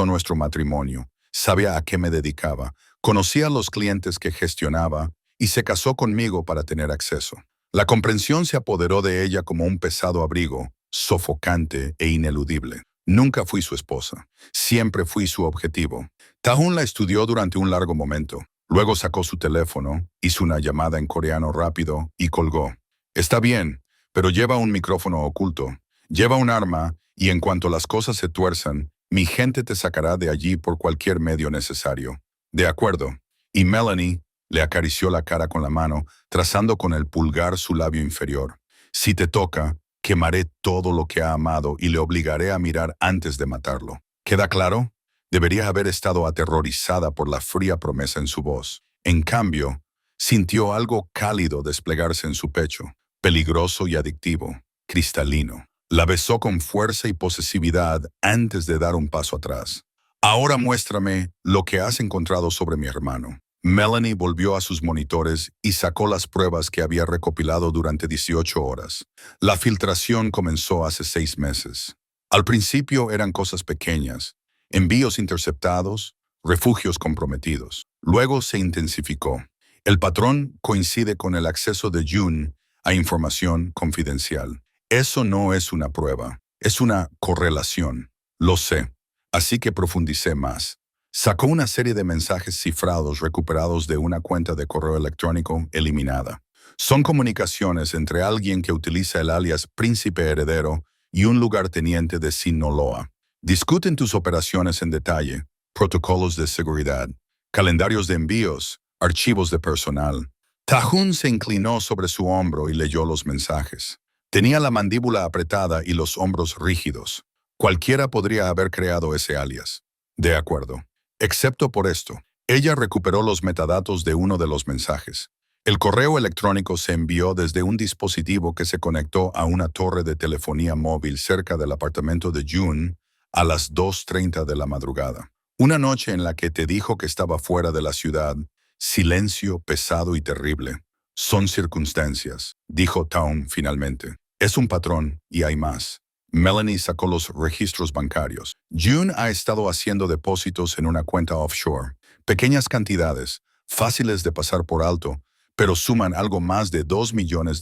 Speaker 1: nuestro matrimonio. Sabía a qué me dedicaba, conocía a los clientes que gestionaba y se casó conmigo para tener acceso». La comprensión se apoderó de ella como un pesado abrigo, sofocante e ineludible. «Nunca fui su esposa. Siempre fui su objetivo». Tahun la estudió durante un largo momento. Luego sacó su teléfono, hizo una llamada en coreano rápido y colgó. «Está bien, pero lleva un micrófono oculto. Lleva un arma y en cuanto las cosas se tuerzan, mi gente te sacará de allí por cualquier medio necesario». «De acuerdo». Y Melanie le acarició la cara con la mano, trazando con el pulgar su labio inferior. «Si te toca, quemaré todo lo que ha amado y le obligaré a mirar antes de matarlo. ¿Queda claro?» Debería haber estado aterrorizada por la fría promesa en su voz. En cambio, sintió algo cálido desplegarse en su pecho, peligroso y adictivo, cristalino. La besó con fuerza y posesividad antes de dar un paso atrás. Ahora muéstrame lo que has encontrado sobre mi hermano. Melanie volvió a sus monitores y sacó las pruebas que había recopilado durante 18 horas. La filtración comenzó hace 6 meses. Al principio eran cosas pequeñas, envíos interceptados, refugios comprometidos. Luego se intensificó. El patrón coincide con el acceso de June a información confidencial. Eso no es una prueba, es una correlación. Lo sé. Así que profundicé más. Sacó una serie de mensajes cifrados recuperados de una cuenta de correo electrónico eliminada. Son comunicaciones entre alguien que utiliza el alias Príncipe Heredero y un lugarteniente de Sinaloa. Discuten tus operaciones en detalle, protocolos de seguridad, calendarios de envíos, archivos de personal. Tahun se inclinó sobre su hombro y leyó los mensajes. Tenía la mandíbula apretada y los hombros rígidos. Cualquiera podría haber creado ese alias. De acuerdo. Excepto por esto. Ella recuperó los metadatos de uno de los mensajes. El correo electrónico se envió desde un dispositivo que se conectó a una torre de telefonía móvil cerca del apartamento de June a las 2:30 de la madrugada. Una noche en la que te dijo que estaba fuera de la ciudad, silencio pesado y terrible. Son circunstancias, dijo Town finalmente. Es un patrón y hay más. Melanie sacó los registros bancarios. June ha estado haciendo depósitos en una cuenta offshore. Pequeñas cantidades, fáciles de pasar por alto, pero suman algo más de $2 millones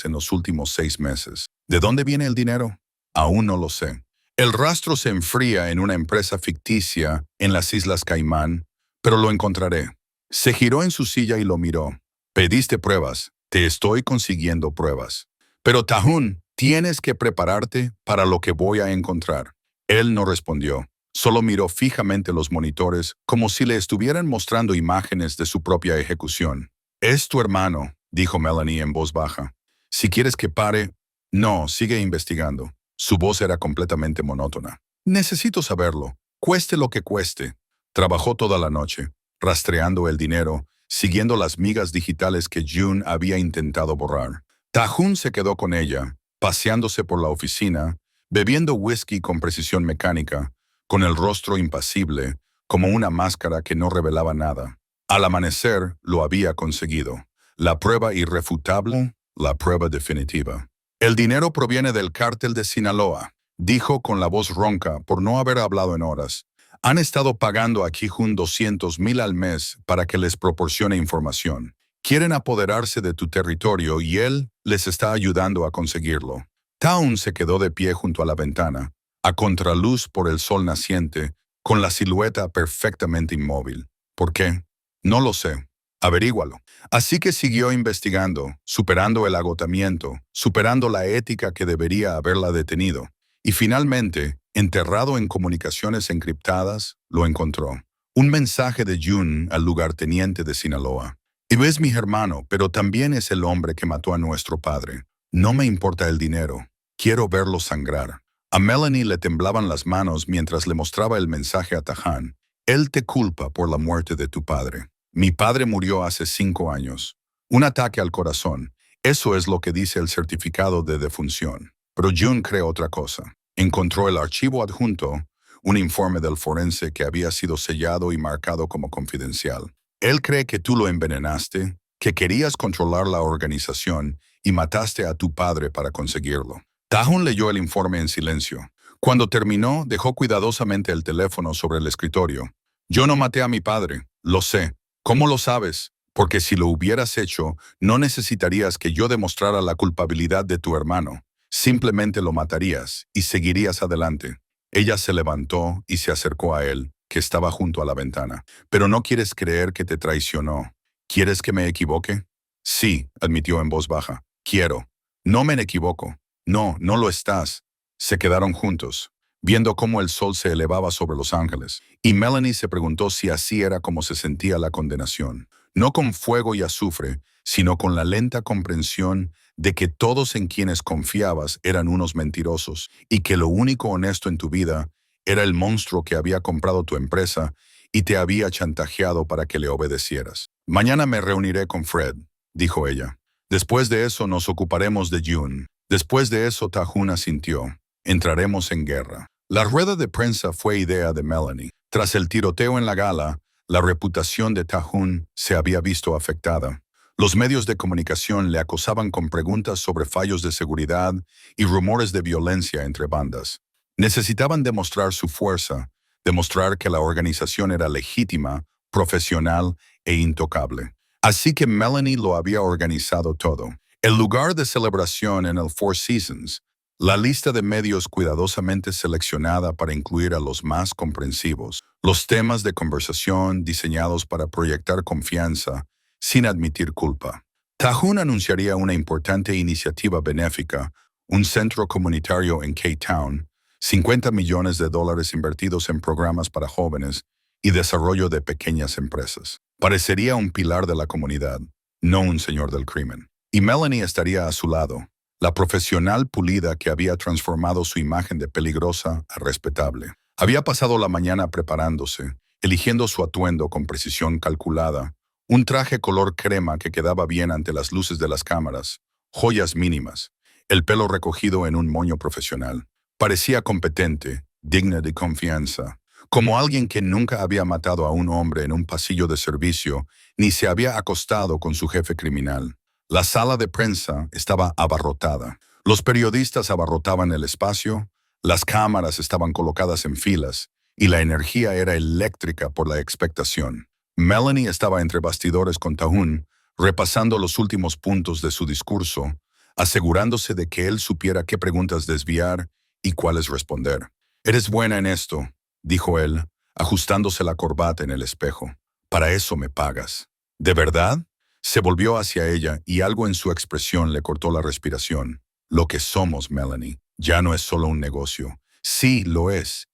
Speaker 1: en los últimos 6 meses. ¿De dónde viene el dinero? Aún no lo sé. El rastro se enfría en una empresa ficticia en las Islas Caimán, pero lo encontraré. Se giró en su silla y lo miró. Pediste pruebas. Te estoy consiguiendo pruebas. Pero Tahun, tienes que prepararte para lo que voy a encontrar. Él no respondió. Solo miró fijamente los monitores como si le estuvieran mostrando imágenes de su propia ejecución. Es tu hermano, dijo Melanie en voz baja. Si quieres que pare... No, sigue investigando. Su voz era completamente monótona. Necesito saberlo, cueste lo que cueste. Trabajó toda la noche, rastreando el dinero, siguiendo las migas digitales que June había intentado borrar. Tahun se quedó con ella, paseándose por la oficina, bebiendo whisky con precisión mecánica, con el rostro impasible, como una máscara que no revelaba nada. Al amanecer, lo había conseguido. La prueba irrefutable, la prueba definitiva. El dinero proviene del cártel de Sinaloa, dijo con la voz ronca por no haber hablado en horas. Han estado pagando a Kijun 200,000 al mes para que les proporcione información. Quieren apoderarse de tu territorio y él les está ayudando a conseguirlo. Town se quedó de pie junto a la ventana, a contraluz por el sol naciente, con la silueta perfectamente inmóvil. ¿Por qué? No lo sé. Averígualo. Así que siguió investigando, superando el agotamiento, superando la ética que debería haberla detenido. Y finalmente, enterrado en comunicaciones encriptadas, lo encontró. Un mensaje de June al lugarteniente de Sinaloa. Y es mi hermano, pero también es el hombre que mató a nuestro padre. No me importa el dinero. Quiero verlo sangrar. A Melanie le temblaban las manos mientras le mostraba el mensaje a Tahan. Él te culpa por la muerte de tu padre. Mi padre murió hace 5 años. Un ataque al corazón. Eso es lo que dice el certificado de defunción. Pero June cree otra cosa. Encontró el archivo adjunto, un informe del forense que había sido sellado y marcado como confidencial. Él cree que tú lo envenenaste, que querías controlar la organización y mataste a tu padre para conseguirlo. Tahun leyó el informe en silencio. Cuando terminó, dejó cuidadosamente el teléfono sobre el escritorio. Yo no maté a mi padre, lo sé. ¿Cómo lo sabes? Porque si lo hubieras hecho, no necesitarías que yo demostrara la culpabilidad de tu hermano. Simplemente lo matarías y seguirías adelante. Ella se levantó y se acercó a él, que estaba junto a la ventana. Pero no quieres creer que te traicionó. ¿Quieres que me equivoque? Sí, admitió en voz baja. Quiero. No me equivoco. No, no lo estás. Se quedaron juntos, viendo cómo el sol se elevaba sobre Los Ángeles, y Melanie se preguntó si así era como se sentía la condenación. No con fuego y azufre, sino con la lenta comprensión de que todos en quienes confiabas eran unos mentirosos y que lo único honesto en tu vida era el monstruo que había comprado tu empresa y te había chantajeado para que le obedecieras. Mañana me reuniré con Fred, dijo ella. Después de eso nos ocuparemos de June. Después de eso Tahun asintió. Entraremos en guerra. La rueda de prensa fue idea de Melanie. Tras el tiroteo en la gala, la reputación de Tahun se había visto afectada. Los medios de comunicación le acosaban con preguntas sobre fallos de seguridad y rumores de violencia entre bandas. Necesitaban demostrar su fuerza, demostrar que la organización era legítima, profesional e intocable. Así que Melanie lo había organizado todo. El lugar de celebración en el Four Seasons, la lista de medios cuidadosamente seleccionada para incluir a los más comprensivos, los temas de conversación diseñados para proyectar confianza sin admitir culpa. Tahun anunciaría una importante iniciativa benéfica, un centro comunitario en K-Town, $50 millones invertidos en programas para jóvenes y desarrollo de pequeñas empresas. Parecería un pilar de la comunidad, no un señor del crimen. Y Melanie estaría a su lado, la profesional pulida que había transformado su imagen de peligrosa a respetable. Había pasado la mañana preparándose, eligiendo su atuendo con precisión calculada, un traje color crema que quedaba bien ante las luces de las cámaras, joyas mínimas, el pelo recogido en un moño profesional. Parecía competente, digna de confianza, como alguien que nunca había matado a un hombre en un pasillo de servicio ni se había acostado con su jefe criminal. La sala de prensa estaba abarrotada. Los periodistas abarrotaban el espacio, las cámaras estaban colocadas en filas y la energía era eléctrica por la expectación. Melanie estaba entre bastidores con Tahun, repasando los últimos puntos de su discurso, asegurándose de que él supiera qué preguntas desviar y cuáles responder. «Eres buena en esto», dijo él, ajustándose la corbata en el espejo. «Para eso me pagas». «¿De verdad?». Se volvió hacia ella y algo en su expresión le cortó la respiración. «Lo que somos, Melanie, ya no es solo un negocio. Sí, lo es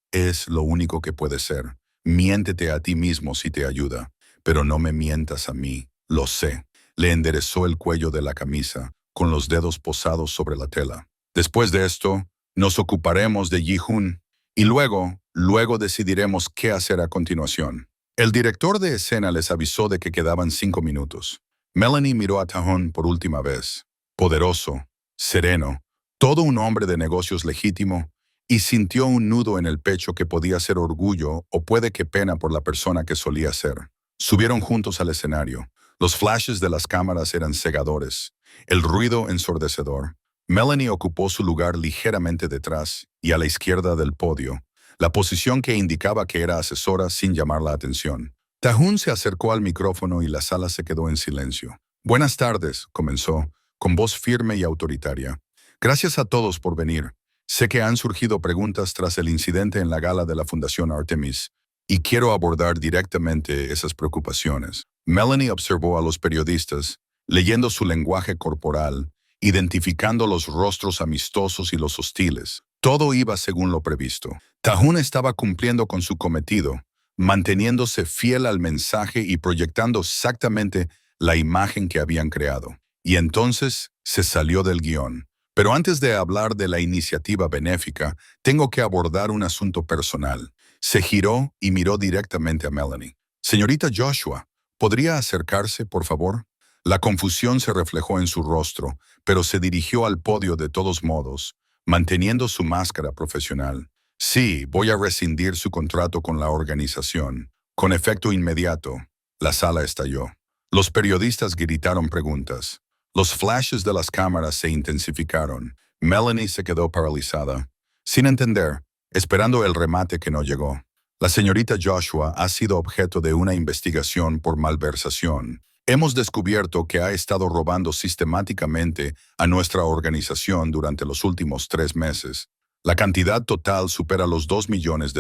Speaker 1: lo único que puede ser. Miéntete a ti mismo si te ayuda, pero no me mientas a mí, lo sé». Le enderezó el cuello de la camisa, con los dedos posados sobre la tela. «Después de esto, nos ocuparemos de Ji-Hoon y luego decidiremos qué hacer a continuación». El director de escena les avisó de que quedaban 5 minutos. Melanie miró a Tahun por última vez. Poderoso, sereno, todo un hombre de negocios legítimo, y sintió un nudo en el pecho que podía ser orgullo o puede que pena por la persona que solía ser. Subieron juntos al escenario. Los flashes de las cámaras eran cegadores, el ruido ensordecedor. Melanie ocupó su lugar ligeramente detrás y a la izquierda del podio, la posición que indicaba que era asesora sin llamar la atención. Tahun se acercó al micrófono y la sala se quedó en silencio. «Buenas tardes», comenzó, con voz firme y autoritaria. «Gracias a todos por venir. Sé que han surgido preguntas tras el incidente en la gala de la Fundación Artemis, y quiero abordar directamente esas preocupaciones». Melanie observó a los periodistas, leyendo su lenguaje corporal, identificando los rostros amistosos y los hostiles. Todo iba según lo previsto. Tahun estaba cumpliendo con su cometido, manteniéndose fiel al mensaje y proyectando exactamente la imagen que habían creado. Y entonces se salió del guión. «Pero antes de hablar de la iniciativa benéfica, tengo que abordar un asunto personal». Se giró y miró directamente a Melanie. «Señorita Joshua, ¿podría acercarse, por favor?». La confusión se reflejó en su rostro, pero se dirigió al podio de todos modos, manteniendo su máscara profesional. «Sí, voy a rescindir su contrato con la organización». Con efecto inmediato, la sala estalló. Los periodistas gritaron preguntas. Los flashes de las cámaras se intensificaron. Melanie se quedó paralizada, sin entender, esperando el remate que no llegó. «La señorita Joshua ha sido objeto de una investigación por malversación. Hemos descubierto que ha estado robando sistemáticamente a nuestra organización durante los últimos 3 meses. La cantidad total supera los $2 millones.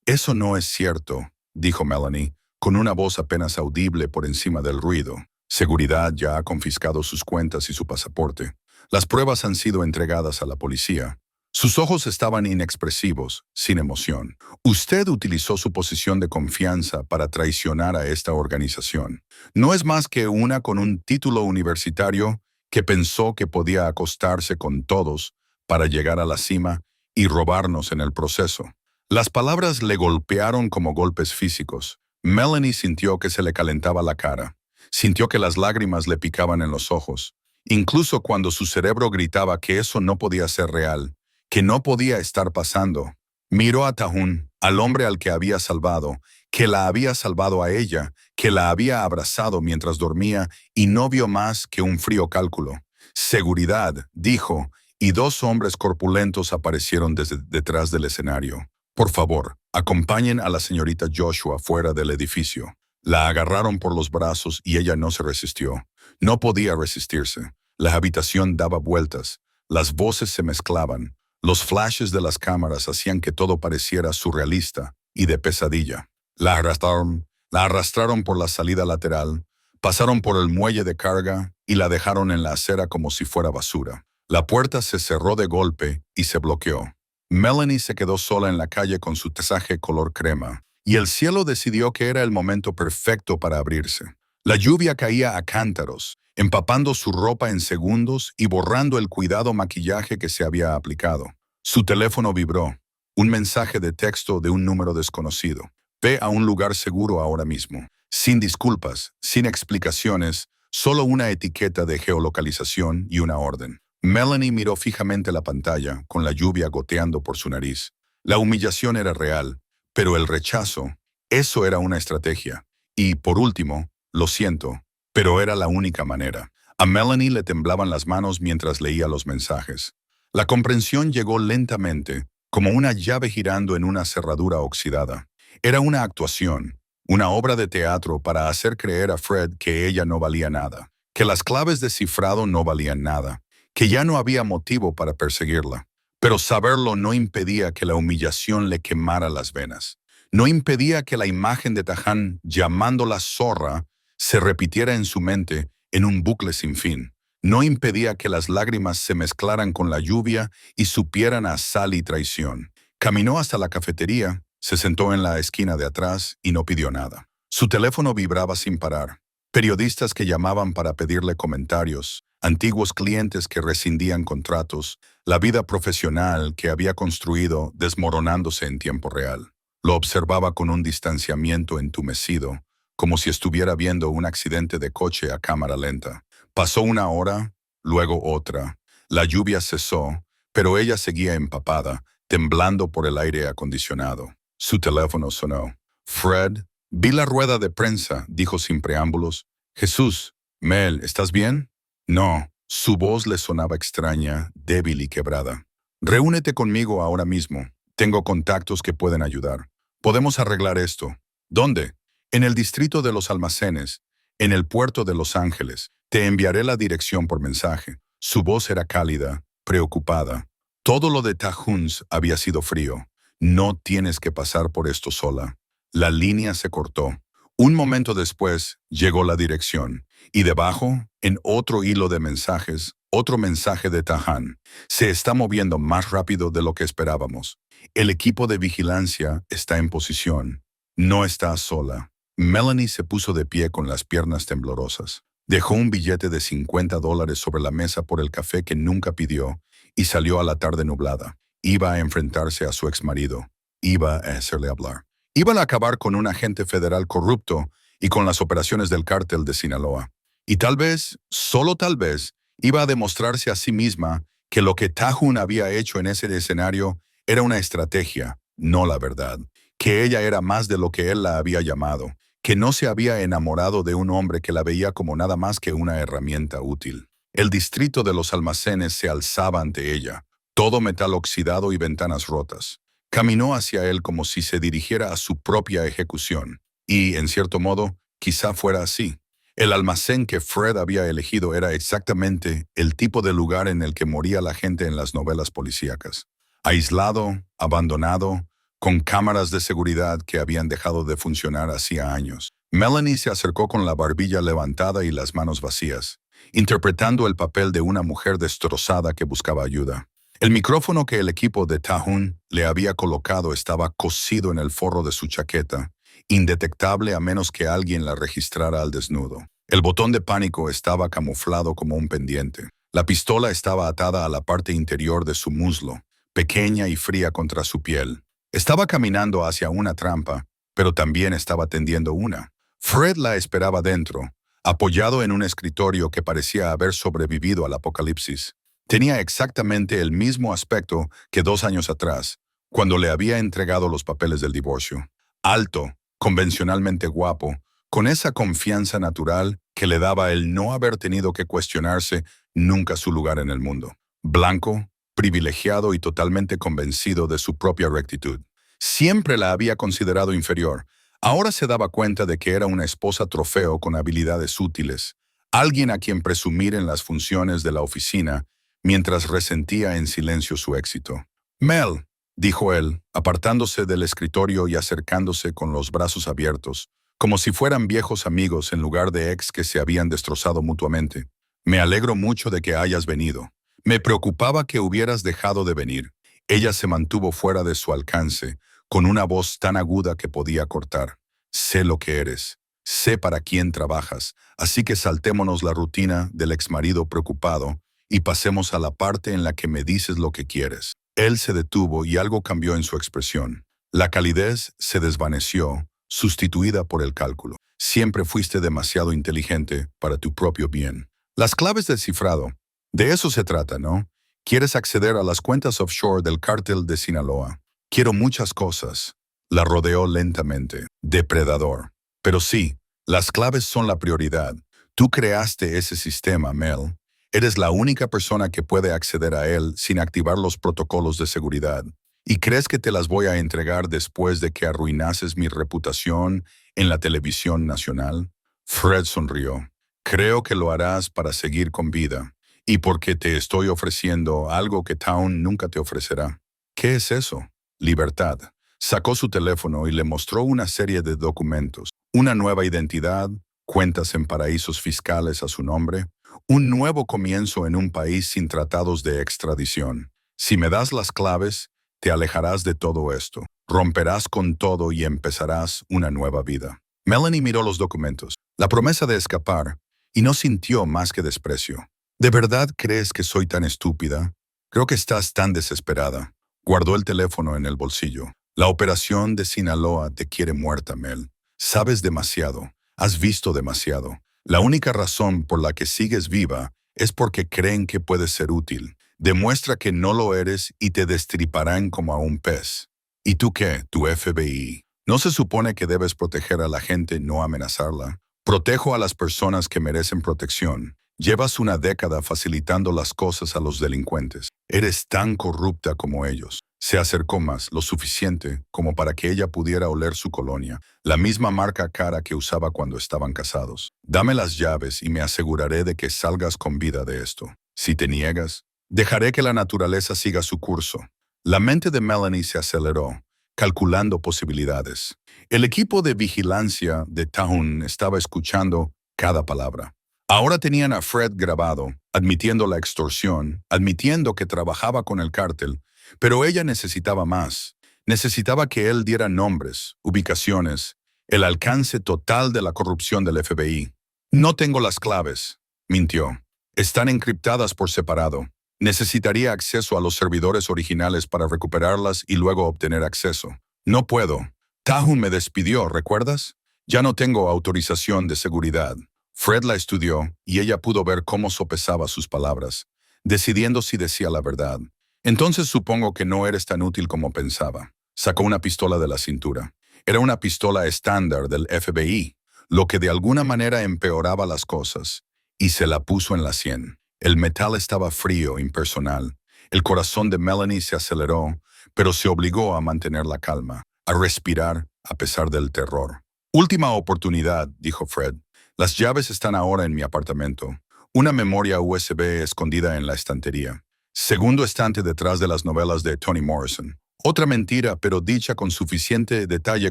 Speaker 1: «Eso no es cierto», dijo Melanie, con una voz apenas audible por encima del ruido. «Seguridad ya ha confiscado sus cuentas y su pasaporte. Las pruebas han sido entregadas a la policía». Sus ojos estaban inexpresivos, sin emoción. «Usted utilizó su posición de confianza para traicionar a esta organización. No es más que una con un título universitario que pensó que podía acostarse con todos para llegar a la cima y robarnos en el proceso». Las palabras le golpearon como golpes físicos. Melanie sintió que se le calentaba la cara. Sintió que las lágrimas le picaban en los ojos. Incluso cuando su cerebro gritaba que eso no podía ser real, que no podía estar pasando. Miró a Tahun, al hombre al que había salvado, que la había salvado a ella, que la había abrazado mientras dormía y no vio más que un frío cálculo. Seguridad, dijo, y dos hombres corpulentos aparecieron desde detrás del escenario. Por favor, acompañen a la señorita Joshua fuera del edificio. La agarraron por los brazos y ella no se resistió. No podía resistirse. La habitación daba vueltas. Las voces se mezclaban. Los flashes de las cámaras hacían que todo pareciera surrealista y de pesadilla. La arrastraron por la salida lateral, pasaron por el muelle de carga y la dejaron en la acera como si fuera basura. La puerta se cerró de golpe y se bloqueó. Melanie se quedó sola en la calle con su traje color crema, y el cielo decidió que era el momento perfecto para abrirse. La lluvia caía a cántaros, empapando su ropa en segundos y borrando el cuidado maquillaje que se había aplicado. Su teléfono vibró. Un mensaje de texto de un número desconocido. Ve a un lugar seguro ahora mismo. Sin disculpas, sin explicaciones, solo una etiqueta de geolocalización y una orden. Melanie miró fijamente la pantalla, con la lluvia goteando por su nariz. La humillación era real, pero el rechazo, eso era una estrategia. Y, por último, lo siento, pero era la única manera. A Melanie le temblaban las manos mientras leía los mensajes. La comprensión llegó lentamente, como una llave girando en una cerradura oxidada. Era una actuación, una obra de teatro para hacer creer a Fred que ella no valía nada, que las claves de cifrado no valían nada, que ya no había motivo para perseguirla. Pero saberlo no impedía que la humillación le quemara las venas. No impedía que la imagen de Tahan llamándola zorra se repitiera en su mente en un bucle sin fin. No impedía que las lágrimas se mezclaran con la lluvia y supieran a sal y traición. Caminó hasta la cafetería, se sentó en la esquina de atrás y no pidió nada. Su teléfono vibraba sin parar. Periodistas que llamaban para pedirle comentarios, antiguos clientes que rescindían contratos, la vida profesional que había construido desmoronándose en tiempo real. Lo observaba con un distanciamiento entumecido, como si estuviera viendo un accidente de coche a cámara lenta. Pasó una hora, luego otra. La lluvia cesó, pero ella seguía empapada, temblando por el aire acondicionado. Su teléfono sonó. Fred, vi la rueda de prensa, dijo sin preámbulos. Jesús, Mel, ¿estás bien? No, su voz le sonaba extraña, débil y quebrada. Reúnete conmigo ahora mismo. Tengo contactos que pueden ayudar. Podemos arreglar esto. ¿Dónde? En el distrito de los almacenes, en el puerto de Los Ángeles. Te enviaré la dirección por mensaje. Su voz era cálida, preocupada. Todo lo de Tahuns había sido frío. No tienes que pasar por esto sola. La línea se cortó. Un momento después llegó la dirección, y debajo, en otro hilo de mensajes, otro mensaje de Tahan. Se está moviendo más rápido de lo que esperábamos. El equipo de vigilancia está en posición. No está sola. Melanie se puso de pie con las piernas temblorosas. Dejó un billete de $50 sobre la mesa por el café que nunca pidió y salió a la tarde nublada. Iba a enfrentarse a su exmarido. Iba a hacerle hablar. Iban a acabar con un agente federal corrupto y con las operaciones del cártel de Sinaloa. Y tal vez, solo tal vez, iba a demostrarse a sí misma que lo que Tahun había hecho en ese escenario era una estrategia, no la verdad. Que ella era más de lo que él la había llamado. Que no se había enamorado de un hombre que la veía como nada más que una herramienta útil. El distrito de los almacenes se alzaba ante ella, todo metal oxidado y ventanas rotas. Caminó hacia él como si se dirigiera a su propia ejecución. Y, en cierto modo, quizá fuera así. El almacén que Fred había elegido era exactamente el tipo de lugar en el que moría la gente en las novelas policíacas. Aislado, abandonado, con cámaras de seguridad que habían dejado de funcionar hacía años. Melanie se acercó con la barbilla levantada y las manos vacías, interpretando el papel de una mujer destrozada que buscaba ayuda. El micrófono que el equipo de Tahun le había colocado estaba cosido en el forro de su chaqueta, indetectable a menos que alguien la registrara al desnudo. El botón de pánico estaba camuflado como un pendiente. La pistola estaba atada a la parte interior de su muslo, pequeña y fría contra su piel. Estaba caminando hacia una trampa, pero también estaba tendiendo una. Fred la esperaba dentro, apoyado en un escritorio que parecía haber sobrevivido al apocalipsis. Tenía exactamente el mismo aspecto que 2 años atrás, cuando le había entregado los papeles del divorcio. Alto, convencionalmente guapo, con esa confianza natural que le daba el no haber tenido que cuestionarse nunca su lugar en el mundo. Blanco, privilegiado y totalmente convencido de su propia rectitud. Siempre la había considerado inferior. Ahora se daba cuenta de que era una esposa trofeo con habilidades útiles, alguien a quien presumir en las funciones de la oficina, mientras resentía en silencio su éxito. Mel, dijo él, apartándose del escritorio y acercándose con los brazos abiertos, como si fueran viejos amigos en lugar de ex que se habían destrozado mutuamente. Me alegro mucho de que hayas venido. Me preocupaba que hubieras dejado de venir. Ella se mantuvo fuera de su alcance, con una voz tan aguda que podía cortar. Sé lo que eres. Sé para quién trabajas, así que saltémonos la rutina del exmarido preocupado y pasemos a la parte en la que me dices lo que quieres. Él se detuvo y algo cambió en su expresión. La calidez se desvaneció, sustituida por el cálculo. Siempre fuiste demasiado inteligente para tu propio bien. Las claves del cifrado. De eso se trata, ¿no? Quieres acceder a las cuentas offshore del cártel de Sinaloa. Quiero muchas cosas. La rodeó lentamente. Depredador. Pero sí, las claves son la prioridad. Tú creaste ese sistema, Mel. Eres la única persona que puede acceder a él sin activar los protocolos de seguridad. ¿Y crees que te las voy a entregar después de que arruinases mi reputación en la televisión nacional? Fred sonrió. Creo que lo harás para seguir con vida. Y porque te estoy ofreciendo algo que Town nunca te ofrecerá. ¿Qué es eso? Libertad. Sacó su teléfono y le mostró una serie de documentos. Una nueva identidad, cuentas en paraísos fiscales a su nombre, un nuevo comienzo en un país sin tratados de extradición. Si me das las claves, te alejarás de todo esto. Romperás con todo y empezarás una nueva vida. Melanie miró los documentos. La promesa de escapar, y no sintió más que desprecio. ¿De verdad crees que soy tan estúpida? Creo que estás tan desesperada. Guardó el teléfono en el bolsillo. La operación de Sinaloa te quiere muerta, Mel. Sabes demasiado. Has visto demasiado. La única razón por la que sigues viva es porque creen que puedes ser útil. Demuestra que no lo eres y te destriparán como a un pez. ¿Y tú qué, tu FBI? ¿No se supone que debes proteger a la gente, no amenazarla? Protejo a las personas que merecen protección. Llevas una década facilitando las cosas a los delincuentes. Eres tan corrupta como ellos. Se acercó más, lo suficiente como para que ella pudiera oler su colonia, la misma marca cara que usaba cuando estaban casados. Dame las llaves y me aseguraré de que salgas con vida de esto. Si te niegas, dejaré que la naturaleza siga su curso. La mente de Melanie se aceleró, calculando posibilidades. El equipo de vigilancia de Town estaba escuchando cada palabra. Ahora tenían a Fred grabado, admitiendo la extorsión, admitiendo que trabajaba con el cártel, pero ella necesitaba más. Necesitaba que él diera nombres, ubicaciones, el alcance total de la corrupción del FBI. No tengo las claves, mintió. Están encriptadas por separado. Necesitaría acceso a los servidores originales para recuperarlas y luego obtener acceso. No puedo. Tahun me despidió, ¿recuerdas? Ya no tengo autorización de seguridad. Fred la estudió y ella pudo ver cómo sopesaba sus palabras, decidiendo si decía la verdad. Entonces supongo que no eres tan útil como pensaba. Sacó una pistola de la cintura. Era una pistola estándar del FBI, lo que de alguna manera empeoraba las cosas, y se la puso en la sien. El metal estaba frío, impersonal. El corazón de Melanie se aceleró, pero se obligó a mantener la calma, a respirar a pesar del terror. Última oportunidad, dijo Fred. Las llaves están ahora en mi apartamento. Una memoria USB escondida en la estantería. Segundo estante detrás de las novelas de Toni Morrison. Otra mentira, pero dicha con suficiente detalle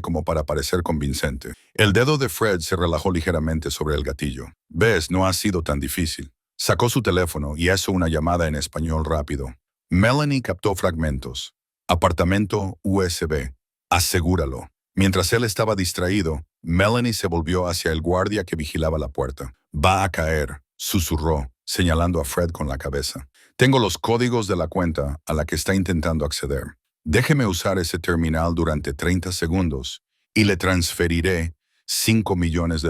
Speaker 1: como para parecer convincente. El dedo de Fred se relajó ligeramente sobre el gatillo. ¿Ves? No ha sido tan difícil. Sacó su teléfono y hizo una llamada en español rápido. Melanie captó fragmentos. Apartamento USB. Asegúralo. Mientras él estaba distraído, Melanie se volvió hacia el guardia que vigilaba la puerta. Va a caer, susurró, señalando a Fred con la cabeza. Tengo los códigos de la cuenta a la que está intentando acceder. Déjeme usar ese terminal durante 30 segundos y le transferiré $5 millones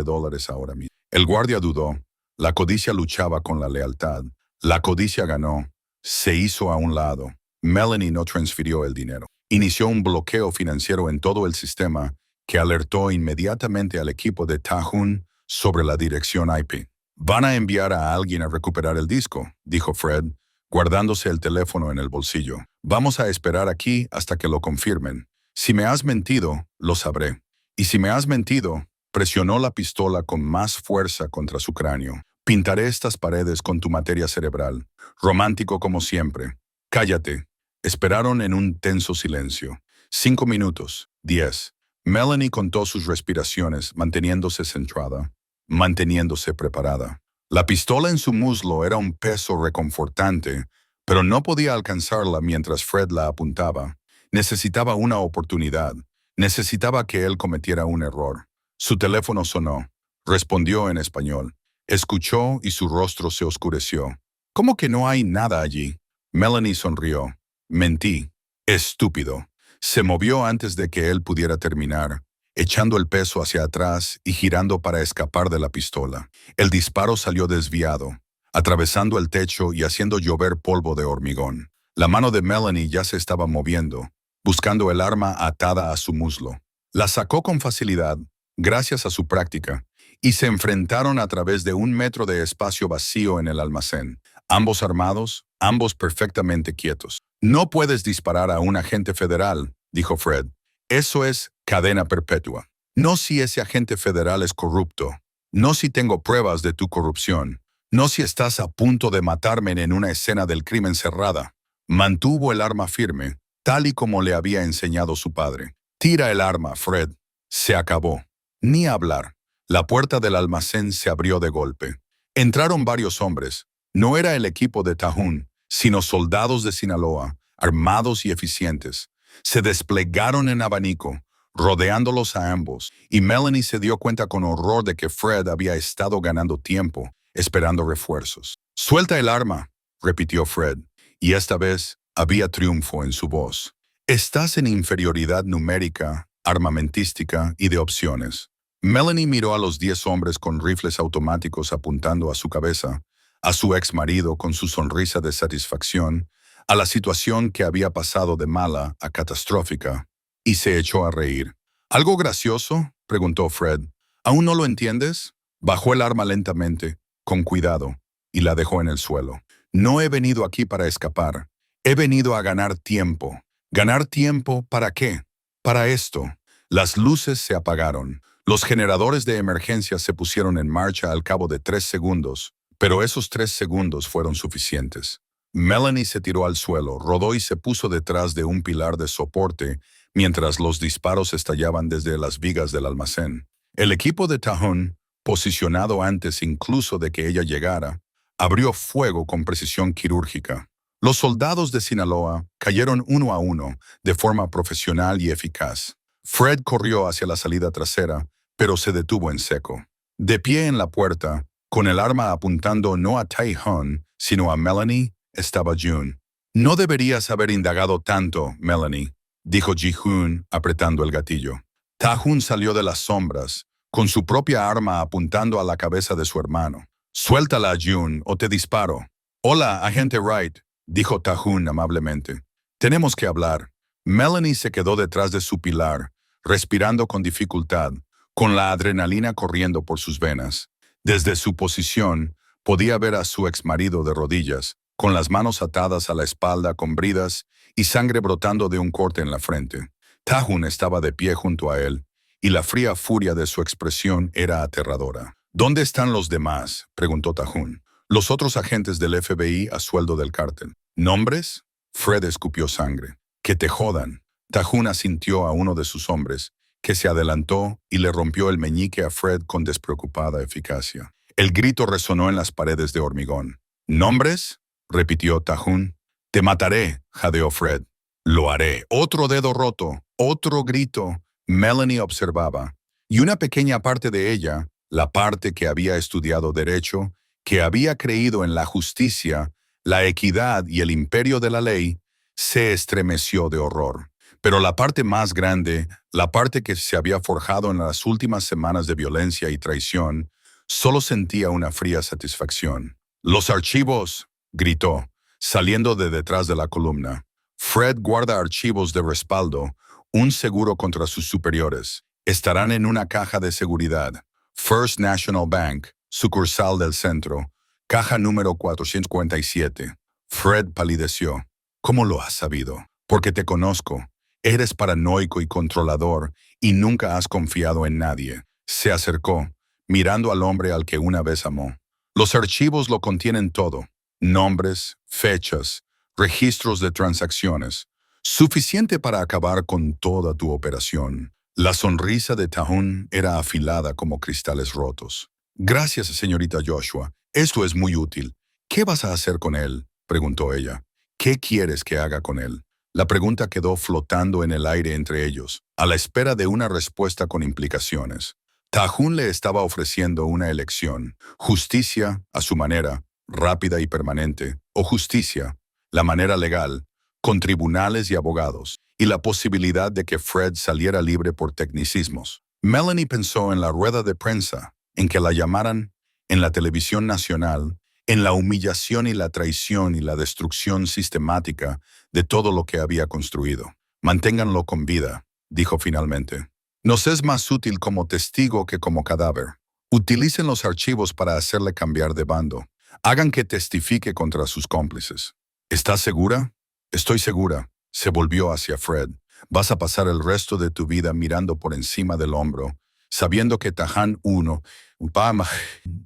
Speaker 1: ahora mismo. El guardia dudó. La codicia luchaba con la lealtad. La codicia ganó. Se hizo a un lado. Melanie no transfirió el dinero. inició un bloqueo financiero en todo el sistema que alertó inmediatamente al equipo de Tahun sobre la dirección IP. «Van a enviar a alguien a recuperar el disco», dijo Fred, guardándose el teléfono en el bolsillo. «Vamos a esperar aquí hasta que lo confirmen. Si me has mentido, lo sabré. Y si me has mentido», presionó la pistola con más fuerza contra su cráneo. «Pintaré estas paredes con tu materia cerebral. Romántico como siempre. Cállate». Esperaron en un tenso silencio. 5 minutos, 10. Melanie contó sus respiraciones, manteniéndose centrada, manteniéndose preparada. La pistola en su muslo era un peso reconfortante, pero no podía alcanzarla mientras Fred la apuntaba. Necesitaba una oportunidad. Necesitaba que él cometiera un error. Su teléfono sonó. Respondió en español. Escuchó y su rostro se oscureció. «¿Cómo que no hay nada allí?» Melanie sonrió. «Mentí. Estúpido». Se movió antes de que él pudiera terminar, echando el peso hacia atrás y girando para escapar de la pistola. El disparo salió desviado, atravesando el techo y haciendo llover polvo de hormigón. La mano de Melanie ya se estaba moviendo, buscando el arma atada a su muslo. La sacó con facilidad, gracias a su práctica, y se enfrentaron a través de 1 metro de espacio vacío en el almacén, ambos armados, ambos perfectamente quietos. «No puedes disparar a un agente federal», dijo Fred. «Eso es cadena perpetua. No si ese agente federal es corrupto. No si tengo pruebas de tu corrupción. No si estás a punto de matarme en una escena del crimen cerrada». Mantuvo el arma firme, tal y como le había enseñado su padre. «Tira el arma, Fred». Se acabó. Ni hablar. La puerta del almacén se abrió de golpe. Entraron varios hombres. No era el equipo de Tahun, sino soldados de Sinaloa, armados y eficientes. Se desplegaron en abanico, rodeándolos a ambos, y Melanie se dio cuenta con horror de que Fred había estado ganando tiempo, esperando refuerzos. «Suelta el arma», repitió Fred, y esta vez había triunfo en su voz. «Estás en inferioridad numérica, armamentística y de opciones». Melanie miró a los 10 hombres con rifles automáticos apuntando a su cabeza, a su ex marido con su sonrisa de satisfacción, a la situación que había pasado de mala a catastrófica, y se echó a reír. «¿Algo gracioso?», preguntó Fred. «¿Aún no lo entiendes?». Bajó el arma lentamente, con cuidado, y la dejó en el suelo. «No he venido aquí para escapar. He venido a ganar tiempo». «¿Ganar tiempo para qué?». «Para esto». Las luces se apagaron. Los generadores de emergencia se pusieron en marcha al cabo de 3 segundos, pero esos 3 segundos fueron suficientes. Melanie se tiró al suelo, rodó y se puso detrás de un pilar de soporte mientras los disparos estallaban desde las vigas del almacén. El equipo de Tahun, posicionado antes incluso de que ella llegara, abrió fuego con precisión quirúrgica. Los soldados de Sinaloa cayeron uno a uno, de forma profesional y eficaz. Fred corrió hacia la salida trasera, pero se detuvo en seco. De pie en la puerta, con el arma apuntando no a Tai-Hun, sino a Melanie, estaba June. «No deberías haber indagado tanto, Melanie», dijo Ji-Hoon, apretando el gatillo. Ta-Hun salió de las sombras, con su propia arma apuntando a la cabeza de su hermano. «Suéltala, June, o te disparo». «Hola, agente Wright», dijo Ta-Hun amablemente. «Tenemos que hablar». Melanie se quedó detrás de su pilar, respirando con dificultad, con la adrenalina corriendo por sus venas. Desde su posición, podía ver a su exmarido de rodillas, con las manos atadas a la espalda con bridas y sangre brotando de un corte en la frente. Ta-Hun estaba de pie junto a él, y la fría furia de su expresión era aterradora. «¿Dónde están los demás?», preguntó Ta-Hun. «Los otros agentes del FBI a sueldo del cártel». «¿Nombres?». Fred escupió sangre. «Que te jodan». Ta-Hun asintió a uno de sus hombres, que se adelantó y le rompió el meñique a Fred con despreocupada eficacia. El grito resonó en las paredes de hormigón. «¿Nombres?», repitió Ta-Hun. «Te mataré», jadeó Fred. «Lo haré». Otro dedo roto, otro grito. Melanie observaba, y una pequeña parte de ella, la parte que había estudiado derecho, que había creído en la justicia, la equidad y el imperio de la ley, se estremeció de horror. Pero la parte más grande, la parte que se había forjado en las últimas semanas de violencia y traición, solo sentía una fría satisfacción. «¡Los archivos!», gritó, saliendo de detrás de la columna. Fred guarda archivos de respaldo, un seguro contra sus superiores. Estarán en una caja de seguridad. First National Bank, sucursal del centro, caja número 447. Fred palideció. ¿Cómo lo has sabido? Porque te conozco. Eres paranoico y controlador y nunca has confiado en nadie. Se acercó, mirando al hombre al que una vez amó. Los archivos lo contienen todo. Nombres, fechas, registros de transacciones. Suficiente para acabar con toda tu operación. La sonrisa de Tahun era afilada como cristales rotos. Gracias, señorita Joshua. Esto es muy útil. ¿Qué vas a hacer con él? Preguntó ella. ¿Qué quieres que haga con él? La pregunta quedó flotando en el aire entre ellos, a la espera de una respuesta con implicaciones. Tahun le estaba ofreciendo una elección: justicia, a su manera, rápida y permanente, o justicia, la manera legal, con tribunales y abogados, y la posibilidad de que Fred saliera libre por tecnicismos. Melanie pensó en la rueda de prensa, en que la llamaran, en la televisión nacional, en la humillación y la traición y la destrucción sistemática de todo lo que había construido. Manténganlo con vida, dijo finalmente. Nos es más útil como testigo que como cadáver. Utilicen los archivos para hacerle cambiar de bando. Hagan que testifique contra sus cómplices. ¿Estás segura? Estoy segura. Se volvió hacia Fred. Vas a pasar el resto de tu vida mirando por encima del hombro, sabiendo que Tahan 1,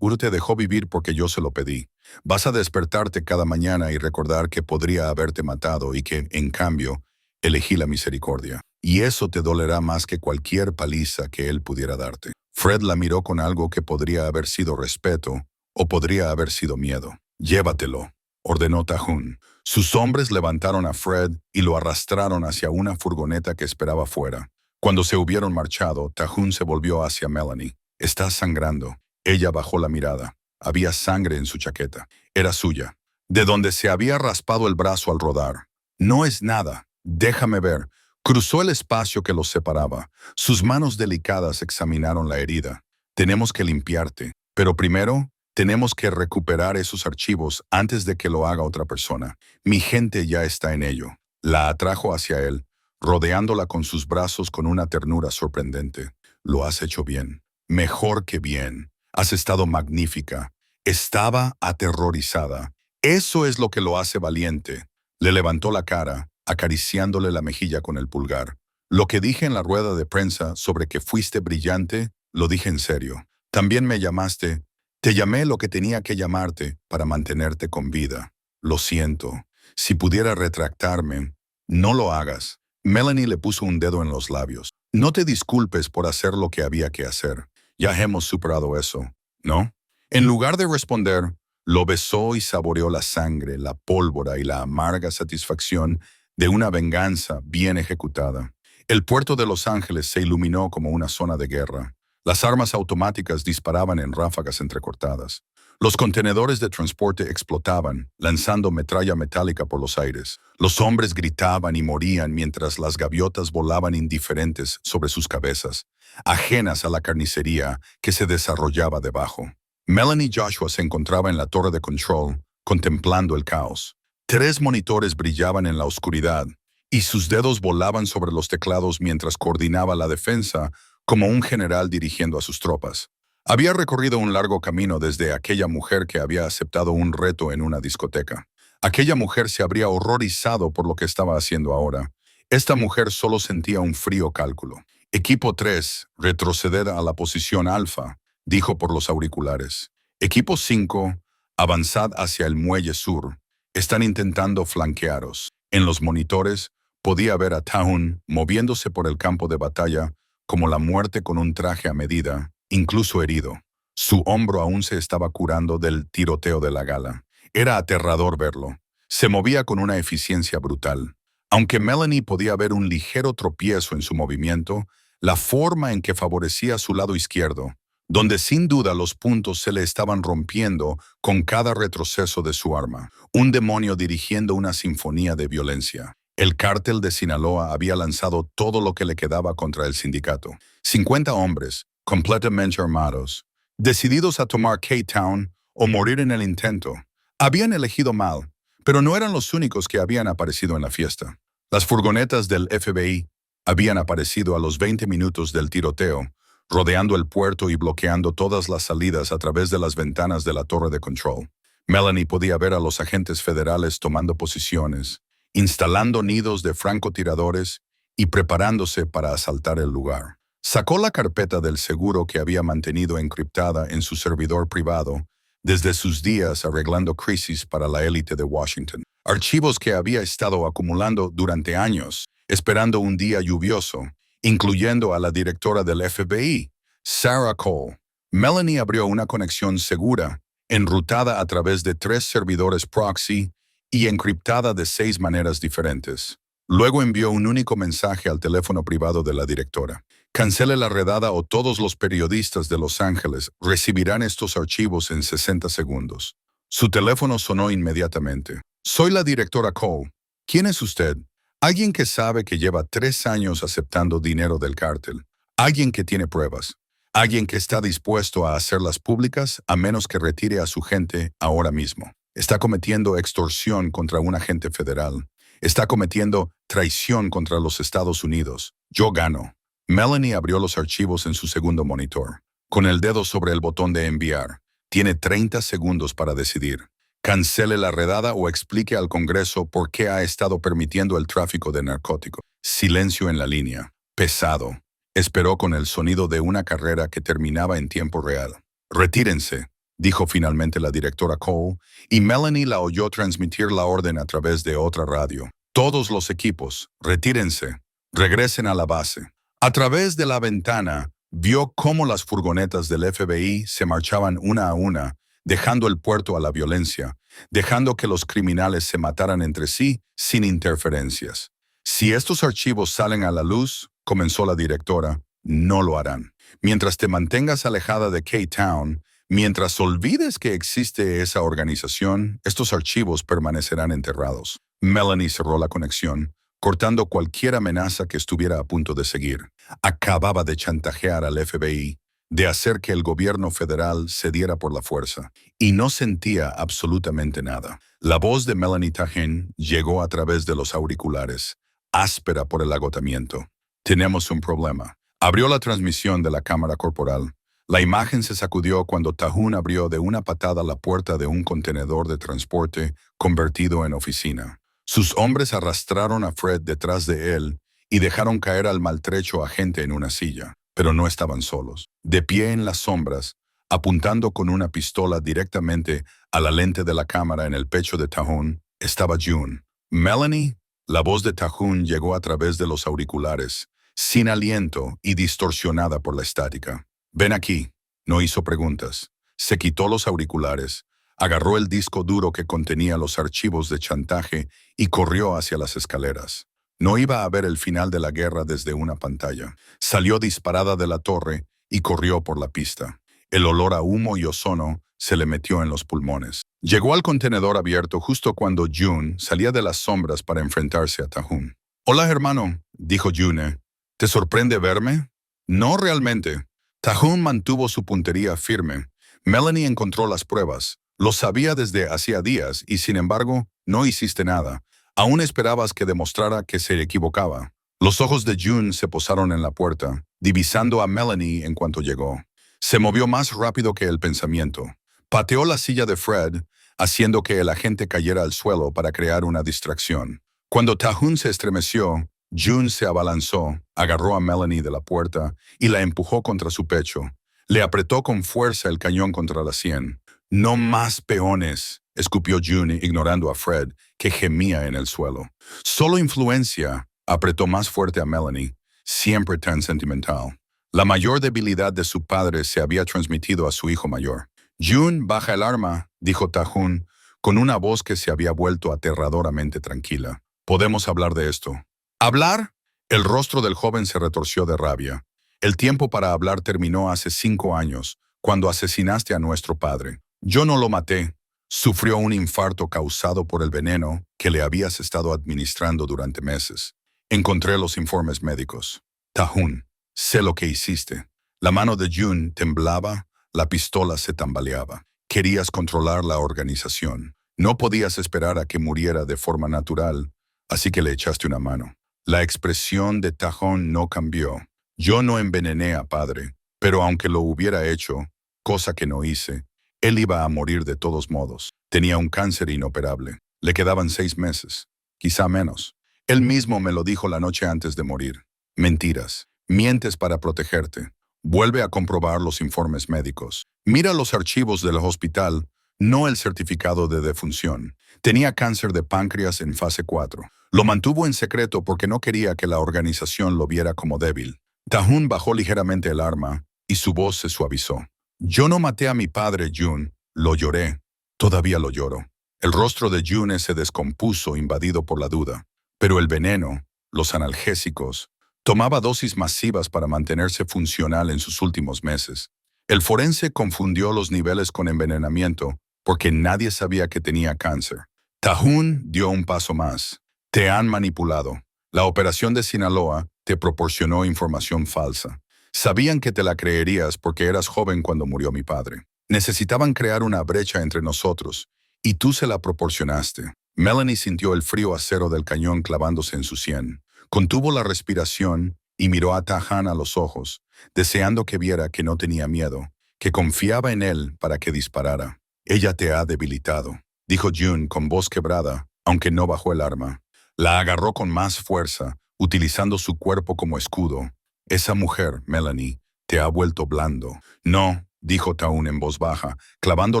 Speaker 1: Uru te dejó vivir porque yo se lo pedí. Vas a despertarte cada mañana y recordar que podría haberte matado y que, en cambio, elegí la misericordia. Y eso te dolerá más que cualquier paliza que él pudiera darte. Fred la miró con algo que podría haber sido respeto o podría haber sido miedo. Llévatelo, ordenó Tahun. Sus hombres levantaron a Fred y lo arrastraron hacia una furgoneta que esperaba fuera. Cuando se hubieron marchado, Tahun se volvió hacia Melanie. Estás sangrando. Ella bajó la mirada. Había sangre en su chaqueta. Era suya, de donde se había raspado el brazo al rodar. No es nada. Déjame ver. Cruzó el espacio que los separaba. Sus manos delicadas examinaron la herida. Tenemos que limpiarte, pero primero tenemos que recuperar esos archivos antes de que lo haga otra persona. Mi gente ya está en ello. La atrajo hacia él, rodeándola con sus brazos con una ternura sorprendente. Lo has hecho bien. Mejor que bien. Has estado magnífica. Estaba aterrorizada. Eso es lo que lo hace valiente. Le levantó la cara, acariciándole la mejilla con el pulgar. Lo que dije en la rueda de prensa sobre que fuiste brillante, lo dije en serio. También me llamaste. Te llamé lo que tenía que llamarte para mantenerte con vida. Lo siento. Si pudiera retractarme, no lo hagas. Melanie le puso un dedo en los labios. No te disculpes por hacer lo que había que hacer. Ya hemos superado eso, ¿no? En lugar de responder, lo besó y saboreó la sangre, la pólvora y la amarga satisfacción de una venganza bien ejecutada. El puerto de Los Ángeles se iluminó como una zona de guerra. Las armas automáticas disparaban en ráfagas entrecortadas. Los contenedores de transporte explotaban, lanzando metralla metálica por los aires. Los hombres gritaban y morían mientras las gaviotas volaban indiferentes sobre sus cabezas, ajenas a la carnicería que se desarrollaba debajo. Melanie Joshua se encontraba en la torre de control, contemplando el caos. 3 monitores brillaban en la oscuridad, y sus dedos volaban sobre los teclados mientras coordinaba la defensa como un general dirigiendo a sus tropas. Había recorrido un largo camino desde aquella mujer que había aceptado un reto en una discoteca. Aquella mujer se habría horrorizado por lo que estaba haciendo ahora. Esta mujer solo sentía un frío cálculo. Equipo 3, retroceder a la posición alfa, dijo por los auriculares. Equipo 5, avanzad hacia el muelle sur. Están intentando flanquearos. En los monitores podía ver a Tahun moviéndose por el campo de batalla como la muerte con un traje a medida, incluso herido. Su hombro aún se estaba curando del tiroteo de la gala. Era aterrador verlo. Se movía con una eficiencia brutal. Aunque Melanie podía ver un ligero tropiezo en su movimiento, la forma en que favorecía su lado izquierdo, donde sin duda los puntos se le estaban rompiendo con cada retroceso de su arma. Un demonio dirigiendo una sinfonía de violencia. El cártel de Sinaloa había lanzado todo lo que le quedaba contra el sindicato. 50 hombres, completamente armados, decididos a tomar K-Town o morir en el intento. Habían elegido mal, pero no eran los únicos que habían aparecido en la fiesta. Las furgonetas del FBI habían aparecido a los 20 minutos del tiroteo, rodeando el puerto y bloqueando todas las salidas a través de las ventanas de la torre de control. Melanie podía ver a los agentes federales tomando posiciones, instalando nidos de francotiradores y preparándose para asaltar el lugar. Sacó la carpeta del seguro que había mantenido encriptada en su servidor privado desde sus días arreglando crisis para la élite de Washington. Archivos que había estado acumulando durante años, esperando un día lluvioso, incluyendo a la directora del FBI, Sarah Cole. Melanie abrió una conexión segura, enrutada a través de 3 servidores proxy y encriptada de 6 maneras diferentes. Luego envió un único mensaje al teléfono privado de la directora. Cancele la redada o todos los periodistas de Los Ángeles recibirán estos archivos en 60 segundos. Su teléfono sonó inmediatamente. Soy la directora Cole. ¿Quién es usted? Alguien que sabe que lleva 3 años aceptando dinero del cártel. Alguien que tiene pruebas. Alguien que está dispuesto a hacerlas públicas a menos que retire a su gente ahora mismo. Está cometiendo extorsión contra un agente federal. Está cometiendo traición contra los Estados Unidos. Yo gano. Melanie abrió los archivos en su segundo monitor. Con el dedo sobre el botón de enviar. Tiene 30 segundos para decidir. Cancele la redada o explique al Congreso por qué ha estado permitiendo el tráfico de narcóticos. Silencio en la línea. Pesado. Esperó con el sonido de una carrera que terminaba en tiempo real. Retírense, dijo finalmente la directora Cole, y Melanie la oyó transmitir la orden a través de otra radio. Todos los equipos, retírense, regresen a la base. A través de la ventana, vio cómo las furgonetas del FBI se marchaban una a una, dejando el puerto a la violencia, dejando que los criminales se mataran entre sí sin interferencias. Si estos archivos salen a la luz, comenzó la directora, no lo harán. Mientras te mantengas alejada de K-Town, mientras olvides que existe esa organización, estos archivos permanecerán enterrados. Melanie cerró la conexión, cortando cualquier amenaza que estuviera a punto de seguir. Acababa de chantajear al FBI, de hacer que el gobierno federal cediera por la fuerza, y no sentía absolutamente nada. La voz de Melanie Tahin llegó a través de los auriculares, áspera por el agotamiento. Tenemos un problema. Abrió la transmisión de la cámara corporal. La imagen se sacudió cuando Tahun abrió de una patada la puerta de un contenedor de transporte convertido en oficina. Sus hombres arrastraron a Fred detrás de él y dejaron caer al maltrecho agente en una silla, pero no estaban solos. De pie en las sombras, apuntando con una pistola directamente a la lente de la cámara en el pecho de Tahun, estaba June. Melanie, la voz de Tahun llegó a través de los auriculares, sin aliento y distorsionada por la estática. Ven aquí. No hizo preguntas. Se quitó los auriculares, agarró el disco duro que contenía los archivos de chantaje y corrió hacia las escaleras. No iba a ver el final de la guerra desde una pantalla. Salió disparada de la torre y corrió por la pista. El olor a humo y ozono se le metió en los pulmones. Llegó al contenedor abierto justo cuando June salía de las sombras para enfrentarse a Tahun. «Hola, hermano», dijo June. «¿Te sorprende verme?» «No realmente». Tahun mantuvo su puntería firme. Melanie encontró las pruebas. Lo sabía desde hacía días y, sin embargo, no hiciste nada. Aún esperabas que demostrara que se equivocaba. Los ojos de June se posaron en la puerta, divisando a Melanie en cuanto llegó. Se movió más rápido que el pensamiento. Pateó la silla de Fred, haciendo que el agente cayera al suelo para crear una distracción. Cuando Tahun se estremeció, June se abalanzó, agarró a Melanie de la puerta y la empujó contra su pecho. Le apretó con fuerza el cañón contra la sien. «No más peones», escupió June ignorando a Fred, que gemía en el suelo. «Solo influencia», apretó más fuerte a Melanie, siempre tan sentimental. La mayor debilidad de su padre se había transmitido a su hijo mayor. «June, baja el arma», dijo Tahun, con una voz que se había vuelto aterradoramente tranquila. «Podemos hablar de esto». ¿Hablar? El rostro del joven se retorció de rabia. El tiempo para hablar terminó hace 5 años, cuando asesinaste a nuestro padre. Yo no lo maté. Sufrió un infarto causado por el veneno que le habías estado administrando durante meses. Encontré los informes médicos. Tahun, sé lo que hiciste. La mano de June temblaba, la pistola se tambaleaba. Querías controlar la organización. No podías esperar a que muriera de forma natural, así que le echaste una mano. La expresión de Tahun no cambió. Yo no envenené a padre, pero aunque lo hubiera hecho, cosa que no hice, él iba a morir de todos modos. Tenía un cáncer inoperable. Le quedaban 6 meses, quizá menos. Él mismo me lo dijo la noche antes de morir. Mentiras. Mientes para protegerte. Vuelve a comprobar los informes médicos. Mira los archivos del hospital, no el certificado de defunción. Tenía cáncer de páncreas en fase 4. Lo mantuvo en secreto porque no quería que la organización lo viera como débil. Tahun bajó ligeramente el arma y su voz se suavizó. Yo no maté a mi padre, June. Lo lloré. Todavía lo lloro. El rostro de June se descompuso invadido por la duda. Pero el veneno, los analgésicos, tomaba dosis masivas para mantenerse funcional en sus últimos meses. El forense confundió los niveles con envenenamiento porque nadie sabía que tenía cáncer. Tahun dio un paso más. Te han manipulado. La operación de Sinaloa te proporcionó información falsa. Sabían que te la creerías porque eras joven cuando murió mi padre. Necesitaban crear una brecha entre nosotros, y tú se la proporcionaste. Melanie sintió el frío acero del cañón clavándose en su sien. Contuvo la respiración y miró a Tahun a los ojos, deseando que viera que no tenía miedo, que confiaba en él para que disparara. Ella te ha debilitado, dijo June con voz quebrada, aunque no bajó el arma. La agarró con más fuerza, utilizando su cuerpo como escudo. Esa mujer, Melanie, te ha vuelto blando. No, dijo Tahun en voz baja, clavando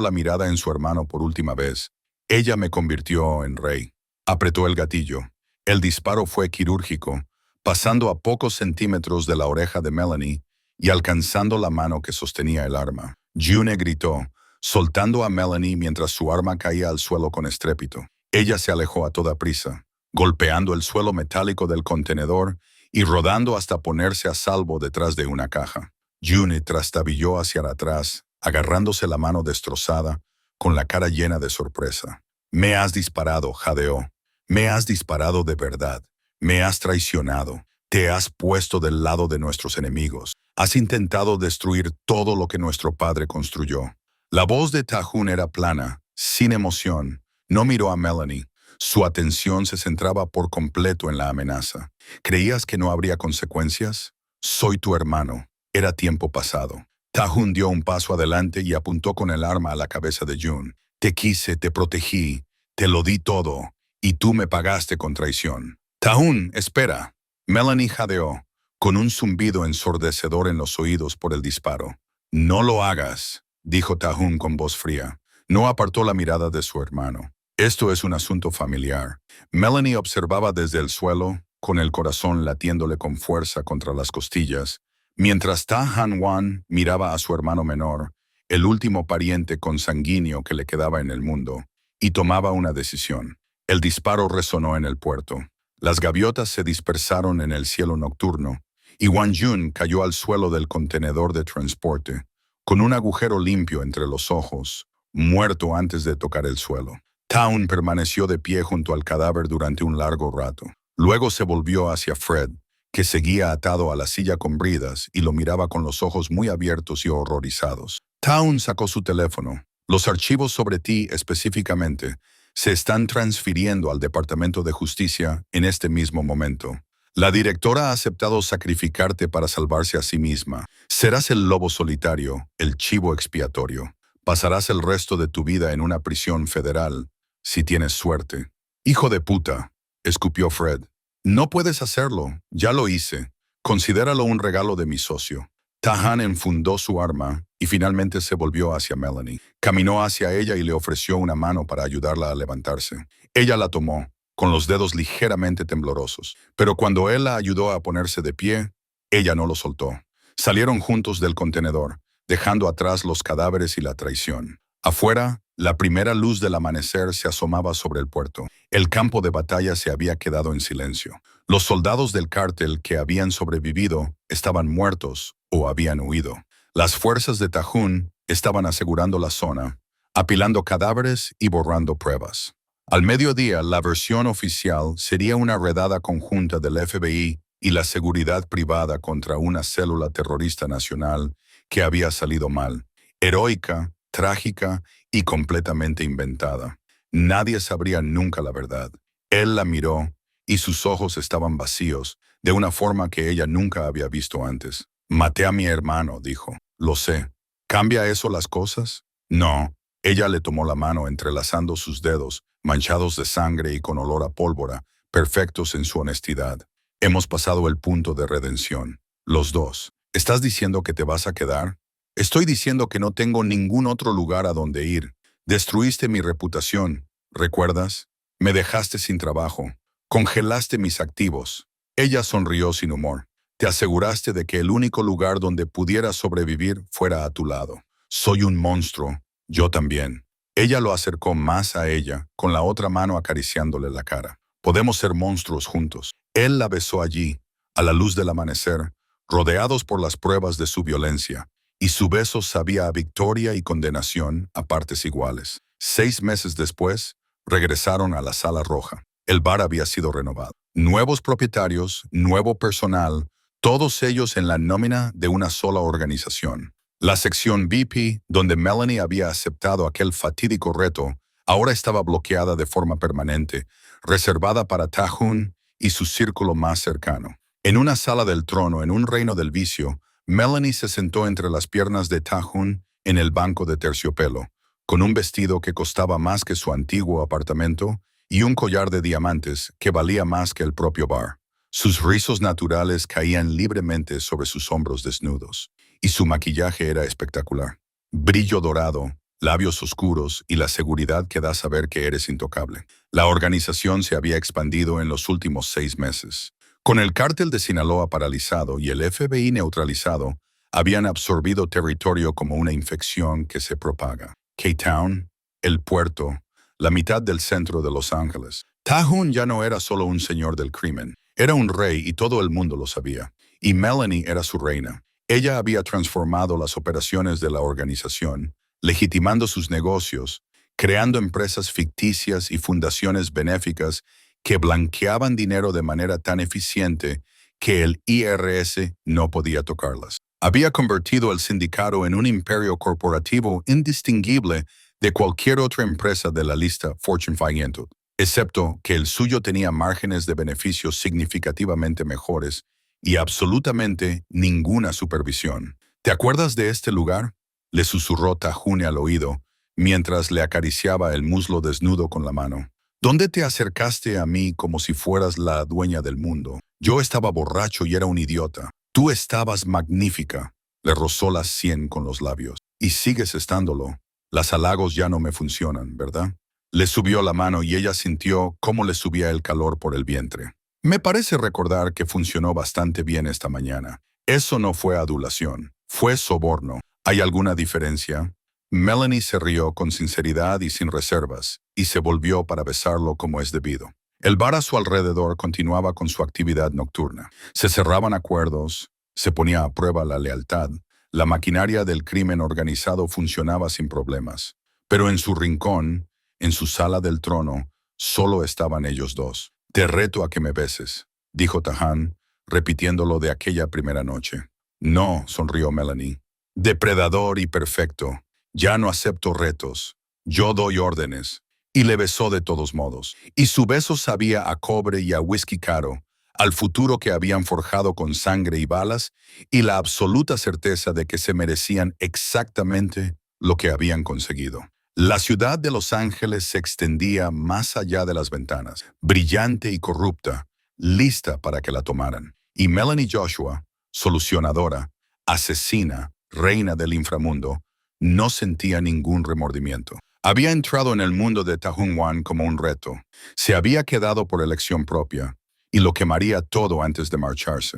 Speaker 1: la mirada en su hermano por última vez. Ella me convirtió en rey. Apretó el gatillo. El disparo fue quirúrgico, pasando a pocos centímetros de la oreja de Melanie y alcanzando la mano que sostenía el arma. June gritó, soltando a Melanie mientras su arma caía al suelo con estrépito. Ella se alejó a toda prisa, golpeando el suelo metálico del contenedor y rodando hasta ponerse a salvo detrás de una caja. June trastabilló hacia atrás, agarrándose la mano destrozada, con la cara llena de sorpresa. Me has disparado, jadeó. Me has disparado de verdad. Me has traicionado. Te has puesto del lado de nuestros enemigos. Has intentado destruir todo lo que nuestro padre construyó. La voz de Tahun era plana, sin emoción. No miró a Melanie. Su atención se centraba por completo en la amenaza. ¿Creías que no habría consecuencias? Soy tu hermano. Era tiempo pasado. Tahun dio un paso adelante y apuntó con el arma a la cabeza de June. Te quise, te protegí, te lo di todo, y tú me pagaste con traición. Tahun, espera. Melanie jadeó, con un zumbido ensordecedor en los oídos por el disparo. No lo hagas, dijo Tahun con voz fría. No apartó la mirada de su hermano. Esto es un asunto familiar. Melanie observaba desde el suelo, con el corazón latiéndole con fuerza contra las costillas, mientras Ta Han Wan miraba a su hermano menor, el último pariente consanguíneo que le quedaba en el mundo, y tomaba una decisión. El disparo resonó en el puerto. Las gaviotas se dispersaron en el cielo nocturno, y Wan Jun cayó al suelo del contenedor de transporte, con un agujero limpio entre los ojos, muerto antes de tocar el suelo. Tahun permaneció de pie junto al cadáver durante un largo rato. Luego se volvió hacia Fred, que seguía atado a la silla con bridas y lo miraba con los ojos muy abiertos y horrorizados. Tahun sacó su teléfono. Los archivos sobre ti específicamente se están transfiriendo al Departamento de Justicia en este mismo momento. La directora ha aceptado sacrificarte para salvarse a sí misma. Serás el lobo solitario, el chivo expiatorio. Pasarás el resto de tu vida en una prisión federal, si tienes suerte. Hijo de puta, escupió Fred. No puedes hacerlo, ya lo hice. Considéralo un regalo de mi socio. Tahun enfundó su arma y finalmente se volvió hacia Melanie. Caminó hacia ella y le ofreció una mano para ayudarla a levantarse. Ella la tomó, con los dedos ligeramente temblorosos. Pero cuando él la ayudó a ponerse de pie, ella no lo soltó. Salieron juntos del contenedor, dejando atrás los cadáveres y la traición. Afuera, la primera luz del amanecer se asomaba sobre el puerto. El campo de batalla se había quedado en silencio. Los soldados del cártel que habían sobrevivido estaban muertos o habían huido. Las fuerzas de Tahun estaban asegurando la zona, apilando cadáveres y borrando pruebas. Al mediodía, la versión oficial sería una redada conjunta del FBI y la seguridad privada contra una célula terrorista nacional que había salido mal, heroica, trágica y completamente inventada. Nadie sabría nunca la verdad. Él la miró y sus ojos estaban vacíos, de una forma que ella nunca había visto antes. Maté a mi hermano, dijo. Lo sé. ¿Cambia eso las cosas? No. Ella le tomó la mano entrelazando sus dedos, manchados de sangre y con olor a pólvora, perfectos en su honestidad. Hemos pasado el punto de redención. Los dos. ¿Estás diciendo que te vas a quedar? Estoy diciendo que no tengo ningún otro lugar a donde ir. Destruiste mi reputación, ¿recuerdas? Me dejaste sin trabajo. Congelaste mis activos. Ella sonrió sin humor. Te aseguraste de que el único lugar donde pudiera sobrevivir fuera a tu lado. Soy un monstruo. Yo también. Ella lo acercó más a ella, con la otra mano acariciándole la cara. Podemos ser monstruos juntos. Él la besó allí, a la luz del amanecer, rodeados por las pruebas de su violencia, y su beso sabía a victoria y condenación a partes iguales. 6 meses después, regresaron a la Sala Roja. El bar había sido renovado. Nuevos propietarios, nuevo personal, todos ellos en la nómina de una sola organización. La sección VP, donde Melanie había aceptado aquel fatídico reto, ahora estaba bloqueada de forma permanente, reservada para Tahun y su círculo más cercano. En una sala del trono, en un reino del vicio, Melanie se sentó entre las piernas de Tahun en el banco de terciopelo, con un vestido que costaba más que su antiguo apartamento y un collar de diamantes que valía más que el propio bar. Sus rizos naturales caían libremente sobre sus hombros desnudos, y su maquillaje era espectacular. Brillo dorado, labios oscuros y la seguridad que da saber que eres intocable. La organización se había expandido en los últimos 6 meses. Con el cártel de Sinaloa paralizado y el FBI neutralizado, habían absorbido territorio como una infección que se propaga. K-Town, el puerto, la mitad del centro de Los Ángeles. Tahun ya no era solo un señor del crimen. Era un rey y todo el mundo lo sabía. Y Melanie era su reina. Ella había transformado las operaciones de la organización, legitimando sus negocios, creando empresas ficticias y fundaciones benéficas que blanqueaban dinero de manera tan eficiente que el IRS no podía tocarlas. Había convertido el sindicato en un imperio corporativo indistinguible de cualquier otra empresa de la lista Fortune 500, excepto que el suyo tenía márgenes de beneficios significativamente mejores y absolutamente ninguna supervisión. ¿Te acuerdas de este lugar?, le susurró Tahune al oído, mientras le acariciaba el muslo desnudo con la mano. ¿Dónde te acercaste a mí como si fueras la dueña del mundo? Yo estaba borracho y era un idiota. Tú estabas magnífica. Le rozó las 100 con los labios. Y sigues estándolo. Las halagos ya no me funcionan, ¿verdad? Le subió la mano y ella sintió cómo le subía el calor por el vientre. Me parece recordar que funcionó bastante bien esta mañana. Eso no fue adulación, fue soborno. ¿Hay alguna diferencia? Melanie se rió con sinceridad y sin reservas, y se volvió para besarlo como es debido. El bar a su alrededor continuaba con su actividad nocturna. Se cerraban acuerdos, se ponía a prueba la lealtad. La maquinaria del crimen organizado funcionaba sin problemas. Pero en su rincón, en su sala del trono, solo estaban ellos dos. «Te reto a que me beses», dijo Tahun, repitiéndolo de aquella primera noche. «No», sonrió Melanie. «Depredador y perfecto. Ya no acepto retos. Yo doy órdenes». Y le besó de todos modos. Y su beso sabía a cobre y a whisky caro, al futuro que habían forjado con sangre y balas, y la absoluta certeza de que se merecían exactamente lo que habían conseguido. La ciudad de Los Ángeles se extendía más allá de las ventanas, brillante y corrupta, lista para que la tomaran. Y Melanie Joshua, solucionadora, asesina, reina del inframundo, no sentía ningún remordimiento. Había entrado en el mundo de Tahun Wan como un reto. Se había quedado por elección propia, y lo quemaría todo antes de marcharse.